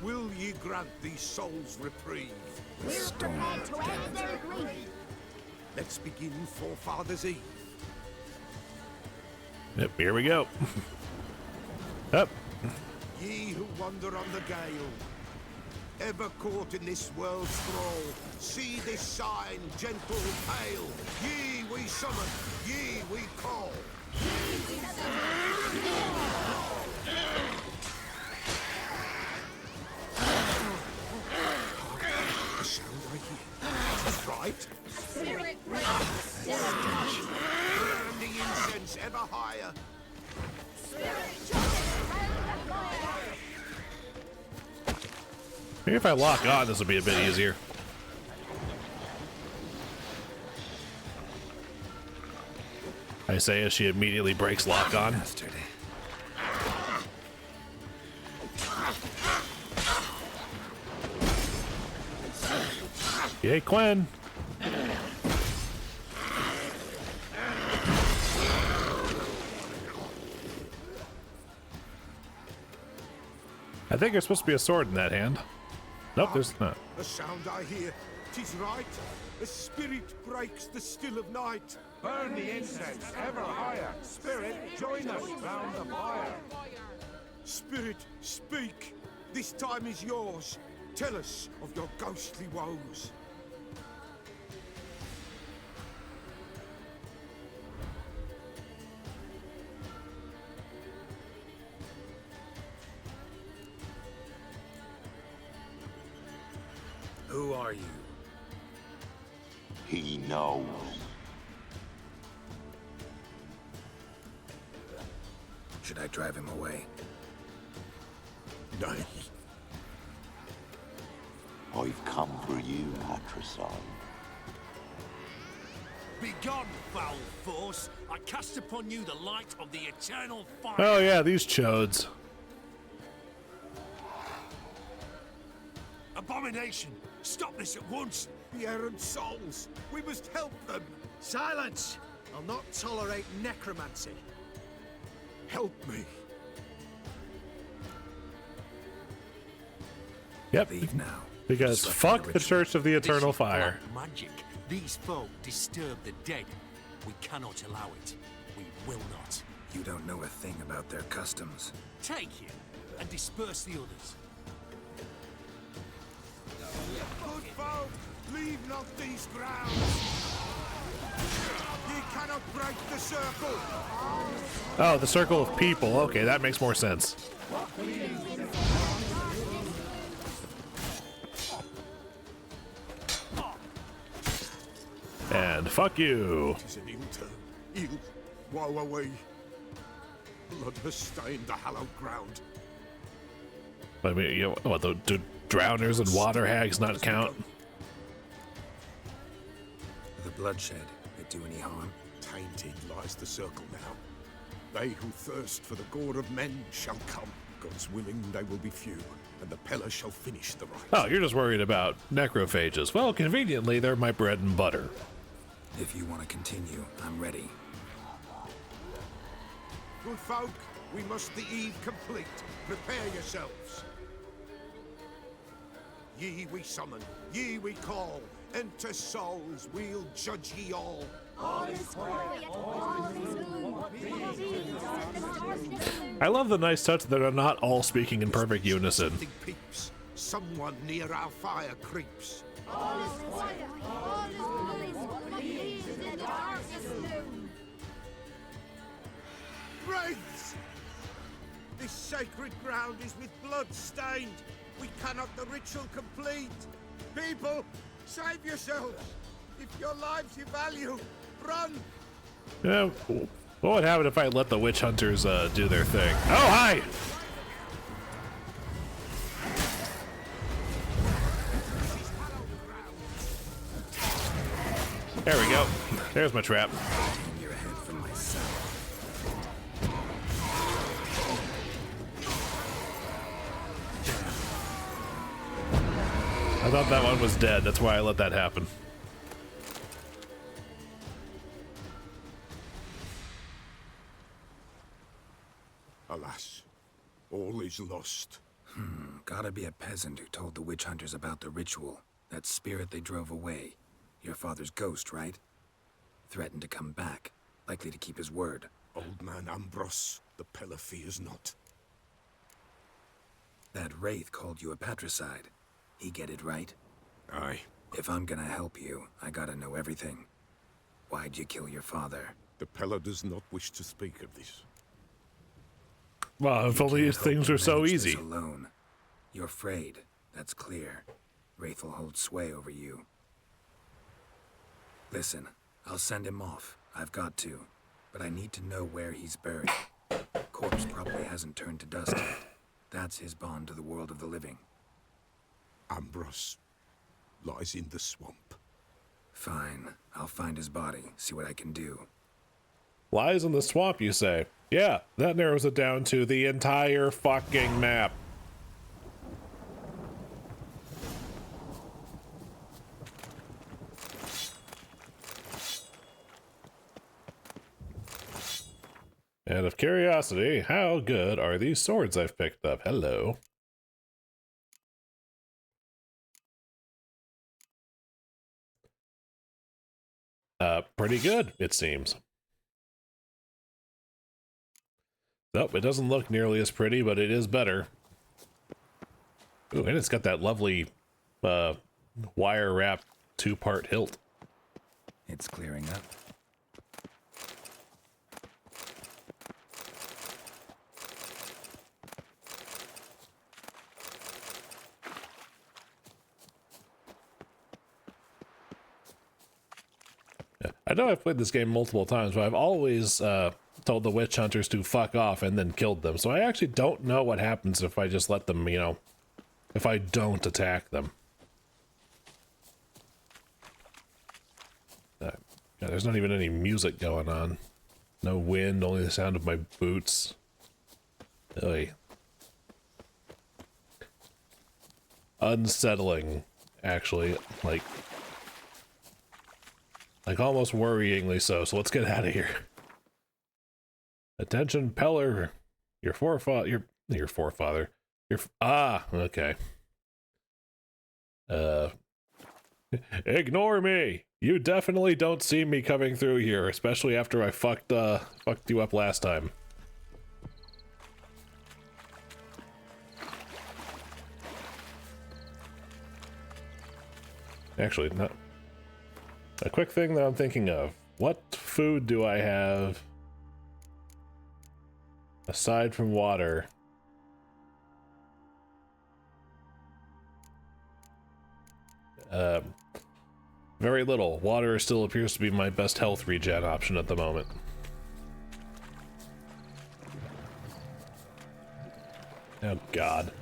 Will ye grant these souls reprieve? We're prepared to end their grief. Let's begin Forefathers Eve. Yep, here we go. Up. Ye who wander on the gale, ever caught in this world's thrall, see this sign, gentle, pale. Ye we summon, ye we call. The sound I hear is right. Spirit breaks, Burn the incense ever higher. Maybe if I lock on, this will be a bit easier. I say as she immediately breaks lock on. Bastard. Yay, Quinn. I think there's supposed to be a sword in that hand. Nope, there's not. The sound I hear, 'tis right. The spirit breaks the still of night. Burn the incense ever higher. Spirit, join us round the fire. Spirit, speak. This time is yours. Tell us of your ghostly woes. Who are you? He knows. Should I drive him away? nay. I've come for you, Patricide. Begone, foul force! I cast upon you the light of the eternal fire! Oh yeah, these chodes. Abomination! Stop this at once! The errant souls! We must help them! Silence! I'll not tolerate necromancy. Help me! Yep. Leave now. Because fuck the Church of the Eternal This is Fire. black magic. These folk disturb the dead. We cannot allow it. We will not. You don't know a thing about their customs. Take him and disperse the others. Good folk, leave not these grounds! Ye cannot break the circle! Oh, the circle of people. Okay, that makes more sense. And fuck you. It is an ill turn. Ill. Woe away. Blood has stained the hallowed ground. I mean, you know, what, do drowners and water hags not count? The bloodshed, it do any harm? Tainted lies the circle now. They who thirst for the gore of men shall come. God's willing, they will be few, and the Pella shall finish the rite. Oh, you're just worried about necrophages. Well, conveniently, they're my bread and butter. If you want to continue, I'm ready. Good folk, we must the eve complete. Prepare yourselves. Ye we summon, ye we call. Enter souls, we'll judge ye all. I love the nice touch that they're not all speaking in perfect unison. Something peeps. Someone near our fire creeps. Wraiths! This sacred ground is with blood stained. We cannot the ritual complete. People, save yourselves. If your lives you value, run. Yeah, what would happen if I let the witch hunters do their thing? Oh, hi! There we go. There's my trap. Your head from myself. I thought that one was dead. That's why I let that happen. Alas, all is lost. Gotta be a peasant who told the witch hunters about the ritual. That spirit they drove away. Your father's ghost, right? Threatened to come back. Likely to keep his word. Old man Ambros, the Pella fears not. That wraith called you a patricide. He get it right? Aye. If I'm gonna help you, I gotta know everything. Why'd you kill your father? The Pella does not wish to speak of this. Well, if only things were so easy. Alone. You're afraid, that's clear. Wraith will hold sway over you. Listen, I'll send him off. I've got to. But I need to know where he's buried. Corpse probably hasn't turned to dust yet. That's his bond to the world of the living. Ambros lies in the swamp. Fine. I'll find his body, see what I can do. Lies in the swamp, you say? Yeah, that narrows it down to the entire fucking map. And of curiosity, how good are these swords I've picked up? Hello. Pretty good, it seems. Nope, it doesn't look nearly as pretty, but it is better. Ooh, and it's got that lovely wire wrap 2-part hilt. It's clearing up. I know I've played this game multiple times, but I've always told the witch hunters to fuck off and then killed them. So I actually don't know what happens if I just let them, you know, if I don't attack them. Yeah, there's not even any music going on. No wind, only the sound of my boots. Oy. Unsettling, actually. Like almost worryingly so. So let's get out of here. Attention, Peller. Your forefather. Okay. Ignore me. You definitely don't see me coming through here, especially after I fucked you up last time. Actually, no. A quick thing that I'm thinking of. What food do I have aside from water? Very little. Water still appears to be my best health regen option at the moment. Oh God.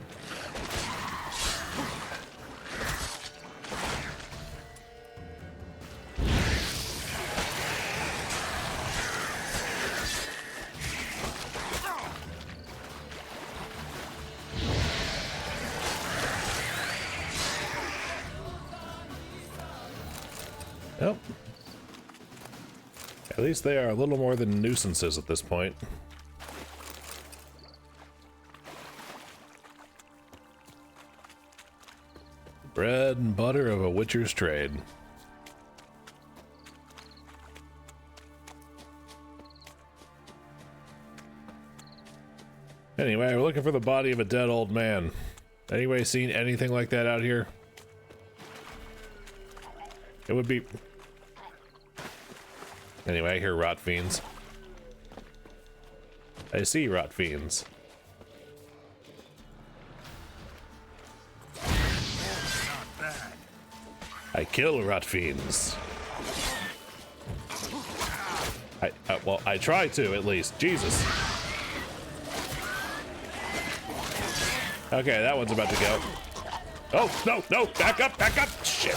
Yep. At least they are a little more than nuisances at this point. Bread and butter of a witcher's trade. Anyway, we're looking for the body of a dead old man. Anybody seen anything like that out here? It would be... Anyway, I hear rot fiends. I see rot fiends. I kill rot fiends. Well, I try to, at least. Jesus. Okay, that one's about to go. Oh, no, no, back up, shit.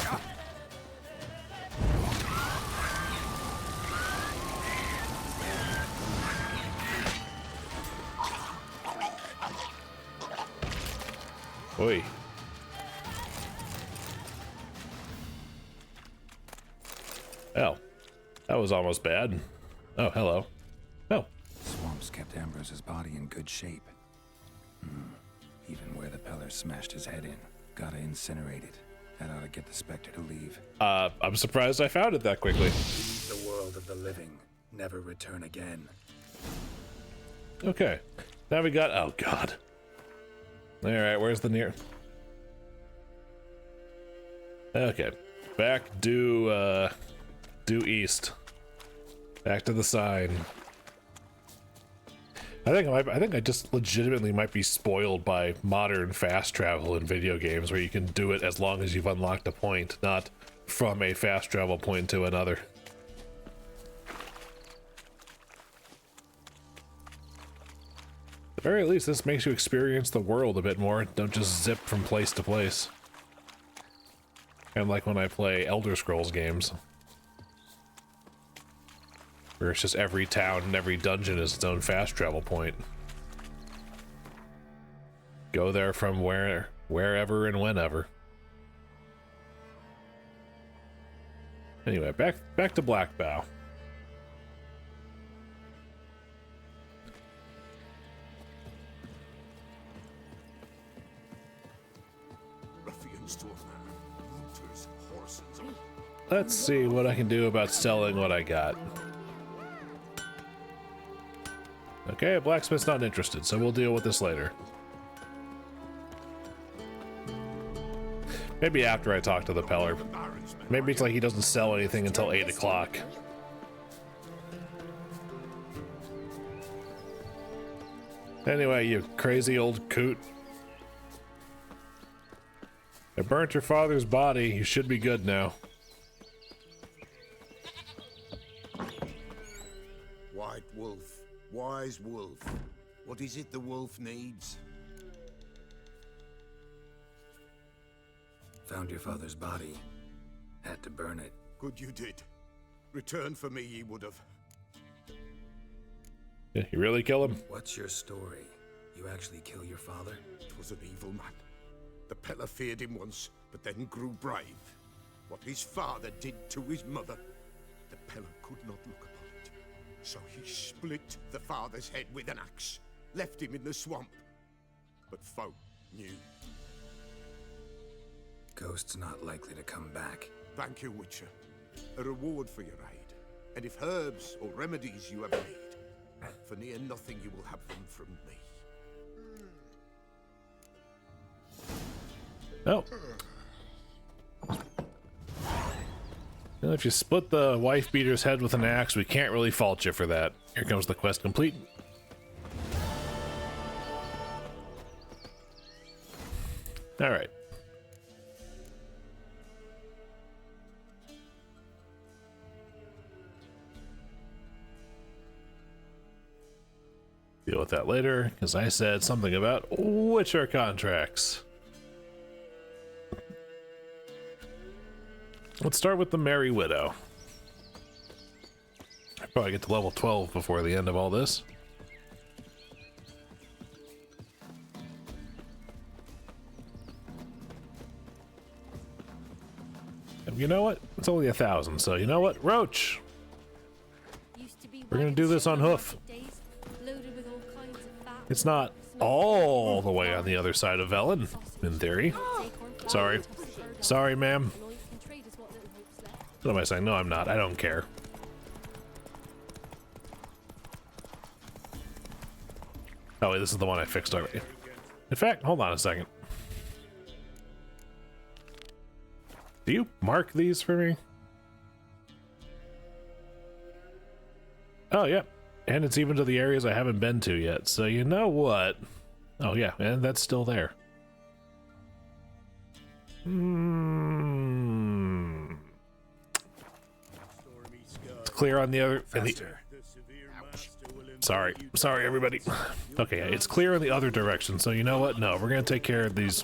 Oi. Oh, that was almost bad. Oh, hello. Oh. Swamps kept Ambrose's body in good shape. Even where the Peller smashed his head in. Gotta incinerate it. That ought to get the Spectre to leave. I'm surprised I found it that quickly. Leave the world of the living. Never return again. Okay. Now we got... Oh, God. Alright, where's the near... Okay. Back due east. Back to the sign. I think I just legitimately might be spoiled by modern fast travel in video games where you can do it as long as you've unlocked a point, not from a fast travel point to another. At the very least, this makes you experience the world a bit more. Don't just zip from place to place. Kind of like when I play Elder Scrolls games. Where it's just every town and every dungeon is its own fast travel point. Go there from wherever and whenever. Anyway, back to Blackbough. Let's see what I can do about selling what I got. Okay, blacksmith's not interested, so we'll deal with this later. Maybe after I talk to the Peller. Maybe it's like he doesn't sell anything until 8 o'clock. Anyway, you crazy old coot. I burnt your father's body. You should be good now. White Wolf, Wise wolf. What is it the wolf needs? Found your father's body. Had to burn it. Good you did. Return for me ye would have. Yeah, you really kill him? What's your story? You actually kill your father? It was an evil man. The Pella feared him once, but then grew brave. What his father did to his mother, the Pella could not look upon it. So he split the father's head with an axe, left him in the swamp. But folk knew. Ghost's not likely to come back. Thank you, Witcher. A reward for your aid. And if herbs or remedies you ever need, for near nothing you will have them from me. Oh. Well, if you split the wife beater's head with an axe, we can't really fault you for that. Here comes the quest complete. All right. Deal with that later, because I said something about Witcher contracts. Let's start with the Merry Widow. I'll probably get to level 12 before the end of all this. And you know what? It's only 1,000, so you know what? Roach! We're gonna do this on hoof. It's not all the way on the other side of Velen, in theory. Sorry. Sorry, ma'am. What am I saying? No, I'm not. I don't care. Oh, wait, this is the one I fixed already. In fact, hold on a second. Do you mark these for me? Oh, yeah. And it's even to the areas I haven't been to yet. So you know what? Oh, yeah. And that's still there. It's clear on the other... Sorry, everybody. Okay, it's clear in the other direction, so you know what? No, we're gonna take care of these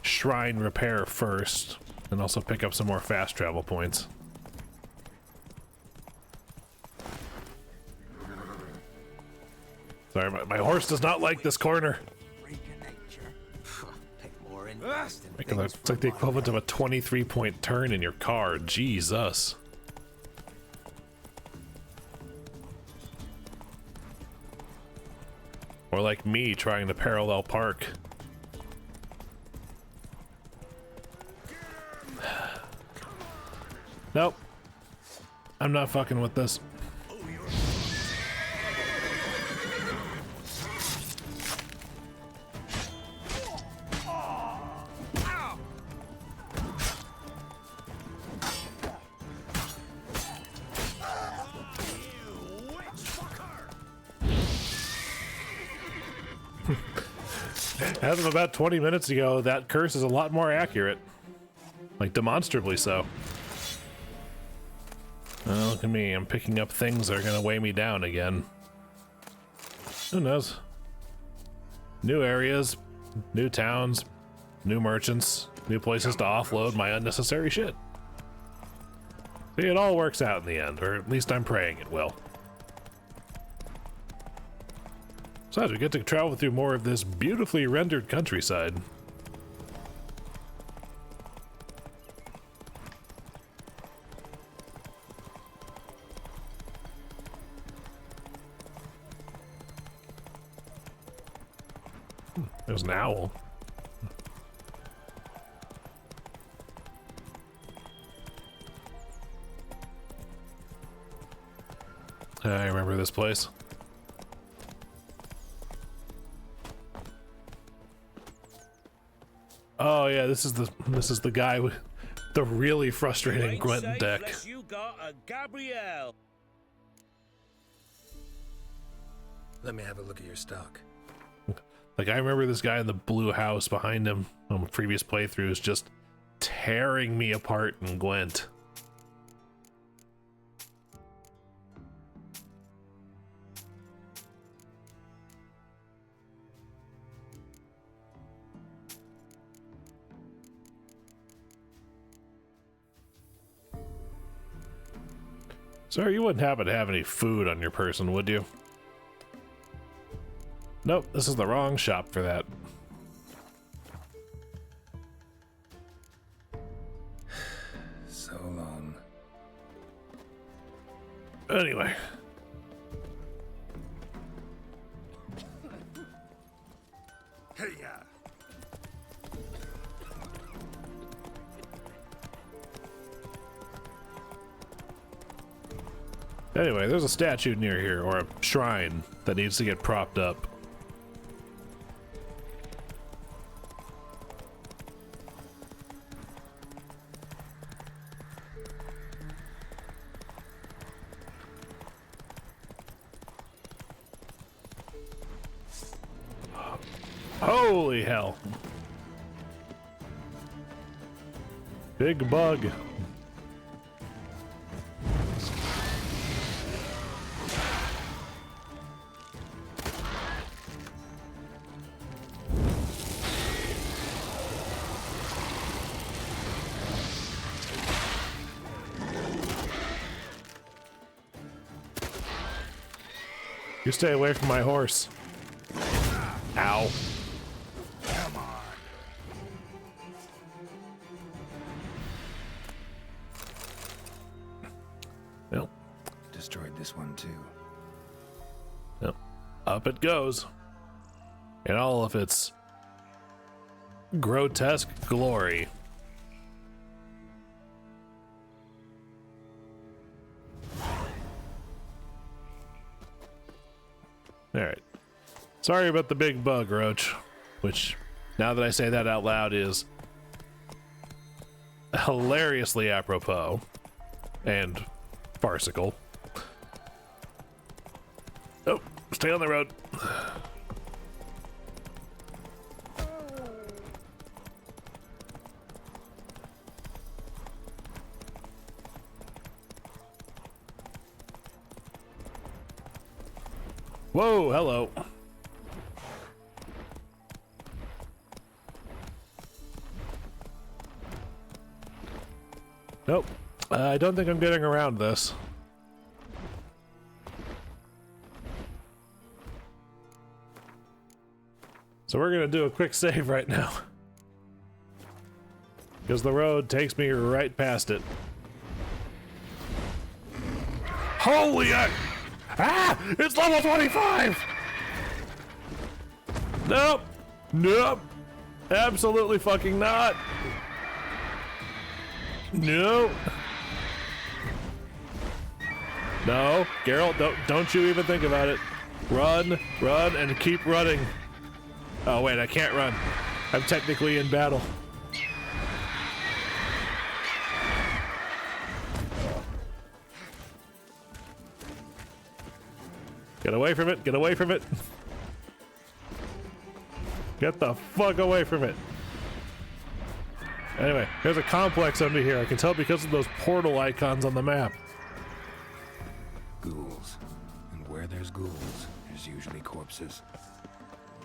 shrine repair first, and also pick up some more fast travel points. Sorry, my horse does not like this corner. It's like the equivalent of a 23-point turn in your car. Jesus. Or like me trying to parallel park. Nope. I'm not fucking with this. As of about 20 minutes ago, that curse is a lot more accurate. Like, demonstrably so. Oh, look at me, I'm picking up things that are gonna weigh me down again. Who knows? New areas, new towns, new merchants, new places to offload my unnecessary shit. See, it all works out in the end, or at least I'm praying it will. Besides, we get to travel through more of this beautifully rendered countryside. There's an owl. I remember this place. Oh yeah, this is the guy with the really frustrating Gwent deck. You got a Gabrielle. Let me have a look at your stock. Like, I remember this guy in the blue house behind him on previous playthroughs just tearing me apart in Gwent. Sir, you wouldn't happen to have any food on your person, would you? Nope, this is the wrong shop for that. So long. Anyway. Hey-ya! Anyway, there's a statue near here, or a shrine that needs to get propped up. Holy hell. Big bug. You stay away from my horse. Ow. Come on. Well, destroyed this one too. Well, up it goes. In all of its grotesque glory. Alright. Sorry about the big bug, Roach. Which, now that I say that out loud, is hilariously apropos and farcical. Oh, stay on the road. Whoa, hello. Nope. I don't think I'm getting around this. So we're gonna do a quick save right now. Because the road takes me right past it. Holy Ah! It's level 25! Nope. Nope. Absolutely fucking not. No. No, Geralt, don't you even think about it. Run, run, and keep running. Oh wait, I can't run. I'm technically in battle. Get away from it, get away from it. Get the fuck away from it. Anyway, there's a complex under here. I can tell because of those portal icons on the map. Ghouls. And where there's ghouls, there's usually corpses.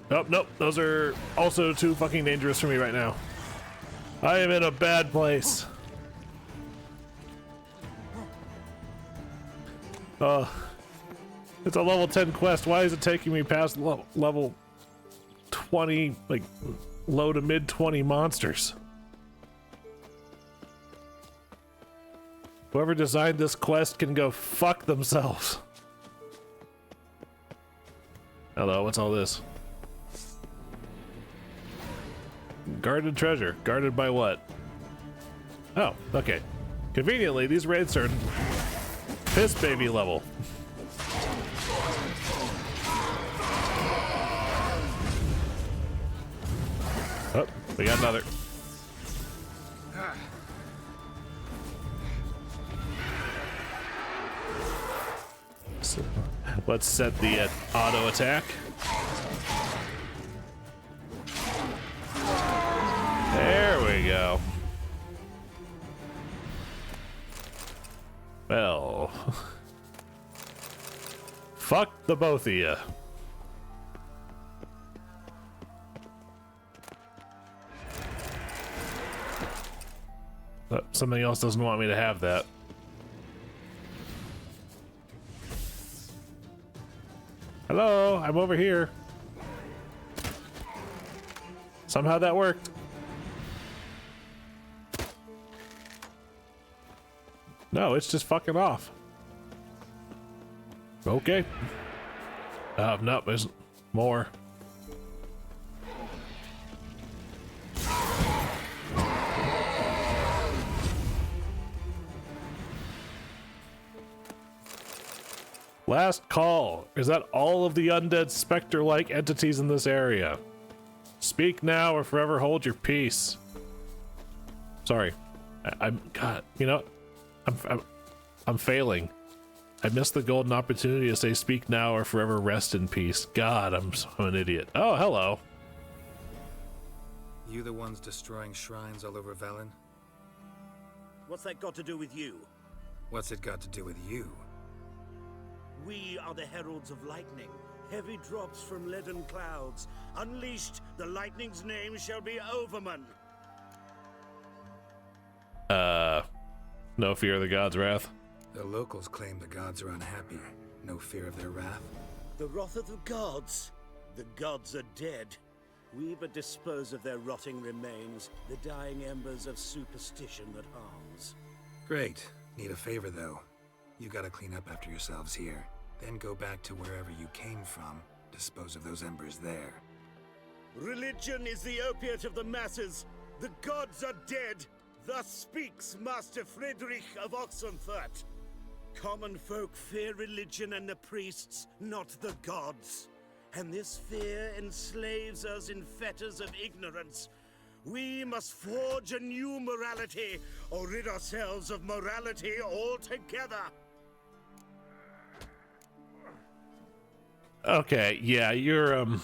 Nope, nope. Those are also too fucking dangerous for me right now. I am in a bad place. It's a level 10 quest. Why is it taking me past level 20, like low to mid 20 monsters? Whoever designed this quest can go fuck themselves. Hello, what's all this? Guarded treasure. Guarded by what? Oh, okay. Conveniently, these raids are piss baby level. Oh, we got another. So, let's set the auto attack. There we go. Well, fuck the both of you. But something else doesn't want me to have that. Hello, I'm over here. Somehow that worked. No, it's just fucking off. Okay. No, there's more. Last call. Is that all of the undead specter-like entities in this area? Speak now or forever hold your peace. Sorry. I'm God, you know, I'm failing. I missed the golden opportunity to say speak now or forever rest in peace. God, I'm an idiot. Oh, hello. You the ones destroying shrines all over Velen? What's that got to do with you? What's it got to do with you? We are the heralds of lightning. Heavy drops from leaden clouds. Unleashed, the lightning's name shall be Overman. No fear of the god's wrath. The locals claim the gods are unhappy. No fear of their wrath. The wrath of the gods. The gods are dead. We but dispose of their rotting remains, the dying embers of superstition that harms. Great. Need a favor, though. You gotta clean up after yourselves here. Then go back to wherever you came from. Dispose of those embers there. Religion is the opiate of the masses. The gods are dead. Thus speaks Master Friedrich of Oxenfurt. Common folk fear religion and the priests, not the gods. And this fear enslaves us in fetters of ignorance. We must forge a new morality, or rid ourselves of morality altogether. Okay, yeah, your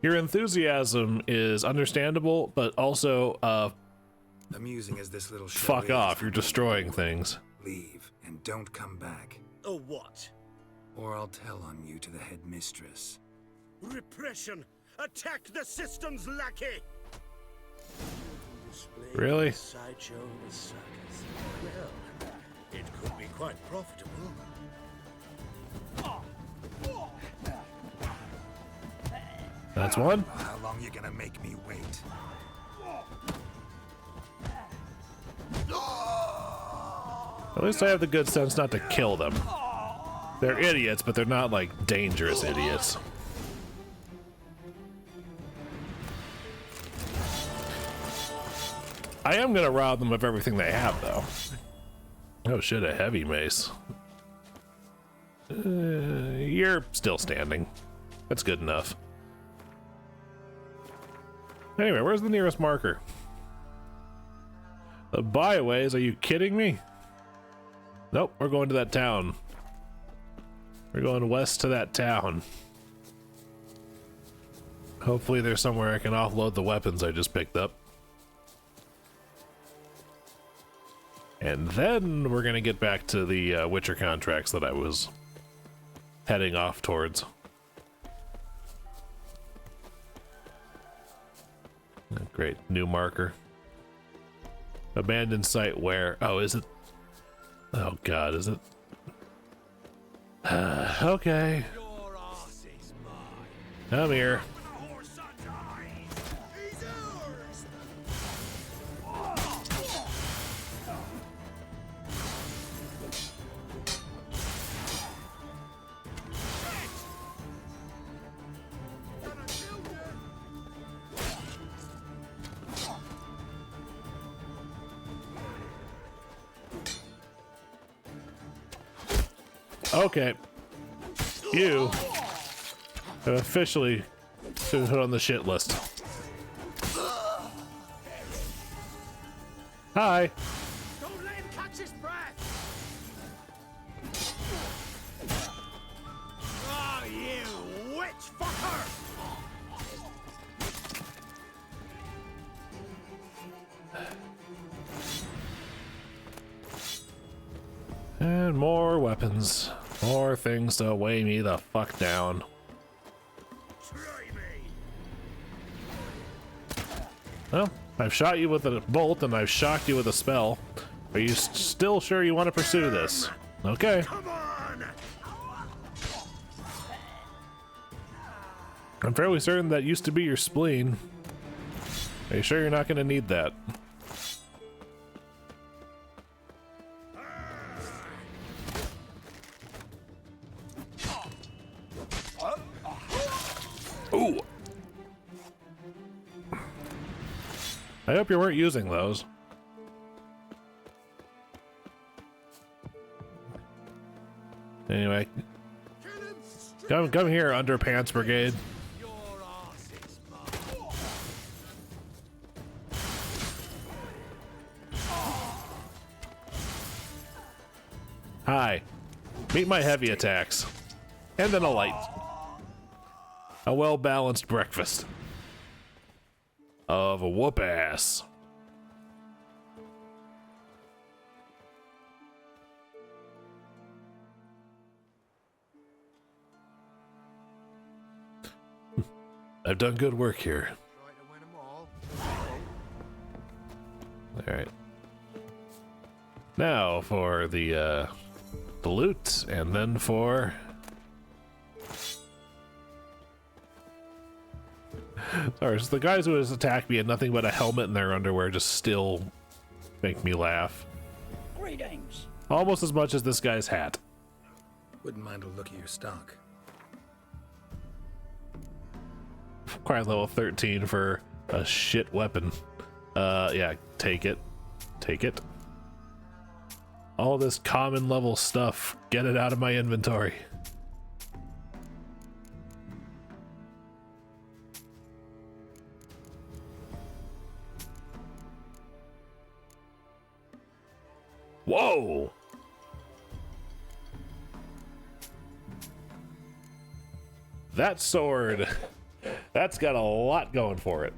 enthusiasm is understandable, but also amusing as this little fuck off, you're destroying things. Leave and don't come back. Or what? Or I'll tell on you to the headmistress. Repression! Attack the system's lackey! Really? Sideshow of the circus. Well, it could be quite profitable. That's one. How long you gonna make me wait? At least I have the good sense not to kill them. They're idiots, but they're not like dangerous idiots. I am gonna rob them of everything they have, though. Oh shit, a heavy mace. You're still standing. That's good enough. Anyway, where's the nearest marker? The byways? Are you kidding me? Nope, we're going to that town. We're going west to that town. Hopefully there's somewhere I can offload the weapons I just picked up. And then we're gonna get back to the Witcher contracts that I was heading off towards. Great, new marker. Abandoned site where? Oh, is it? Oh god, is it? Okay. I'm here. Okay. You have officially been put on the shit list. Hi. Don't let him catch his breath! Oh, you witch fucker! And more weapons. More things to weigh me the fuck down. Well, I've shot you with a bolt and I've shocked you with a spell. Are you still sure you want to pursue this? Okay. Come on! I'm fairly certain that used to be your spleen. Are you sure you're not going to need that? Ooh! I hope you weren't using those. Anyway. Come here, Underpants Brigade. Hi. Meet my heavy attacks. And then a light. A well-balanced breakfast. Of a whoop-ass. I've done good work here. Alright. Now for the loot, and then for... Sorry, so the guys who has attacked me had nothing but a helmet in their underwear just still make me laugh. Greetings. Almost as much as this guy's hat. Wouldn't mind a look at your stock. Quite level 13 for a shit weapon. Yeah, take it. Take it. All this common level stuff, get it out of my inventory. Whoa! That sword, that's got a lot going for it.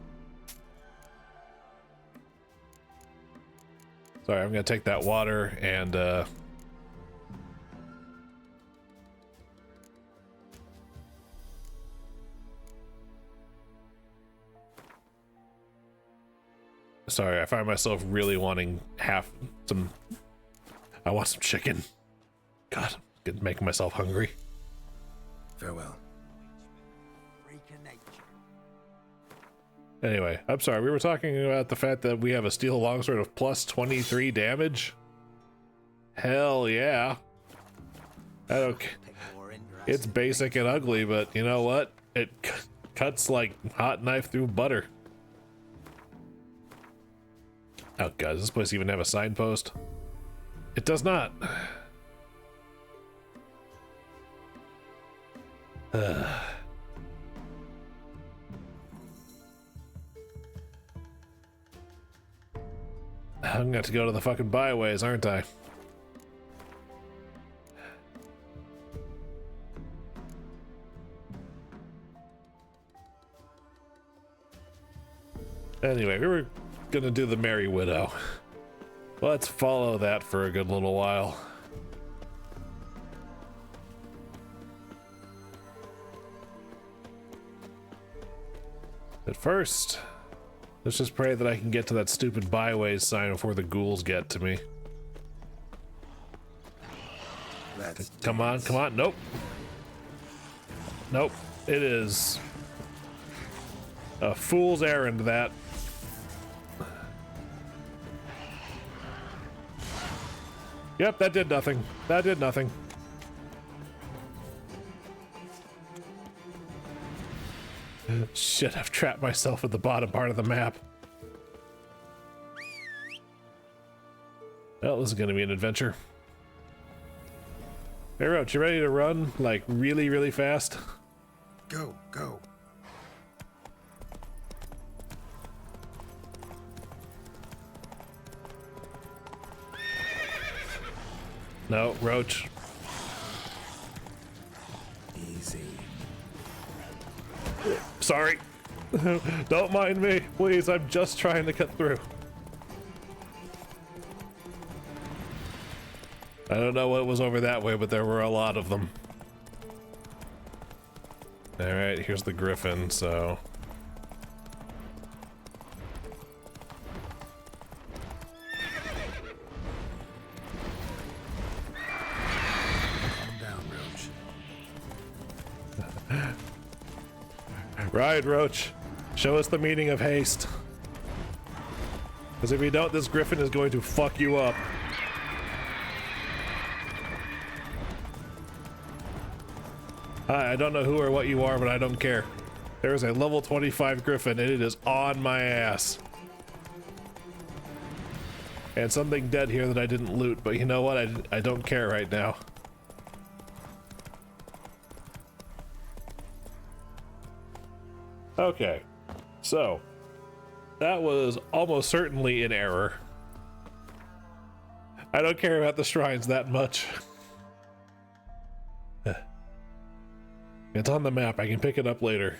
Sorry, I'm gonna take that water and sorry, I find myself really wanting I want some chicken. God, I'm making myself hungry. Farewell. Anyway, I'm sorry, we were talking about the fact that we have a steel longsword of plus 23 damage. Hell yeah. I don't. It's basic and ugly, but you know what? It cuts like hot knife through butter. Oh god, does this place even have a signpost? It does not. I'm gonna have to go to the fucking byways, aren't I? Anyway, we were gonna do the Merry Widow. Let's follow that for a good little while. At first, let's just pray that I can get to that stupid byways sign before the ghouls get to me. Come on, come on. Nope. Nope. It is a fool's errand, that. Yep, that did nothing. That did nothing. Shit, I've trapped myself at the bottom part of the map. Well, this is gonna be an adventure. Hey, Roach, you ready to run? Like, really, really fast? Go, go. No, Roach. Easy. Sorry. Don't mind me, please. I'm just trying to cut through. I don't know what was over that way, but there were a lot of them. Alright, here's the griffin, so... Right, Roach. Show us the meaning of haste. Because if you don't, this griffin is going to fuck you up. Hi, I don't know who or what you are, but I don't care. There is a level 25 griffin, and it is on my ass. And something dead here that I didn't loot, but you know what? I don't care right now. Okay, so that was almost certainly in error. I don't care about the shrines that much. It's on the map. I can pick it up later.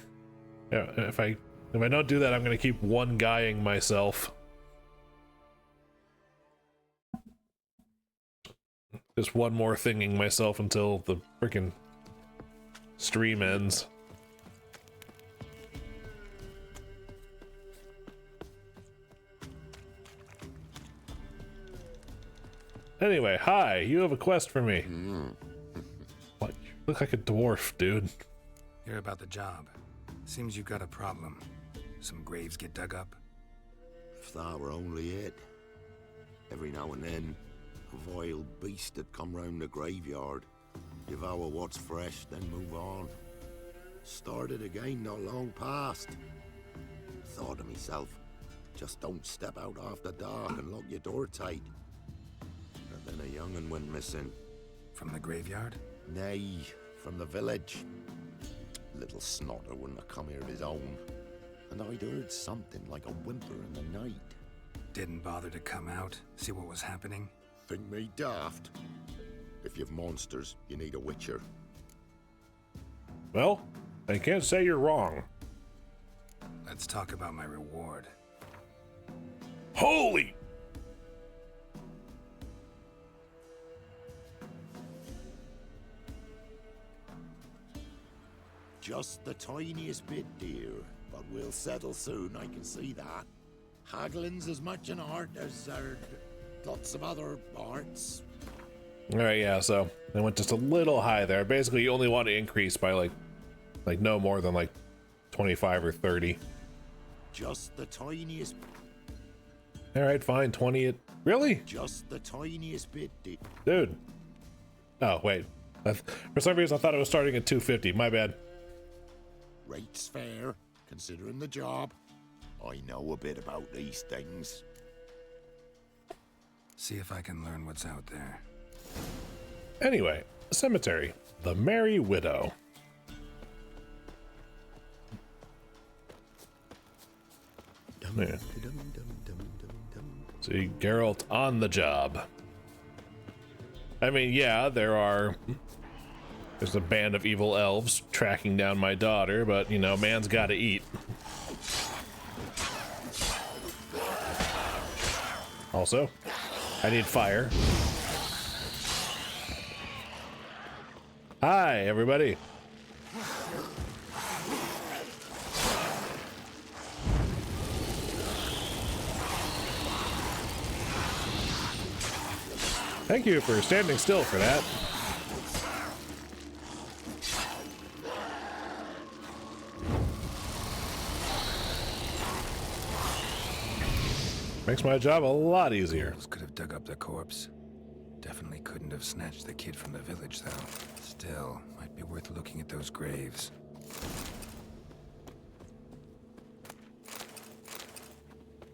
Yeah, if I don't do that, I'm gonna keep one guying myself. Just one more thinging myself until the freaking stream ends. Anyway, hi, you have a quest for me. What? You look like a dwarf, dude. Hear about the job. Seems you got a problem. Some graves get dug up. If that were only it. Every now and then, a vile beast had come round the graveyard, devour what's fresh, then move on. Started again not long past. Thought to myself, just don't step out after dark and lock your door tight. And then a young'un went missing. From the graveyard? Nay, from the village. Little snotter wouldn't have come here of his own. And I'd heard something like a whimper in the night. Didn't bother to come out, see what was happening? Think me daft? If you've monsters, you need a witcher. Well, I can't say you're wrong. Let's talk about my reward. Holy! Just the tiniest bit, dear. But we'll settle soon, I can see that. Haggling's as much an art as lots of other arts. Alright, yeah, so I went just a little high there. Basically, you only want to increase by like no more than like 25 or 30. Just the tiniest. Alright, fine, 20 it. Really? Just the tiniest bit, dude. Oh, wait. For some reason, I thought it was starting at 250. My bad. Rate's fair, considering the job. I know a bit about these things. See if I can learn what's out there. Anyway, cemetery. The Merry Widow. Man. See, Geralt on the job. I mean, yeah, there's a band of evil elves tracking down my daughter, but, you know, man's gotta eat. Also, I need fire. Hi, everybody. Thank you for standing still for that. Makes my job a lot easier. Could have dug up the corpse. Definitely couldn't have snatched the kid from the village, though. Still, might be worth looking at those graves.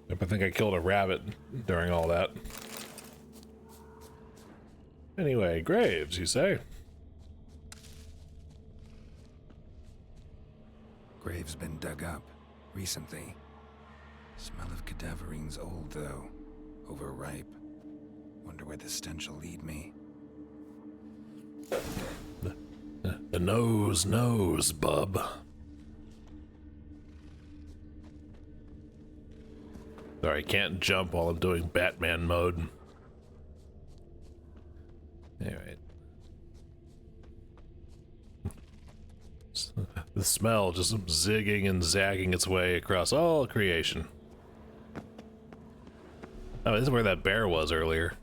I think I killed a rabbit during all that. Anyway, graves, you say? Grave's been dug up recently. Smell of cadaverine's old, though. Overripe. Wonder where the stench will lead me. The nose knows, bub. Sorry, I can't jump while I'm doing Batman mode. Alright. The smell just zigging and zagging its way across all creation. Oh, this is where that bear was earlier.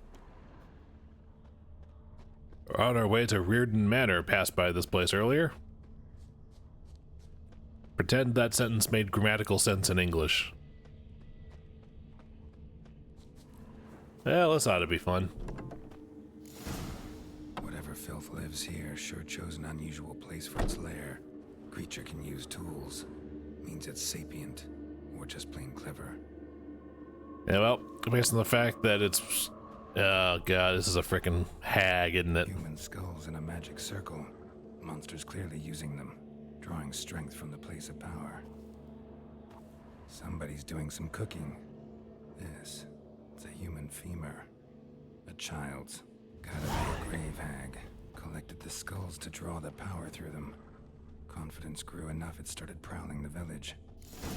We're on our way to Reardon Manor, passed by this place earlier. Pretend that sentence made grammatical sense in English. Well, this ought to be fun. Whatever filth lives here sure chose an unusual place for its lair. Creature can use tools. Means it's sapient, or just plain clever. Yeah, well, based on the fact that it's... Oh god, this is a frickin' hag, isn't it? Human skulls in a magic circle. Monsters clearly using them, drawing strength from the place of power. Somebody's doing some cooking. This, it's a human femur. A child's. Gotta be a grave hag. Collected the skulls to draw the power through them. Confidence grew enough it started prowling the village.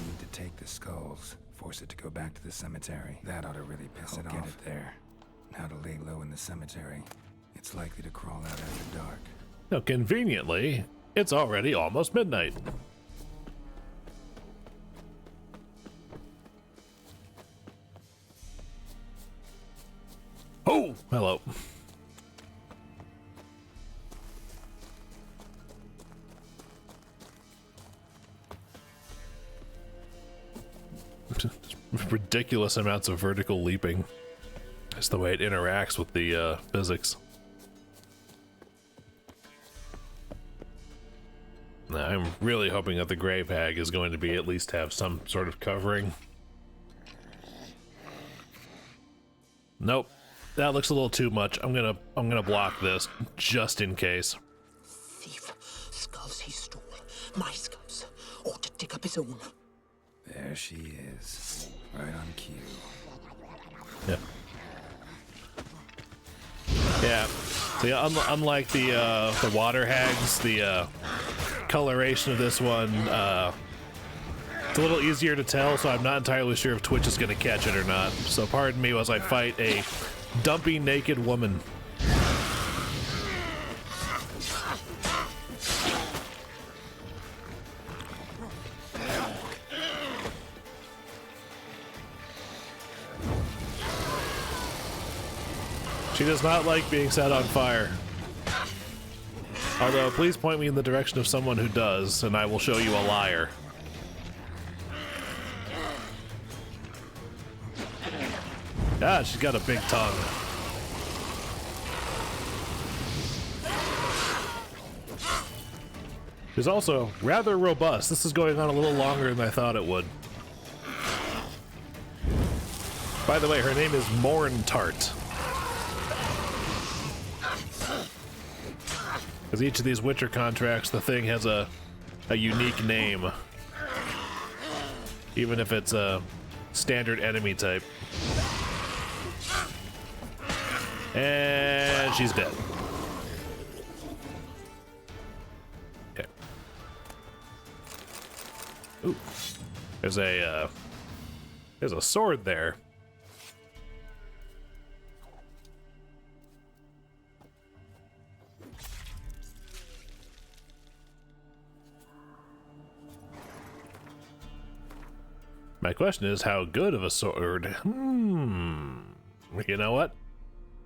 Need to take the skulls, force it to go back to the cemetery. That ought to really piss it off. Get it there. Now to lay low in the cemetery. It's likely to crawl out after dark. Now, conveniently, it's already almost midnight. Oh, hello. Ridiculous amounts of vertical leaping. That's the way it interacts with the physics. Now, I'm really hoping that the grave hag is going to be at least have some sort of covering. Nope, that looks a little too much. I'm gonna block this just in case. Thief, skulls he stole, my skulls, ought to dig up his own. There she is, right on cue. Yeah. Yeah. See, unlike the water hags, the coloration of this one, it's a little easier to tell, so I'm not entirely sure if Twitch is going to catch it or not. So pardon me as I fight a dumpy naked woman. She does not like being set on fire. Although, please point me in the direction of someone who does, and I will show you a liar. Ah, she's got a big tongue. She's also rather robust. This is going on a little longer than I thought it would. By the way, her name is Morn Tart. Because each of these Witcher contracts, the thing has a unique name. Even if it's a standard enemy type. And she's dead. Okay. Ooh. There's a sword there. My question is, how good of a sword? You know what?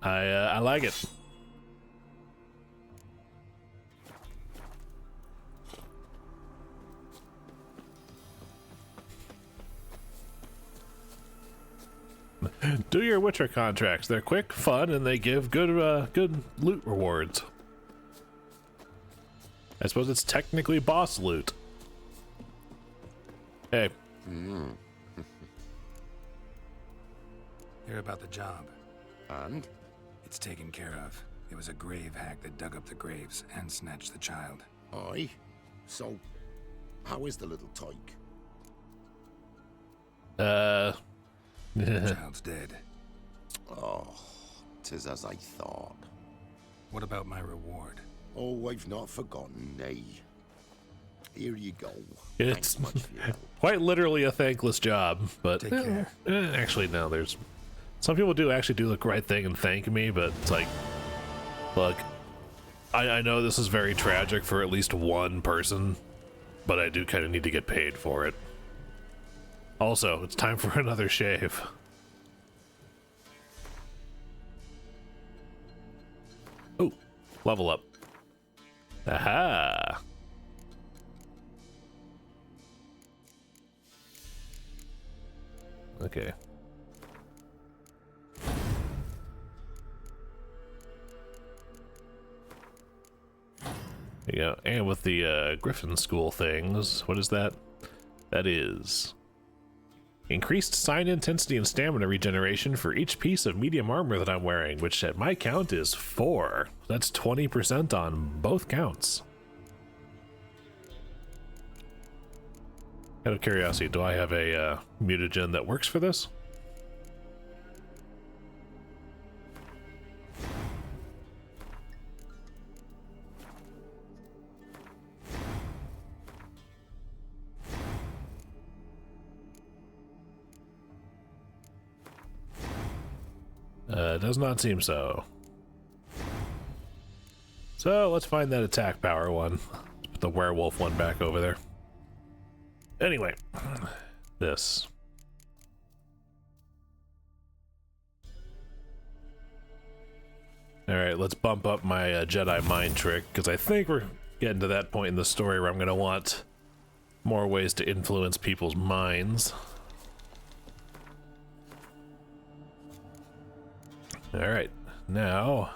I like it. Do your Witcher contracts. They're quick, fun, and they give good loot rewards. I suppose it's technically boss loot. Hey. Hear about the job. And? It's taken care of. It was a grave hag that dug up the graves and snatched the child. Aye? So, how is the little tyke? The child's dead. Oh, 'tis as I thought. What about my reward? Oh, I've not forgotten, nay. Here you go. It's quite literally a thankless job, but Take care. Actually, no, there's some people do actually do the right thing and thank me, but it's like, look, I know this is very tragic for at least one person, but I do kind of need to get paid for it. Also, it's time for another shave. Oh, level up. Aha! Okay. Yeah, and with the Griffin School things, what is that? That is increased sign intensity and stamina regeneration for each piece of medium armor that I'm wearing, which at my count is 4. That's 20% on both counts. Out of curiosity, do I have a mutagen that works for this? Does not seem so. So let's find that attack power one. Let's put the werewolf one back over there. Anyway, this. Alright, let's bump up my Jedi mind trick, because I think we're getting to that point in the story where I'm going to want more ways to influence people's minds. Alright, now,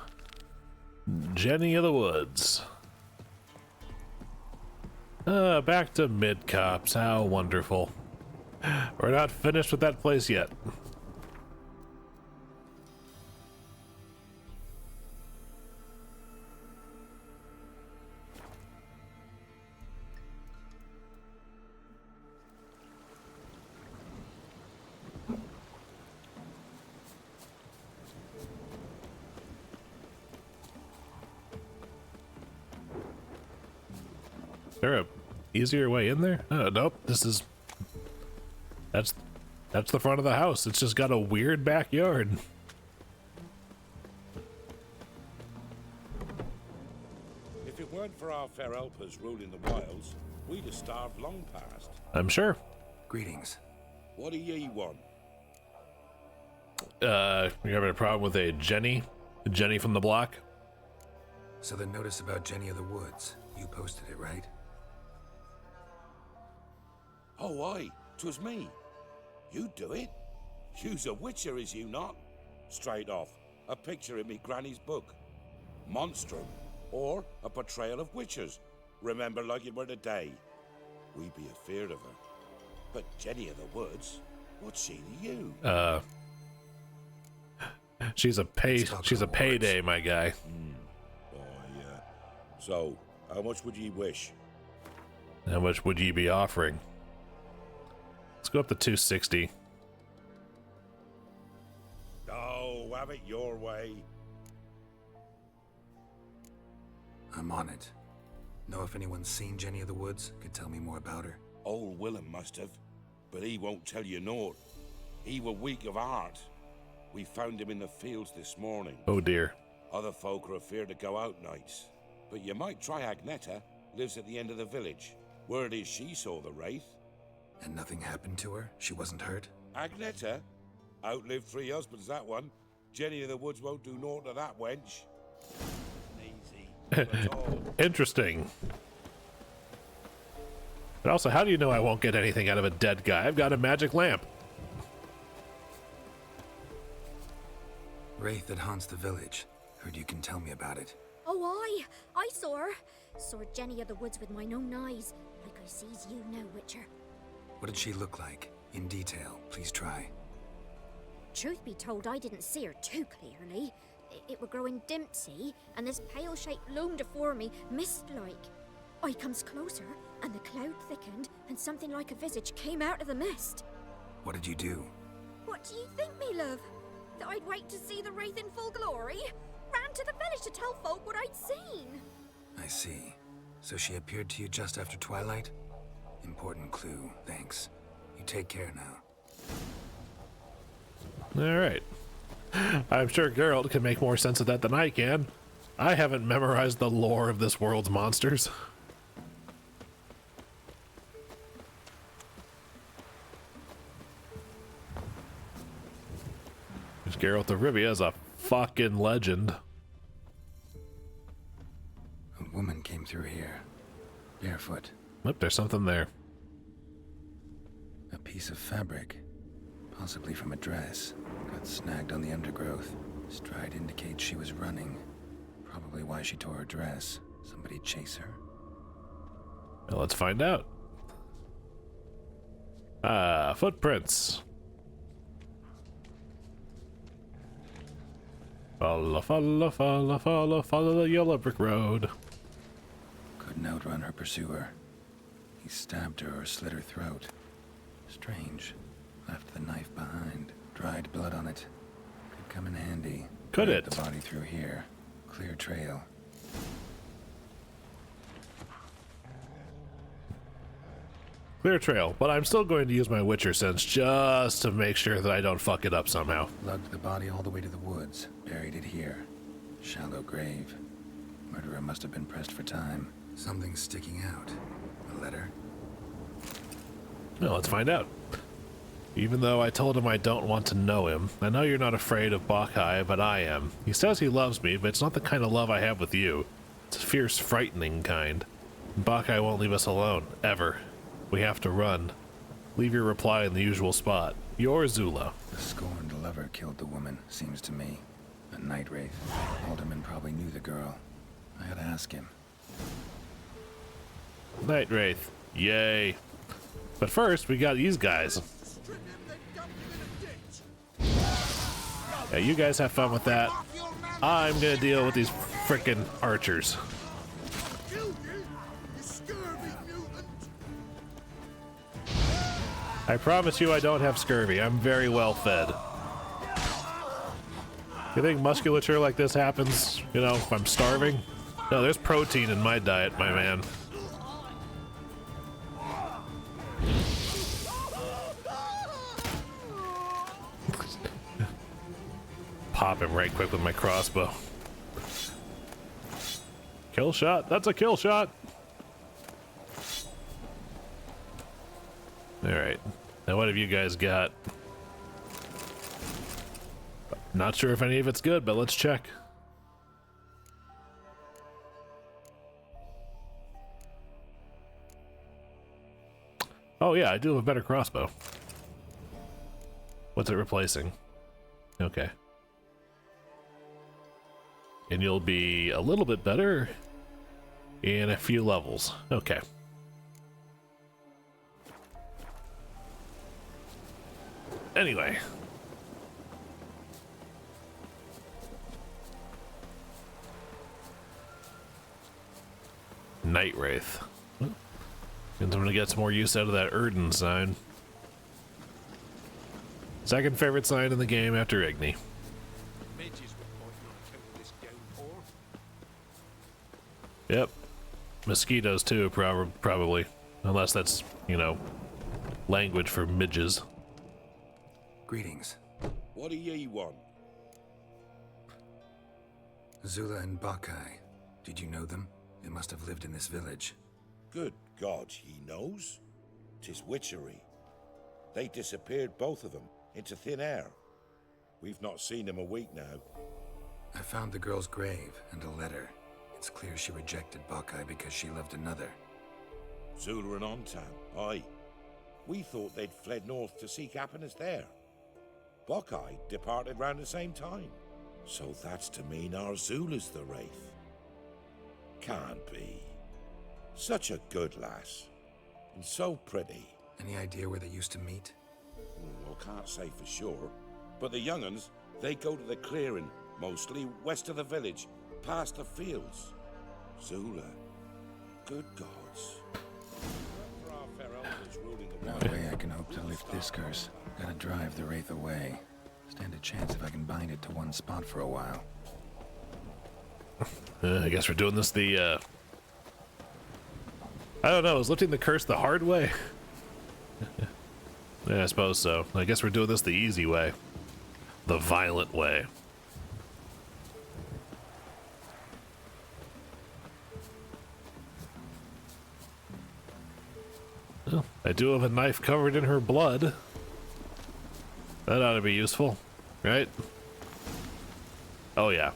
Jenny of the Woods. Back to mid-cops, how wonderful. We're not finished with that place yet. Is there a easier way in there? Oh, nope, this is... That's the front of the house. It's just got a weird backyard. If it weren't for our fair helpers ruling the wilds, we'd have starved long past. I'm sure. Greetings. What do ye want? You having a problem with a Jenny? Jenny from the block? So the notice about Jenny of the Woods, you posted it, right? Oh, aye, 'twas me. You do it? You's a witcher, is you not? Straight off, a picture in me granny's book. Monstrum, or a portrayal of witchers. Remember like it were today. We be afeard of her. But Jenny of the Woods, what's she to you? She's a payday, my guy. Oh, yeah. So, how much would ye wish? How much would ye be offering? Let's go up to 260. Oh, have it your way. I'm on it. Know if anyone's seen Jenny of the Woods? Could tell me more about her. Old Willem must have, but he won't tell you naught. He were weak of heart. We found him in the fields this morning. Oh dear. Other folk are afeard to go out nights. But you might try Agneta, lives at the end of the village. Word is she saw the wraith. And nothing happened to her? She wasn't hurt? Agneta? Outlived 3 husbands, that one. Jenny of the Woods won't do naught to that wench. Easy. At all. Interesting. But also, how do you know I won't get anything out of a dead guy? I've got a magic lamp. Wraith that haunts the village. Heard you can tell me about it. Oh, I saw her. Saw Jenny of the Woods with mine own eyes, like I sees you now, Witcher. What did she look like? In detail, please try. Truth be told, I didn't see her too clearly. It were growing dim, see, and this pale shape loomed afore me, mist-like. I comes closer, and the cloud thickened, and something like a visage came out of the mist. What did you do? What do you think, me love? That I'd wait to see the wraith in full glory? Ran to the village to tell folk what I'd seen. I see. So she appeared to you just after twilight? Important clue, thanks. You take care now. Alright. I'm sure Geralt can make more sense of that than I can. I haven't memorized the lore of this world's monsters. Geralt of Rivia is a fucking legend. A woman came through here. Barefoot. Look, there's something there. A piece of fabric. Possibly from a dress. Got snagged on the undergrowth. Stride indicates she was running. Probably why she tore her dress. Somebody chase her? Well, let's find out. Footprints. Follow, follow, follow, follow, follow the yellow brick road. Couldn't outrun her pursuer. He stabbed her or slit her throat. Strange. Left the knife behind. Dried blood on it. Could come in handy. Could it? The body through here. Clear trail. Clear trail, but I'm still going to use my Witcher sense just to make sure that I don't fuck it up somehow. Lugged the body all the way to the woods. Buried it here. Shallow grave. Murderer must have been pressed for time. Something sticking out. A letter? Well, let's find out. Even though I told him I don't want to know him, I know you're not afraid of Bacchae, but I am. He says he loves me, but it's not the kind of love I have with you. It's a fierce, frightening kind. Bacchae won't leave us alone, ever. We have to run. Leave your reply in the usual spot. Your Zula. The scorned lover killed the woman, seems to me. A night wraith. Alderman probably knew the girl. I gotta ask him. Night wraith. Yay. But first, we got these guys. Yeah, you guys have fun with that. I'm gonna deal with these frickin' archers. I promise you I don't have scurvy. I'm very well fed. You think musculature like this happens, you know, if I'm starving? No, there's protein in my diet, my man. Pop him right quick with my crossbow. Kill shot. That's a kill shot. Alright. Now what have you guys got? Not sure if any of it's good, but let's check. Oh yeah, I do have a better crossbow. What's it replacing? Okay. And you'll be a little bit better in a few levels. Okay. Anyway. Night Wraith. And I'm gonna get some more use out of that Erden sign. Second favorite sign in the game after Igni. Yep. Mosquitoes too, probably. Unless that's, you know, language for midges. Greetings. What do ye want? Zula and Bacchae. Did you know them? They must have lived in this village. Good God, he knows. 'Tis witchery. They disappeared, both of them, into thin air. We've not seen them a week now. I found the girl's grave and a letter. It's clear she rejected Bacchae because she loved another. Zula and Ontan, aye. We thought they'd fled north to seek happiness there. Bacchae departed round the same time. So that's to mean our Zula's the wraith. Can't be. Such a good lass. And so pretty. Any idea where they used to meet? Well, can't say for sure. But the young'uns, they go to the clearing, mostly west of the village, past the fields. Zula. Good gods. No way I can hope to lift this curse. Gotta drive the wraith away. Stand a chance if I can bind it to one spot for a while. I guess we're doing this the, I don't know, is lifting the curse the hard way? Yeah, I suppose so. I guess we're doing this the easy way. The violent way. Well, I do have a knife covered in her blood. That ought to be useful, right? Oh yeah.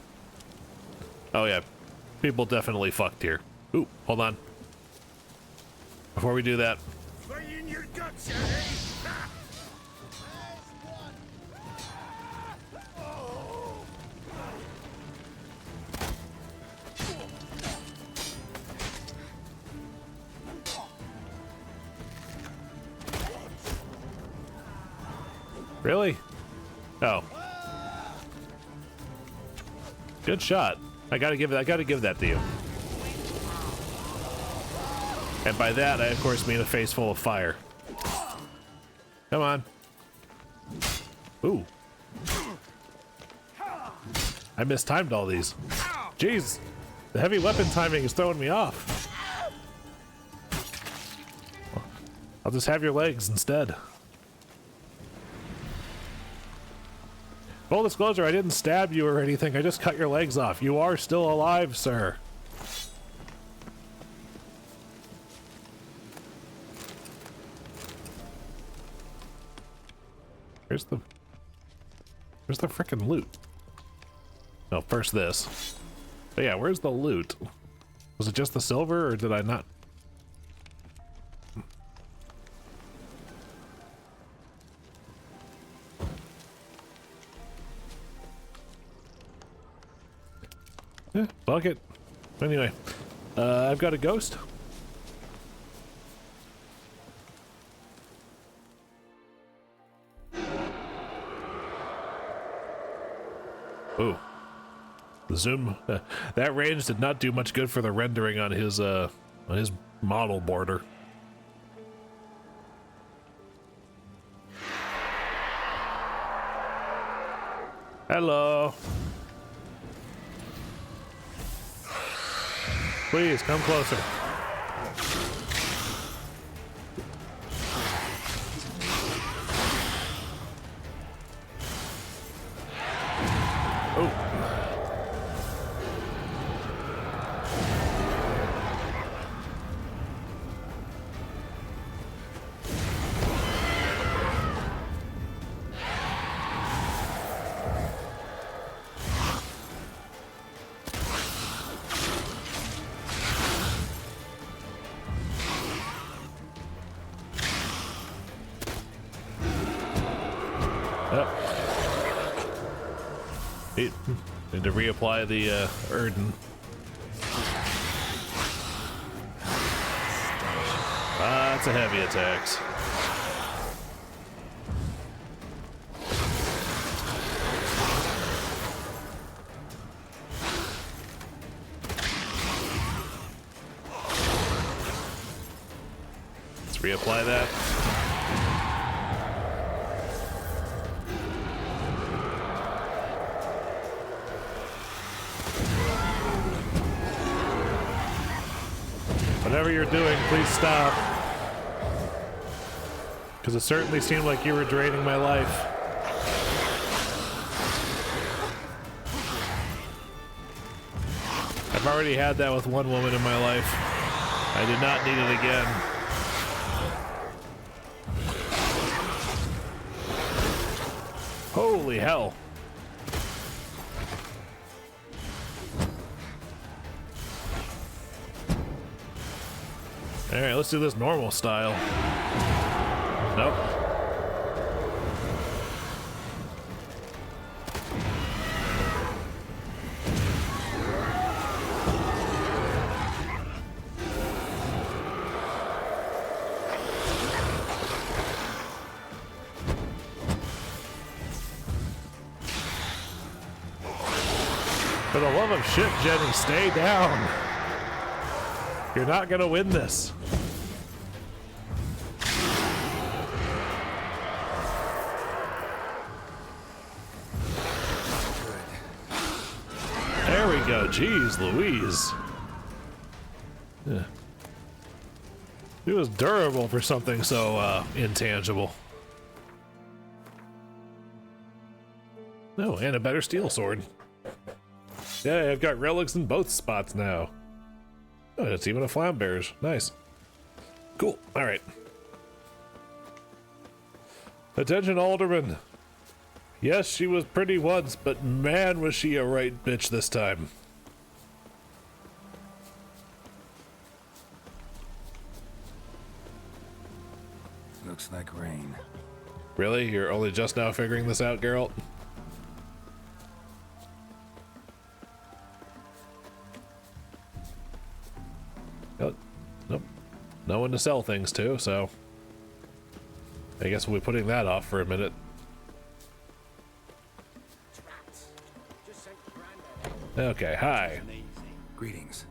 Oh yeah. People definitely fucked here. Ooh, hold on. Before we do that. Really? Oh. Good shot. I gotta give that to you. And by that, I of course mean a face full of fire. Come on. Ooh. I mistimed all these. Jeez. The heavy weapon timing is throwing me off. I'll just have your legs instead. Full disclosure, I didn't stab you or anything. I just cut your legs off. You are still alive, sir. Where's the frickin' loot? No, first this. But yeah, where's the loot? Was it just the silver, or did I not? Yeah, fuck it. Anyway, I've got a ghost. Ooh. The zoom, that range did not do much good for the rendering on his model border. Hello. Please come closer. Need to reapply the Erden. That's a heavy attacks. Let's reapply that. Whatever you're doing, please stop. Because it certainly seemed like you were draining my life. I've already had that with one woman in my life. I did not need it again. Holy hell. Alright, let's do this normal style. Nope. For the love of shit, Jenny, stay down. You're not gonna win this. There we go. Jeez Louise. Yeah. It was durable for something so intangible. No, and a better steel sword. Yeah, I've got relics in both spots now. Oh, it's even a flambearers. Nice. Cool. All right. Attention, alderman. Yes, she was pretty once, but man, was she a right bitch this time. Looks like rain. Really? You're only just now figuring this out, Geralt? Nope. No one to sell things to, so I guess we'll be putting that off for a minute. Okay, hi. Greetings.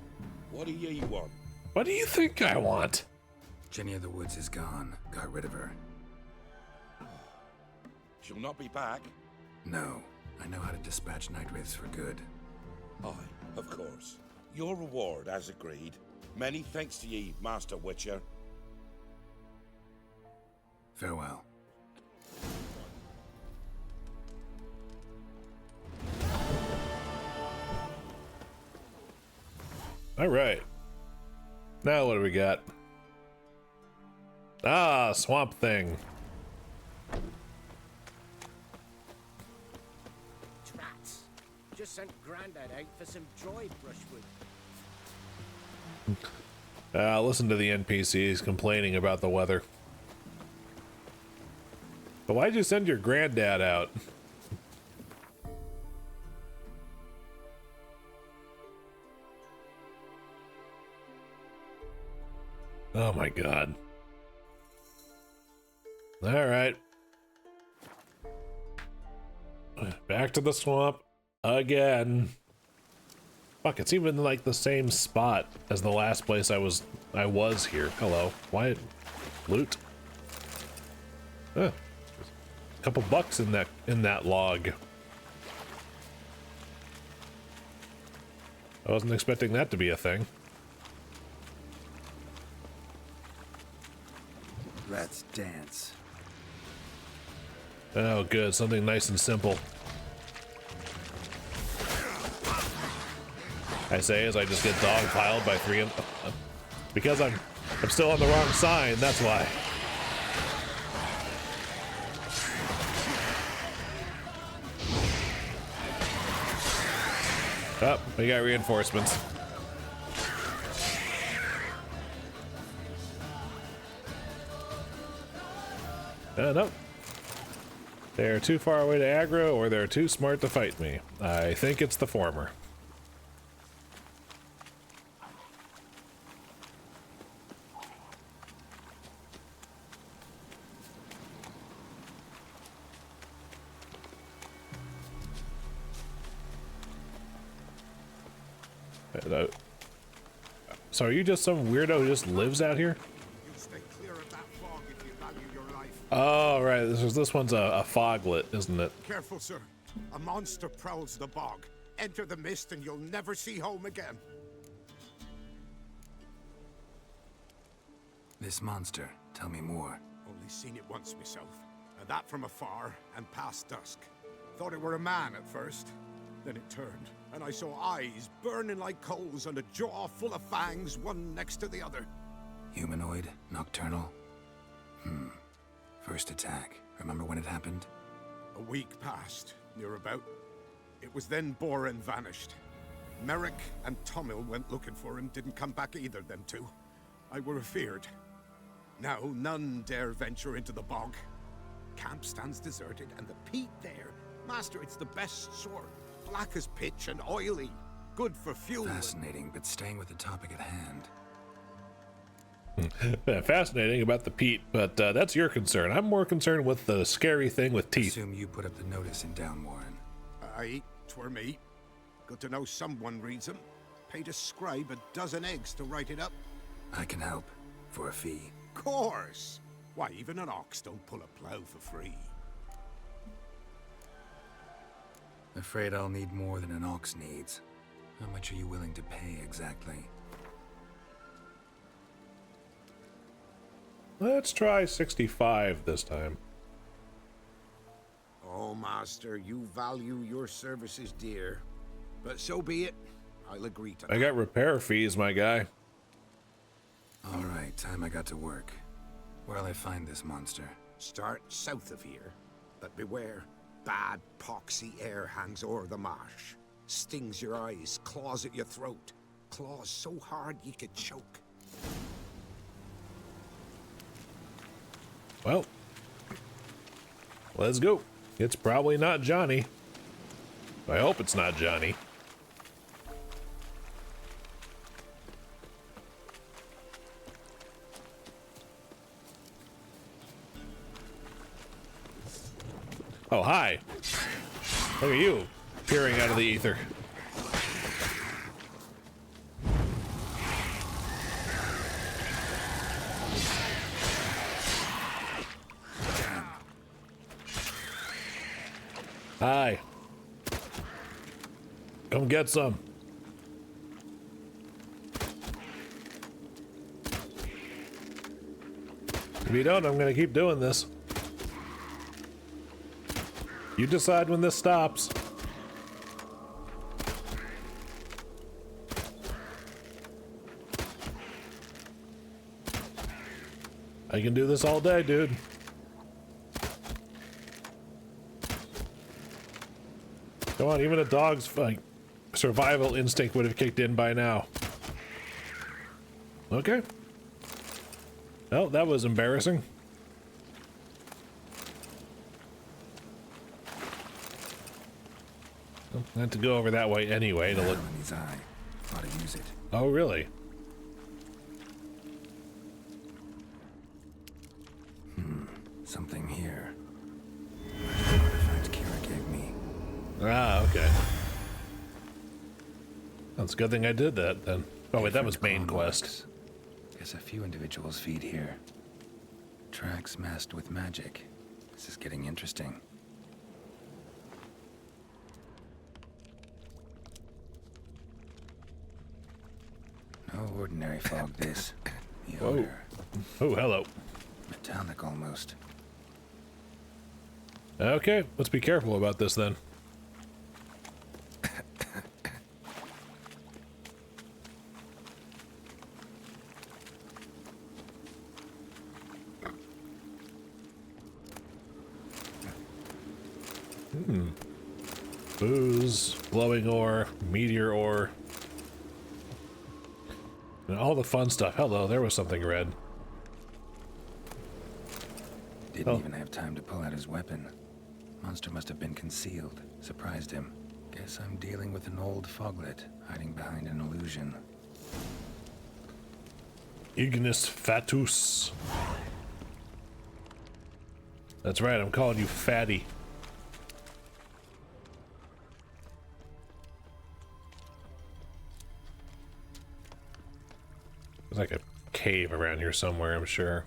What do ye want? What do you think I want? Jenny of the Woods is gone. Got rid of her. She'll not be back. No. I know how to dispatch night wraiths for good. Aye, of course. Your reward, as agreed. Many thanks to ye, Master Witcher. Farewell. All right. Now what do we got? Ah, swamp thing. Trats. Just sent Grandad out for some dry brushwood. Listen to the NPCs complaining about the weather. But why'd you send your granddad out? Oh my god. Alright. Back to the swamp again. Fuck, it's even like the same spot as the last place I was here. Hello. Why loot? Huh. A couple bucks in that log. I wasn't expecting that to be a thing. Let's dance. Oh, good. Something nice and simple. I say as I just get dogpiled by three. Because I'm still on the wrong sign. That's why. Oh, we got reinforcements. Nope. They're too far away to aggro, or they're too smart to fight me. I think it's the former. So are you just some weirdo who just lives out here? Oh, right. This one's a foglet, isn't it? Careful, sir. A monster prowls the bog. Enter the mist and you'll never see home again. This monster, tell me more. Only seen it once myself, and that from afar and past dusk. Thought it were a man at first. Then it turned, and I saw eyes burning like coals and a jaw full of fangs, one next to the other. Humanoid? Nocturnal? First attack. Remember when it happened? A week passed, near about. It was then Boren vanished. Merrick and Tomil went looking for him, didn't come back either, them two. I were afeared. Now none dare venture into the bog. Camp stands deserted, and the peat there. Master, it's the best sort. Black as pitch and oily. Good for fuel. Fascinating, but staying with the topic at hand. Fascinating about the peat, but that's your concern. I'm more concerned with the scary thing with teeth. Assume you put up the notice in Downwarren. Aye, 'twere me. Good to know someone reads them. Paid a scribe a dozen eggs to write it up. I can help. For a fee. Course! Why, even an ox don't pull a plow for free. Afraid I'll need more than an ox needs. How much are you willing to pay exactly? Let's try 65 this time. Oh, Master, you value your services dear. But so be it. I'll agree to that. I got repair fees, my guy. All right, time I got to work. Where'll I find this monster? Start south of here. But beware. Bad, poxy air hangs o'er the marsh. Stings your eyes, claws at your throat. Claws so hard you could choke. Well, let's go. It's probably not Johnny. I hope it's not Johnny. Oh, hi. Look at you, peering out of the ether. Hi. Come get some. If you don't, I'm gonna keep doing this. You decide when this stops. I can do this all day, dude. Come on, even a dog's like survival instinct would have kicked in by now. Okay. Well, that was embarrassing. Well, I had to go over that way anyway to look. In his eye. Ought to use it. Oh, really? Something here. Where's the artifact Kira gave me? Ah, okay. That's a good thing I did that then. Oh wait, that was main quest. Guess a few individuals feed here. Tracks masked with magic. This is getting interesting. No ordinary fog this. The odor. Oh, hello. Metallic almost. Okay, let's be careful about this then. Booze, glowing ore, meteor ore. And all the fun stuff. Hello, there was something red. Didn't even have time to pull out his weapon. Monster must have been concealed. Surprised him. Guess I'm dealing with an old foglet, hiding behind an illusion. Ignis Fatus. That's right, I'm calling you Fatty. There's like a cave around here somewhere, I'm sure.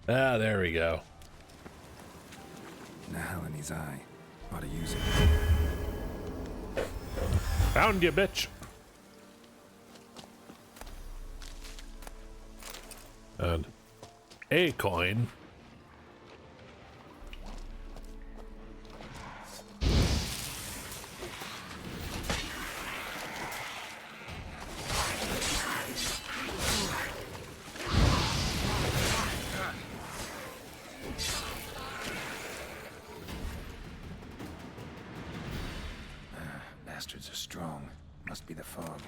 Ah, there we go. Now in his eye. Ought to use it. Found you, bitch. And a coin. Bastards are strong. Must be the fog.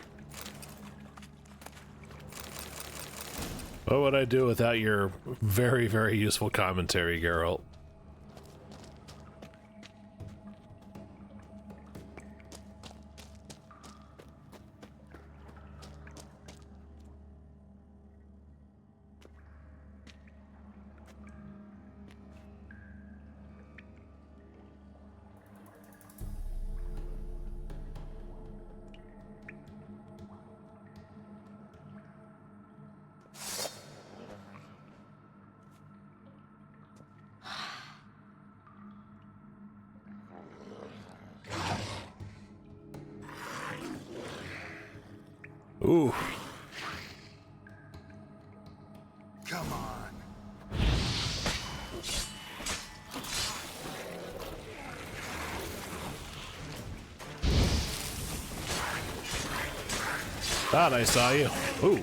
What would I do without your very, very useful commentary, Geralt? Ooh. Come on. Thought I saw you. Ooh.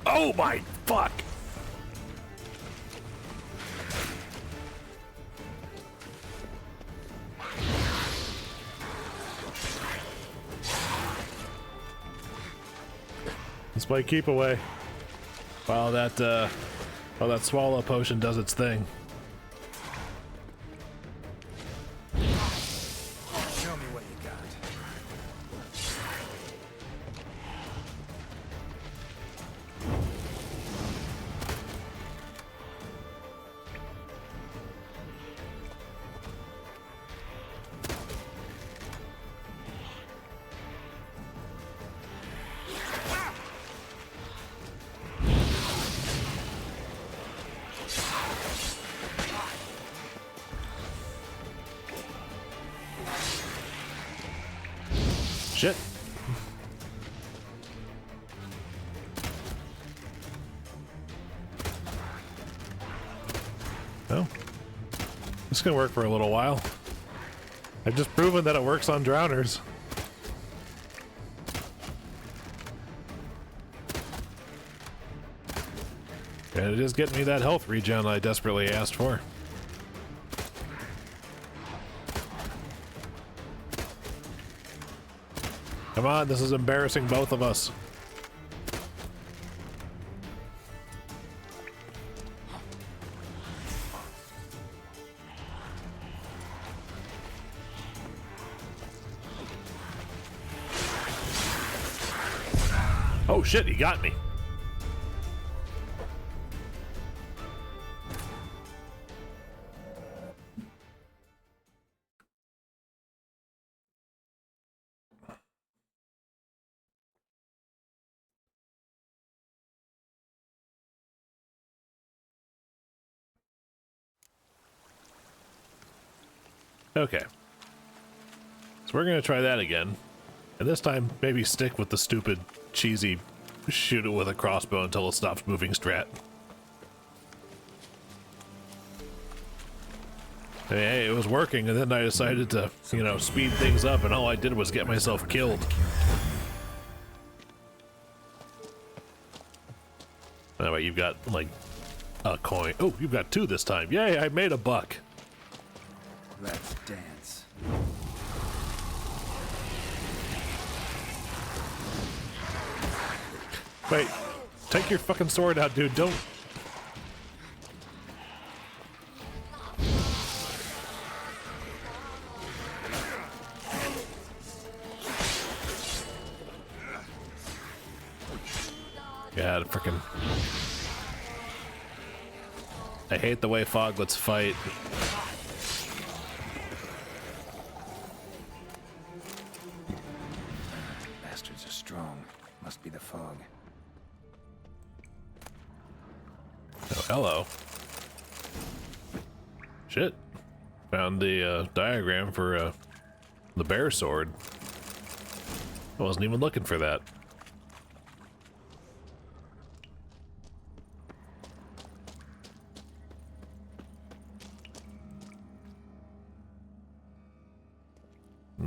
Oh my fuck. Let's play keep away while that swallow potion does its thing. Show me what you got. Shit. Well, this is gonna work for a little while. I've just proven that it works on drowners. And it is getting me that health regen I desperately asked for. Come on, this is embarrassing both of us. Oh shit, he got me. Okay. So we're gonna try that again. And this time, maybe stick with the stupid, cheesy, shoot it with a crossbow until it stops moving strat. Hey, it was working, and then I decided to, you know, speed things up, and all I did was get myself killed. Oh, wait, you've got, like, a coin. Oh, you've got 2 this time. Yay, I made a buck. Let's dance. Wait, take your fucking sword out, dude. Don't. God, frickin'. I hate the way foglets fight. Bastards are strong. Must be the fog. Oh, hello. Shit. Found the diagram for the bear sword. I wasn't even looking for that.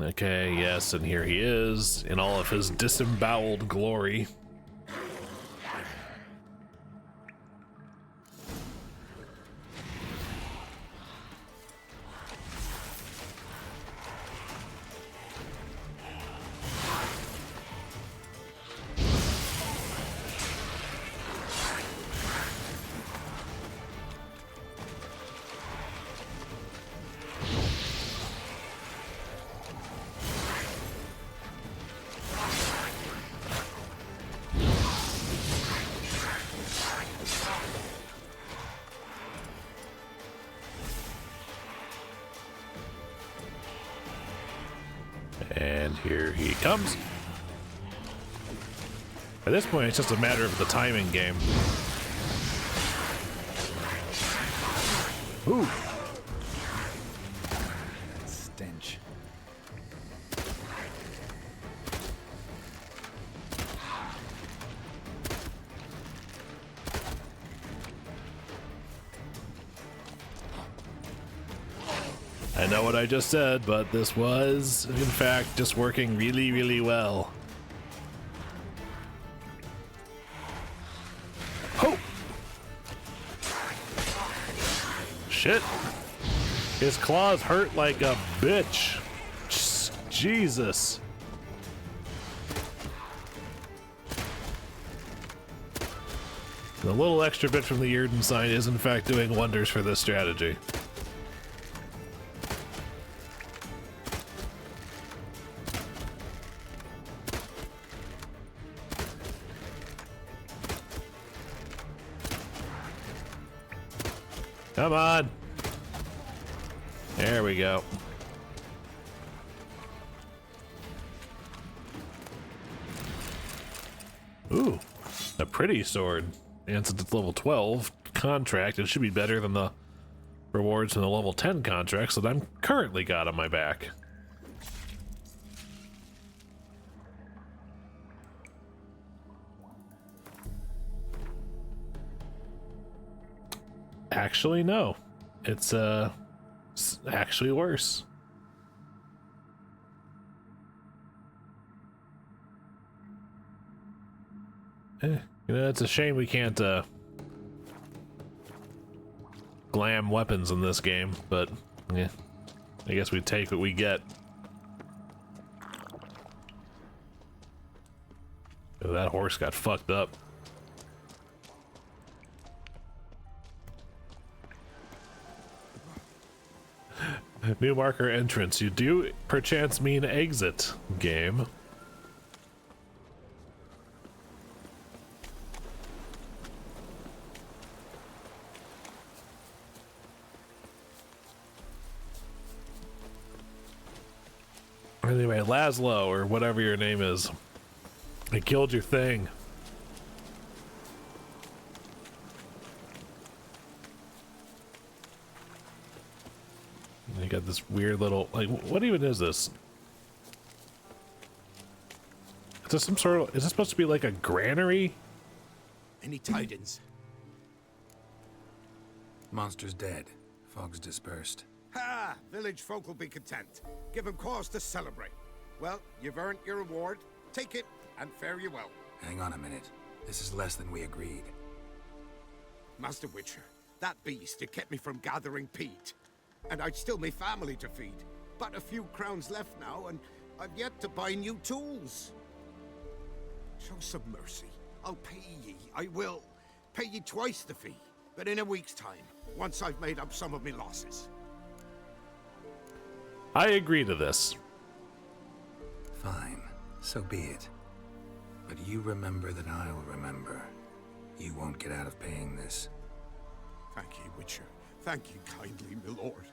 Okay, yes, and here he is in all of his disemboweled glory. And here he comes. At this point, it's just a matter of the timing game. Ooh. That stench. I know what I just said, but this was, in fact, just working really, really well. Oh! Shit! His claws hurt like a bitch. Jesus. The little extra bit from the Yrden sign is, in fact, doing wonders for this strategy. Come on. There we go. Ooh, a pretty sword. And since it's level 12 contract, it should be better than the rewards from the level 10 contracts that I'm currently got on my back. Actually, no. It's actually worse. You know, it's a shame we can't glam weapons in this game, but yeah, I guess we take what we get. Oh, that horse got fucked up. New marker entrance. You do perchance mean exit, game. Anyway, Laszlo, or whatever your name is, I killed your thing. And you got this weird little, like, what even is this? Is this some sort of, is this supposed to be like a granary? Any tidings? Monster's dead. Fog's dispersed. Ha! Village folk will be content. Give them cause to celebrate. Well, you've earned your reward. Take it, and fare you well. Hang on a minute. This is less than we agreed. Master Witcher, that beast, it kept me from gathering peat. And I'd still me family to feed. But a few crowns left now, and I've yet to buy new tools. Show some mercy. I'll pay ye. I will. Pay ye twice the fee. But in a week's time, once I've made up some of me losses. I agree to this. Fine. So be it. But you remember that I'll remember. You won't get out of paying this. Thank ye, Witcher. Thank ye kindly, my lord.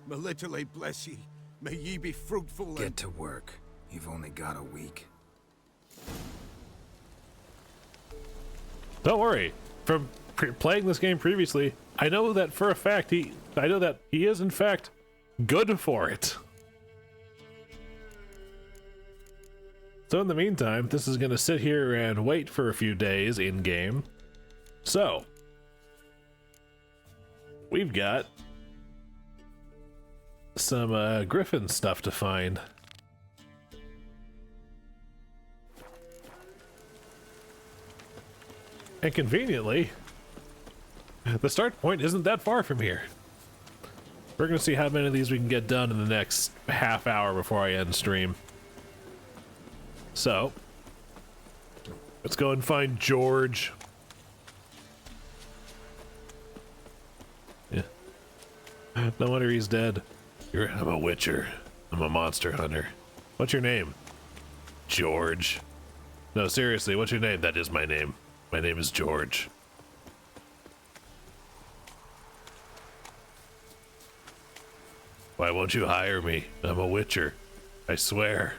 Melitele bless ye. May ye be fruitful and... Get to work. You've only got a week. Don't worry. From playing this game previously, I know that for a fact I know that he is in fact good for it. So in the meantime, this is gonna sit here and wait for a few days in game. So we've got some Griffin stuff to find. And conveniently, the start point isn't that far from here. We're gonna see how many of these we can get done in the next half hour before I end stream. So, let's go and find George. Yeah. No wonder he's dead. I'm a witcher. I'm a monster hunter. What's your name? George. No, seriously, what's your name? That is my name. My name is George. Why won't you hire me? I'm a witcher. I swear.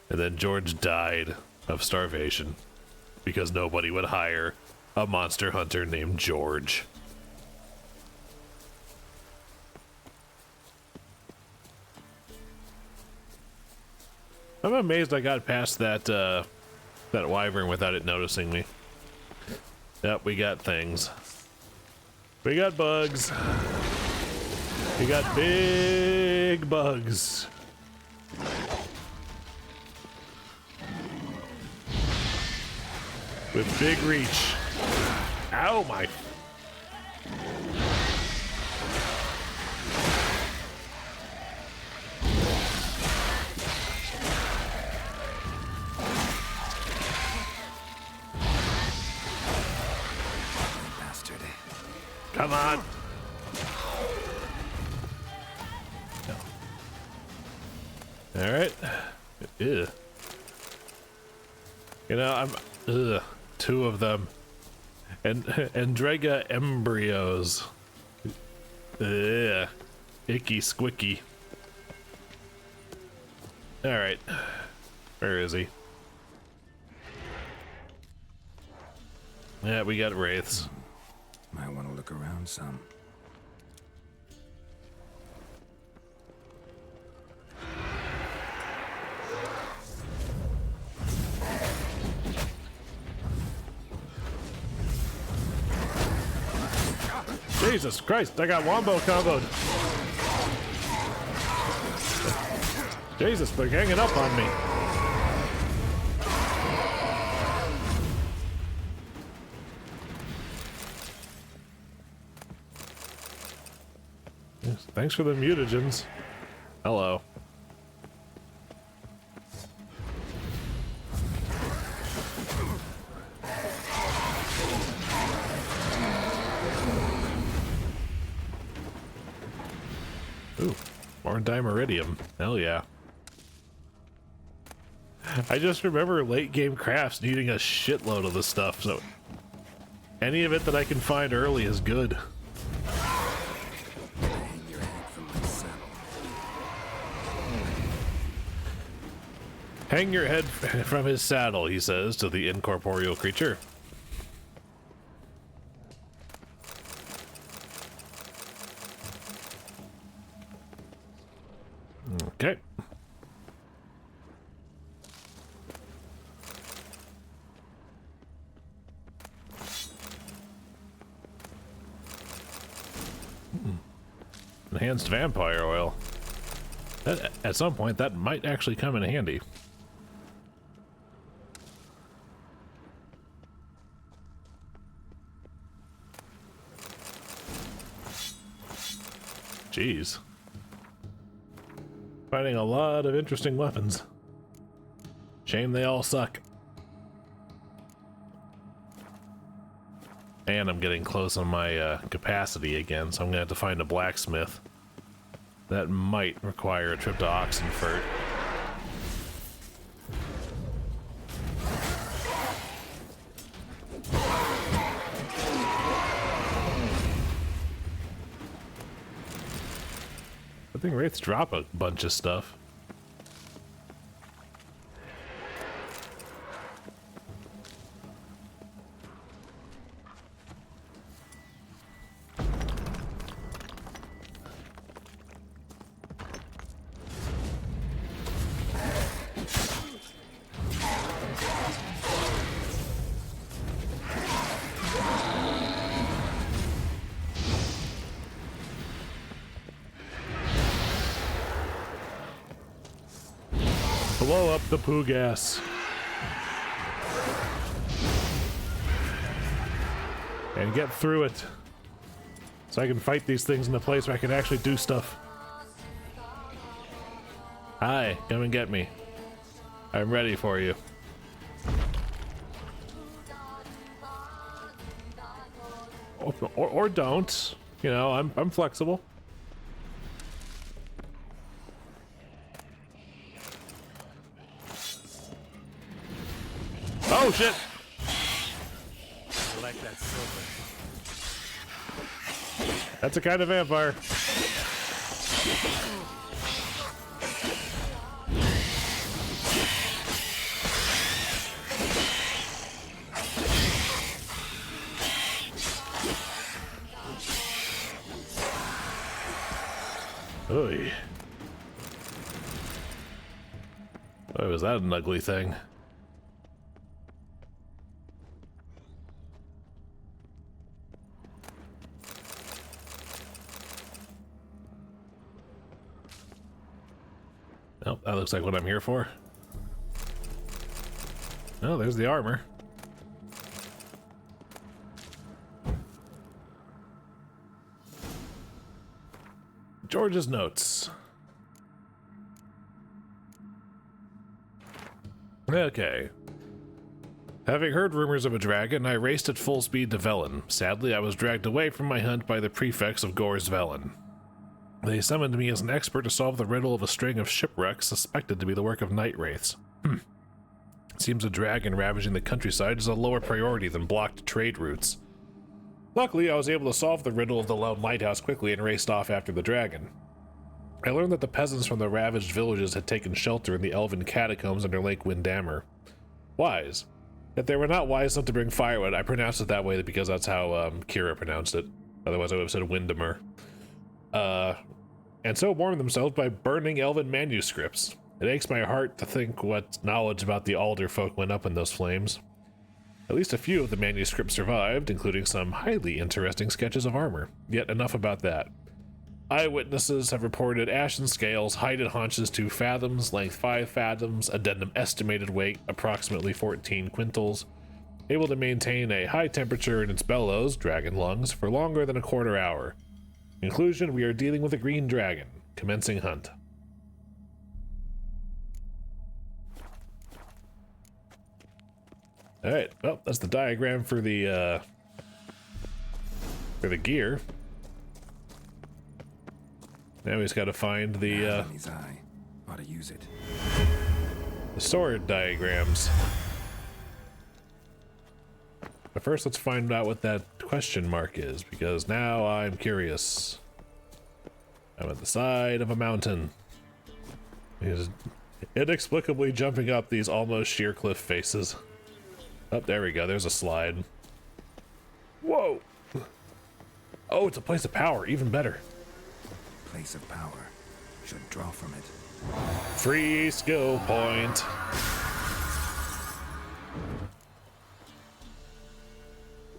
And then George died of starvation because nobody would hire a monster hunter named George. I'm amazed I got past that that wyvern without it noticing me. Yep, we got things. We got bugs. We got big bugs. With big reach. Ow, my. Bastard. Come on. No. All right. Ew. You know, I'm. Ugh. Two of them. And Andrega embryos. Ugh. Icky squicky. Alright. Where is he? Yeah, we got wraiths. Might want to look around some. Jesus Christ, I got wombo comboed. Jesus, they're ganging up on me. Yes, thanks for the mutagens. Hello. Ooh, more dimeridium. Hell yeah. I just remember late game crafts needing a shitload of this stuff, so any of it that I can find early is good. Hang your head from his saddle, he says to the incorporeal creature. Okay. Enhanced vampire oil. That, at some point, that might actually come in handy. Jeez. Finding a lot of interesting weapons. Shame they all suck. And I'm getting close on my capacity again, so I'm gonna have to find a blacksmith. That might require a trip to Oxenfurt. I think Wraiths drop a bunch of stuff. Blow up the poo gas. And get through it. So I can fight these things in a place where I can actually do stuff. Hi, come and get me. I'm ready for you. Or don't. You know, I'm flexible. Oh shit! Collect that silver. That's a kind of vampire. Oy. Oh, was that an ugly thing? Oh, that looks like what I'm here for. Oh, there's the armor. George's notes. Okay. Having heard rumors of a dragon, I raced at full speed to Velen. Sadly, I was dragged away from my hunt by the prefects of Gore's Velen. They summoned me as an expert to solve the riddle of a string of shipwrecks suspected to be the work of night wraiths. Seems a dragon ravaging the countryside is a lower priority than blocked trade routes. Luckily, I was able to solve the riddle of the lone lighthouse quickly and raced off after the dragon. I learned that the peasants from the ravaged villages had taken shelter in the elven catacombs under Lake Windammer. Wise. If they were not wise enough to bring firewood, I pronounced it that way because that's how Kira pronounced it. Otherwise I would have said Windammer. And so warmed themselves by burning elven manuscripts. It aches my heart to think what knowledge about the Alder folk went up in those flames. At least a few of the manuscripts survived, including some highly interesting sketches of armor. Yet enough about that. Eyewitnesses have reported ashen scales, height and haunches 2 fathoms, length 5 fathoms, addendum estimated weight approximately 14 quintals, able to maintain a high temperature in its bellows, dragon lungs, for longer than a quarter hour. Conclusion, we are dealing with a green dragon. Commencing hunt. Alright, well, that's the diagram for the gear. Now he's got to find the ought to use it. The sword diagrams. But first, let's find out what that question mark is, because now I'm curious. I'm at the side of a mountain. He's inexplicably jumping up these almost sheer cliff faces. Oh, there we go. There's a slide. Whoa! Oh, it's a place of power. Even better. Place of power. Should draw from it. Free skill point.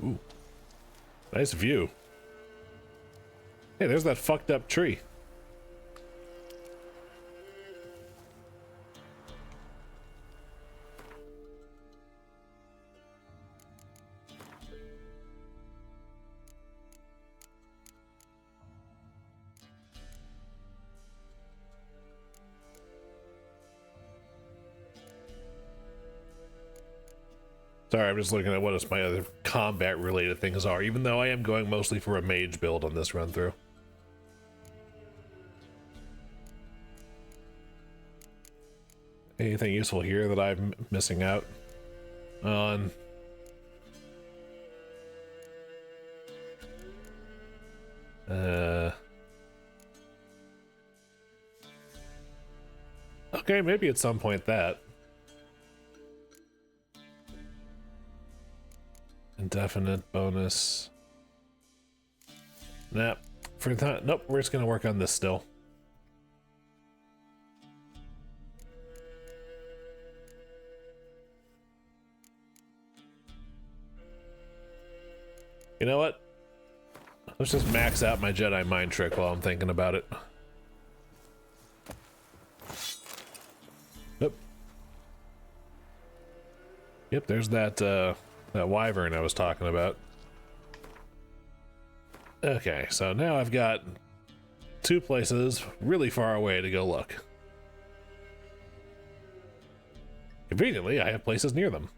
Ooh. Nice view. Hey, there's that fucked up tree. Sorry, I'm just looking at what my other combat related things are, even though I am going mostly for a mage build on this run through. Anything useful here that I'm missing out on? Okay, maybe at some point that. Indefinite bonus. Nah, for that, nope, we're just gonna work on this still. You know what? Let's just max out my Jedi mind trick while I'm thinking about it. Yep. Yep, there's that wyvern I was talking about. Okay, so now I've got 2 places really far away to go look. Conveniently, I have places near them.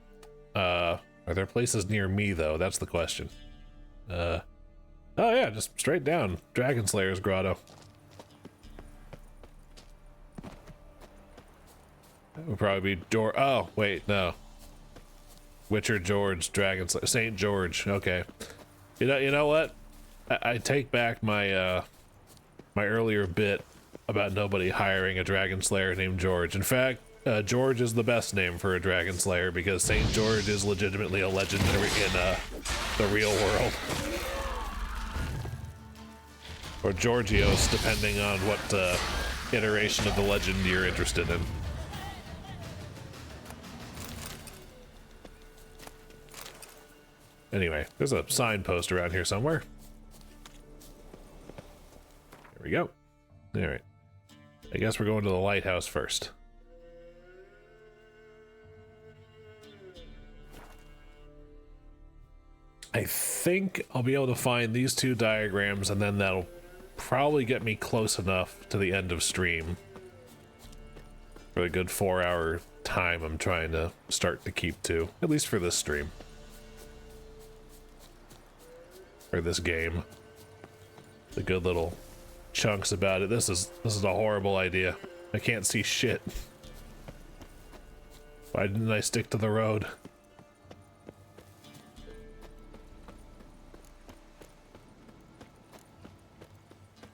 Are there places near me, though? That's the question. Oh yeah, just straight down. Dragon Slayer's Grotto. That would probably be oh, wait, no. Witcher George, Dragon Slayer, St. George. Okay. You know what? I take back my my earlier bit about nobody hiring a Dragon Slayer named George. In fact, George is the best name for a Dragon Slayer because St. George is legitimately a legend in the real world. Or Georgios, depending on what iteration of the legend you're interested in. Anyway, there's a signpost around here somewhere. There we go. Alright. I guess we're going to the lighthouse first. I think I'll be able to find these 2 diagrams, and then that'll probably get me close enough to the end of stream for a good 4-hour time I'm trying to start to keep to, at least for this stream. Or this game. The good little chunks about it. This is a horrible idea. I can't see shit. Why didn't I stick to the road?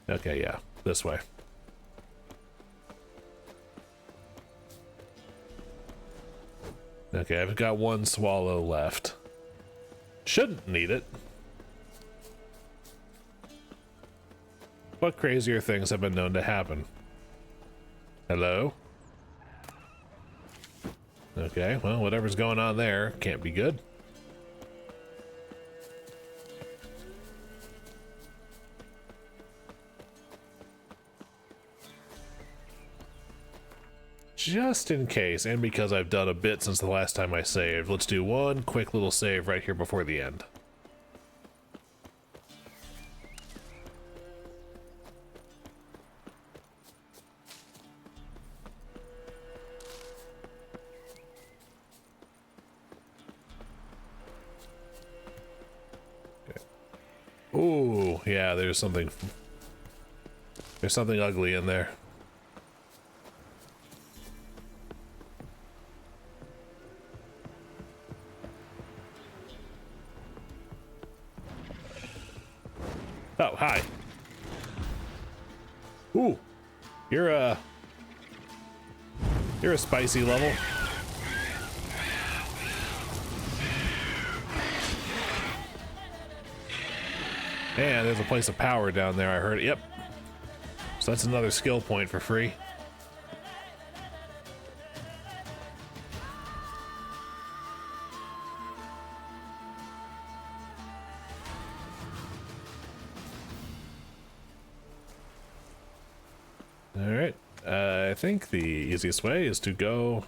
Okay, yeah, this way. Okay, I've got 1 swallow left. Shouldn't need it. What crazier things have been known to happen? Hello? Okay, well, whatever's going on there can't be good. just in case, and because I've done a bit since the last time I saved, let's do one quick little save right here before the end. Ooh, yeah, there's something ugly in there. Oh, hi. Ooh, you're a spicy level. And there's a place of power down there, I heard. Yep. So that's another skill point for free. Alright. I think the easiest way is to go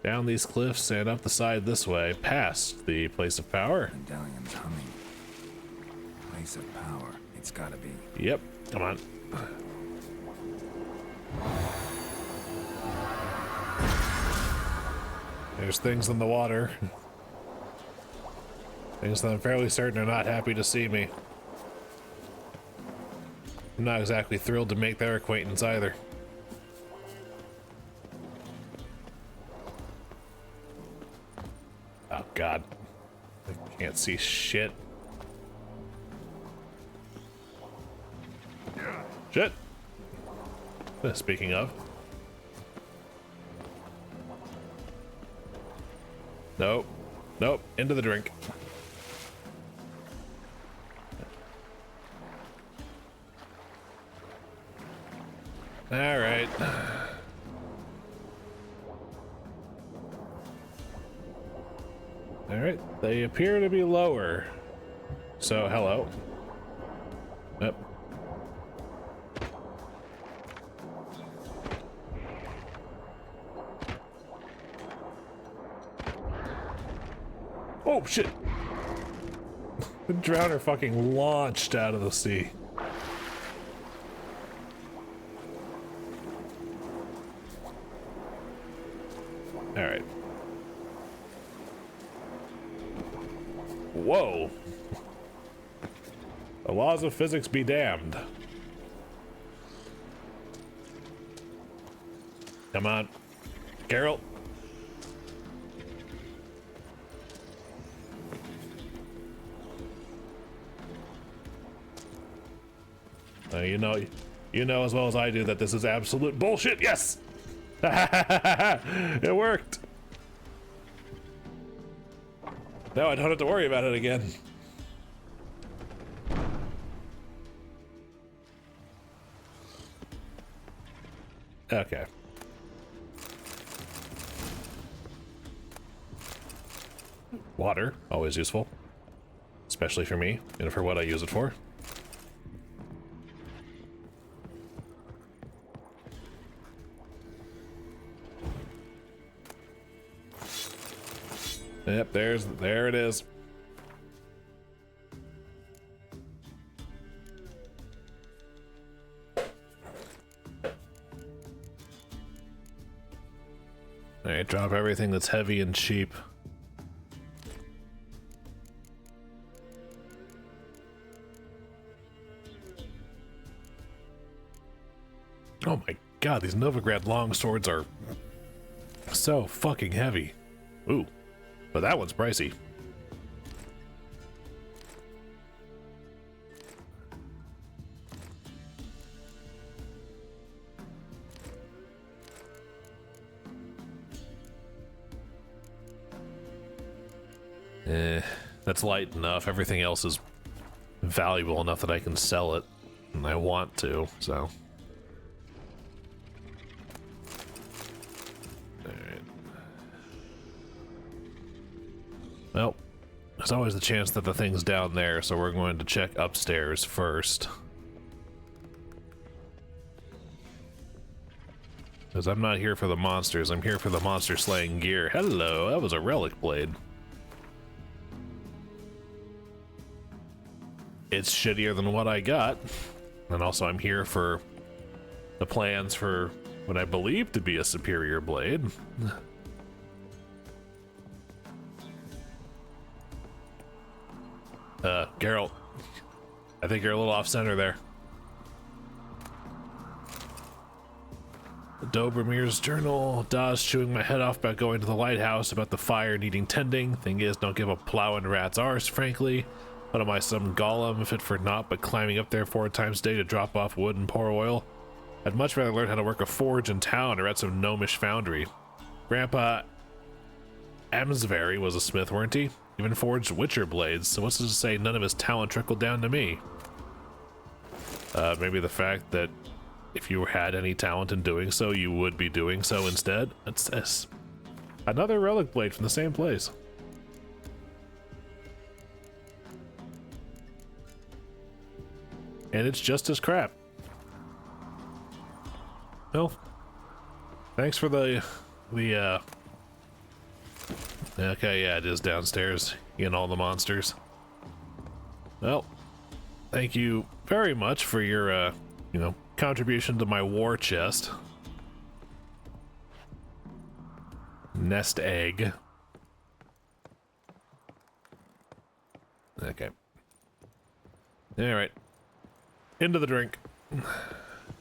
down these cliffs and up the side this way, past the place of power. Medallion's humming. Place of power. It's gotta be. Yep. Come on. There's things in the water. Things that I'm fairly certain are not happy to see me. I'm not exactly thrilled to make their acquaintance either. Oh God. I can't see shit. Shit. Speaking of. Nope. Nope. Into the drink. All right. All right. They appear to be lower. So, hello. Yep. Oh, shit. The drowner fucking launched out of the sea. All right. Whoa. The laws of physics be damned. Come on. Geralt. You know as well as I do that this is absolute bullshit. Yes! It worked. Now I don't have to worry about it again. Okay. Water, always useful. Especially for me, and for what I use it for. Yep, there it is. Alright, drop everything that's heavy and cheap. Oh my God, these Novigrad longswords are so fucking heavy. Ooh. But that one's pricey. That's light enough. Everything else is valuable enough that I can sell it, and I want to, so. Well, there's always the chance that the thing's down there, so we're going to check upstairs first. Because I'm not here for the monsters, I'm here for the monster slaying gear. Hello, that was a relic blade. It's shittier than what I got. And also I'm here for the plans for what I believe to be a superior blade. Geralt, I think you're a little off center there. Dobremir's journal. Dawes chewing my head off about going to the lighthouse, about the fire needing tending. Thing is, don't give a plowing rat's arse, frankly. What am I, some golem fit for naught but climbing up there 4 times a day to drop off wood and pour oil? I'd much rather learn how to work a forge in town or at some gnomish foundry. Grandpa Amsbury was a smith, weren't he? Even forged witcher blades, so what's to say none of his talent trickled down to me? Maybe the fact that if you had any talent in doing so, you would be doing so instead. That's this. Another relic blade from the same place. And it's just as crap. Well, thanks for the okay, yeah, it is downstairs in all the monsters. Well, thank you very much for your you know, contribution to my war chest. Nest egg. Okay. All right. Into the drink.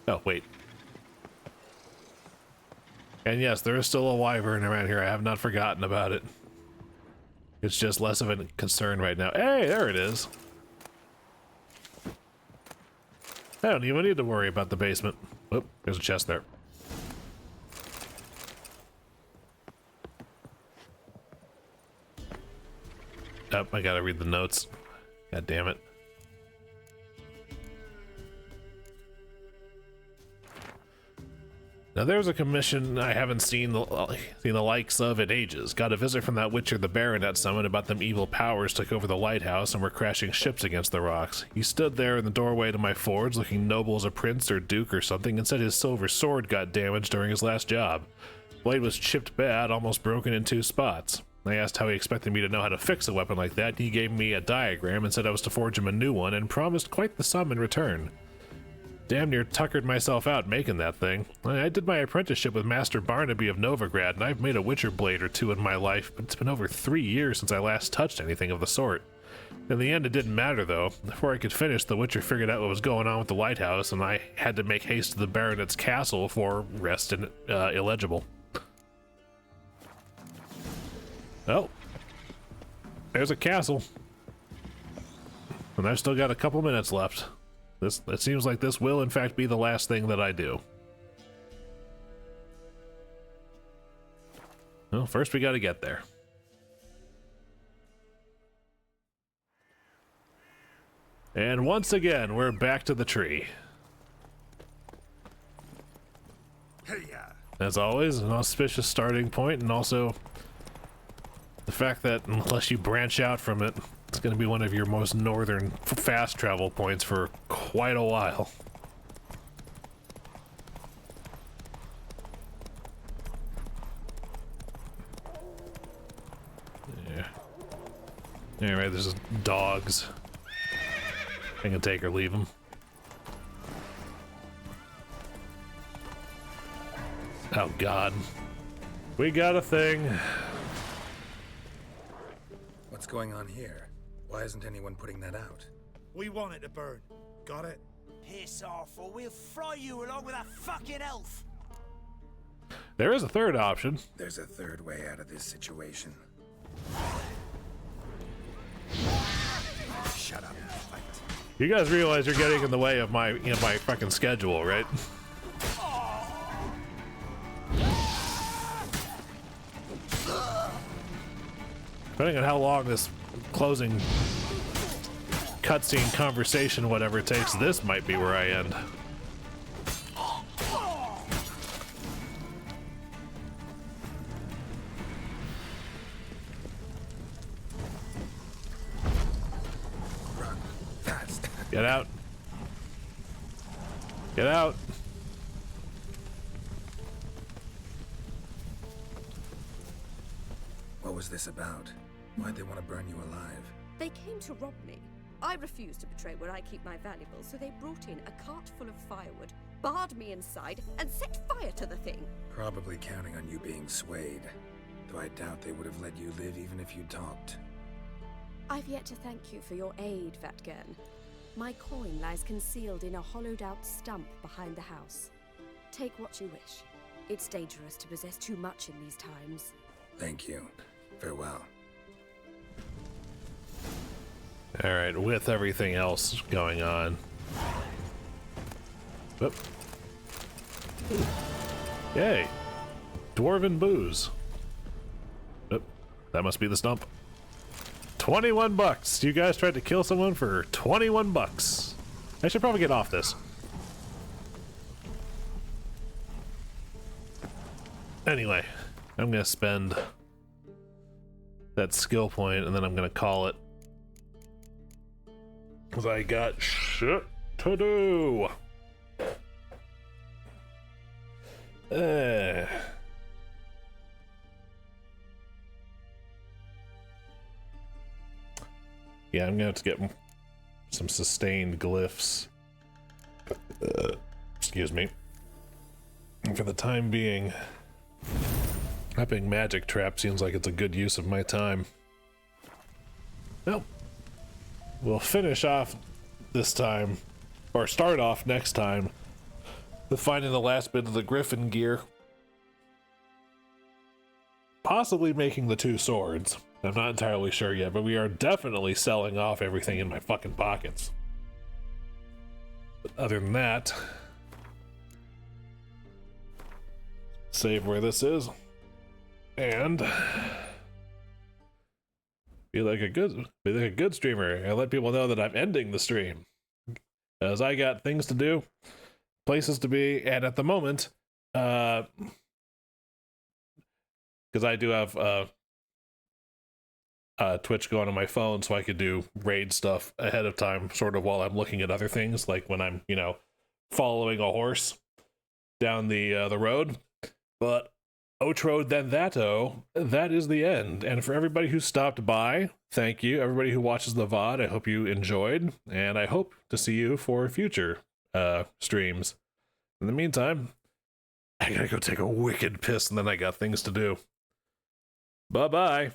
Oh, wait. And yes, there is still a wyvern around here. I have not forgotten about it. It's just less of a concern right now. Hey, there it is. I don't even need to worry about the basement. Oop, there's a chest there. Oh, I gotta read the notes. God damn it. Now there's a commission I haven't seen the likes of in ages. Got a visit from that witcher the Baronet summoned about them evil powers took over the lighthouse and were crashing ships against the rocks. He stood there in the doorway to my forge looking noble as a prince or duke or something and said his silver sword got damaged during his last job. Blade was chipped bad, almost broken in 2 spots. I asked how he expected me to know how to fix a weapon like that. He gave me a diagram and said I was to forge him a new one and promised quite the sum in return. Damn near tuckered myself out making that thing. I did my apprenticeship with Master Barnaby of Novigrad, and I've made a witcher blade or 2 in my life, but it's been over 3 years since I last touched anything of the sort. In the end, it didn't matter, though. Before I could finish, the witcher figured out what was going on with the lighthouse, and I had to make haste to the Baronet's castle for rest and illegible. Oh. There's a castle. And I've still got a couple minutes left. It seems like this will, in fact, be the last thing that I do. Well, first we gotta get there. And once again, we're back to the tree. As always, an auspicious starting point, and also the fact that unless you branch out from it, it's going to be one of your most northern fast travel points for quite a while. Yeah. Anyway, there's dogs. I can take or leave them. Oh God. We got a thing. What's going on here? Why isn't anyone putting that out? We want it to burn. Got it? Piss off, or we'll fry you along with that fucking elf! There is a third option. There's a third way out of this situation. Shut up and fight. You guys realize you're getting in the way of my, my fucking schedule, right? Depending on how long this closing cutscene conversation, whatever it takes, this might be where I end. Run fast. Get out. Get out. What was this about? Why'd they want to burn you alive? They came to rob me. I refused to betray where I keep my valuables, so they brought in a cart full of firewood, barred me inside, and set fire to the thing. Probably counting on you being swayed. Though I doubt they would have let you live even if you talked. I've yet to thank you for your aid, Vatgern. My coin lies concealed in a hollowed-out stump behind the house. Take what you wish. It's dangerous to possess too much in these times. Thank you. Farewell. Alright, with everything else going on. Oop. Yay! Dwarven booze. Oop. That must be the stump. 21 bucks! You guys tried to kill someone for 21 bucks. I should probably get off this. Anyway, I'm gonna spend that skill point and then I'm gonna call it. Cause I got shit to do. Yeah, I'm gonna have to get some sustained glyphs. Excuse me. And for the time being, upping magic trap seems like it's a good use of my time. Well, we'll finish off this time, or start off next time, with finding the last bit of the Griffin gear. Possibly making the 2 swords. I'm not entirely sure yet, but we are definitely selling off everything in my fucking pockets. But other than that, save where this is, and be like a good streamer and let people know that I'm ending the stream, as I got things to do, places to be, and at the moment, because I do have Twitch going on my phone, so I could do raid stuff ahead of time, sort of while I'm looking at other things, like when I'm, you know, following a horse down the road. But Otro then that is the end. And for everybody who stopped by, thank you. Everybody who watches the VOD, I hope you enjoyed, and I hope to see you for future streams. In the meantime, I gotta go take a wicked piss, and then I got things to do. Bye-bye.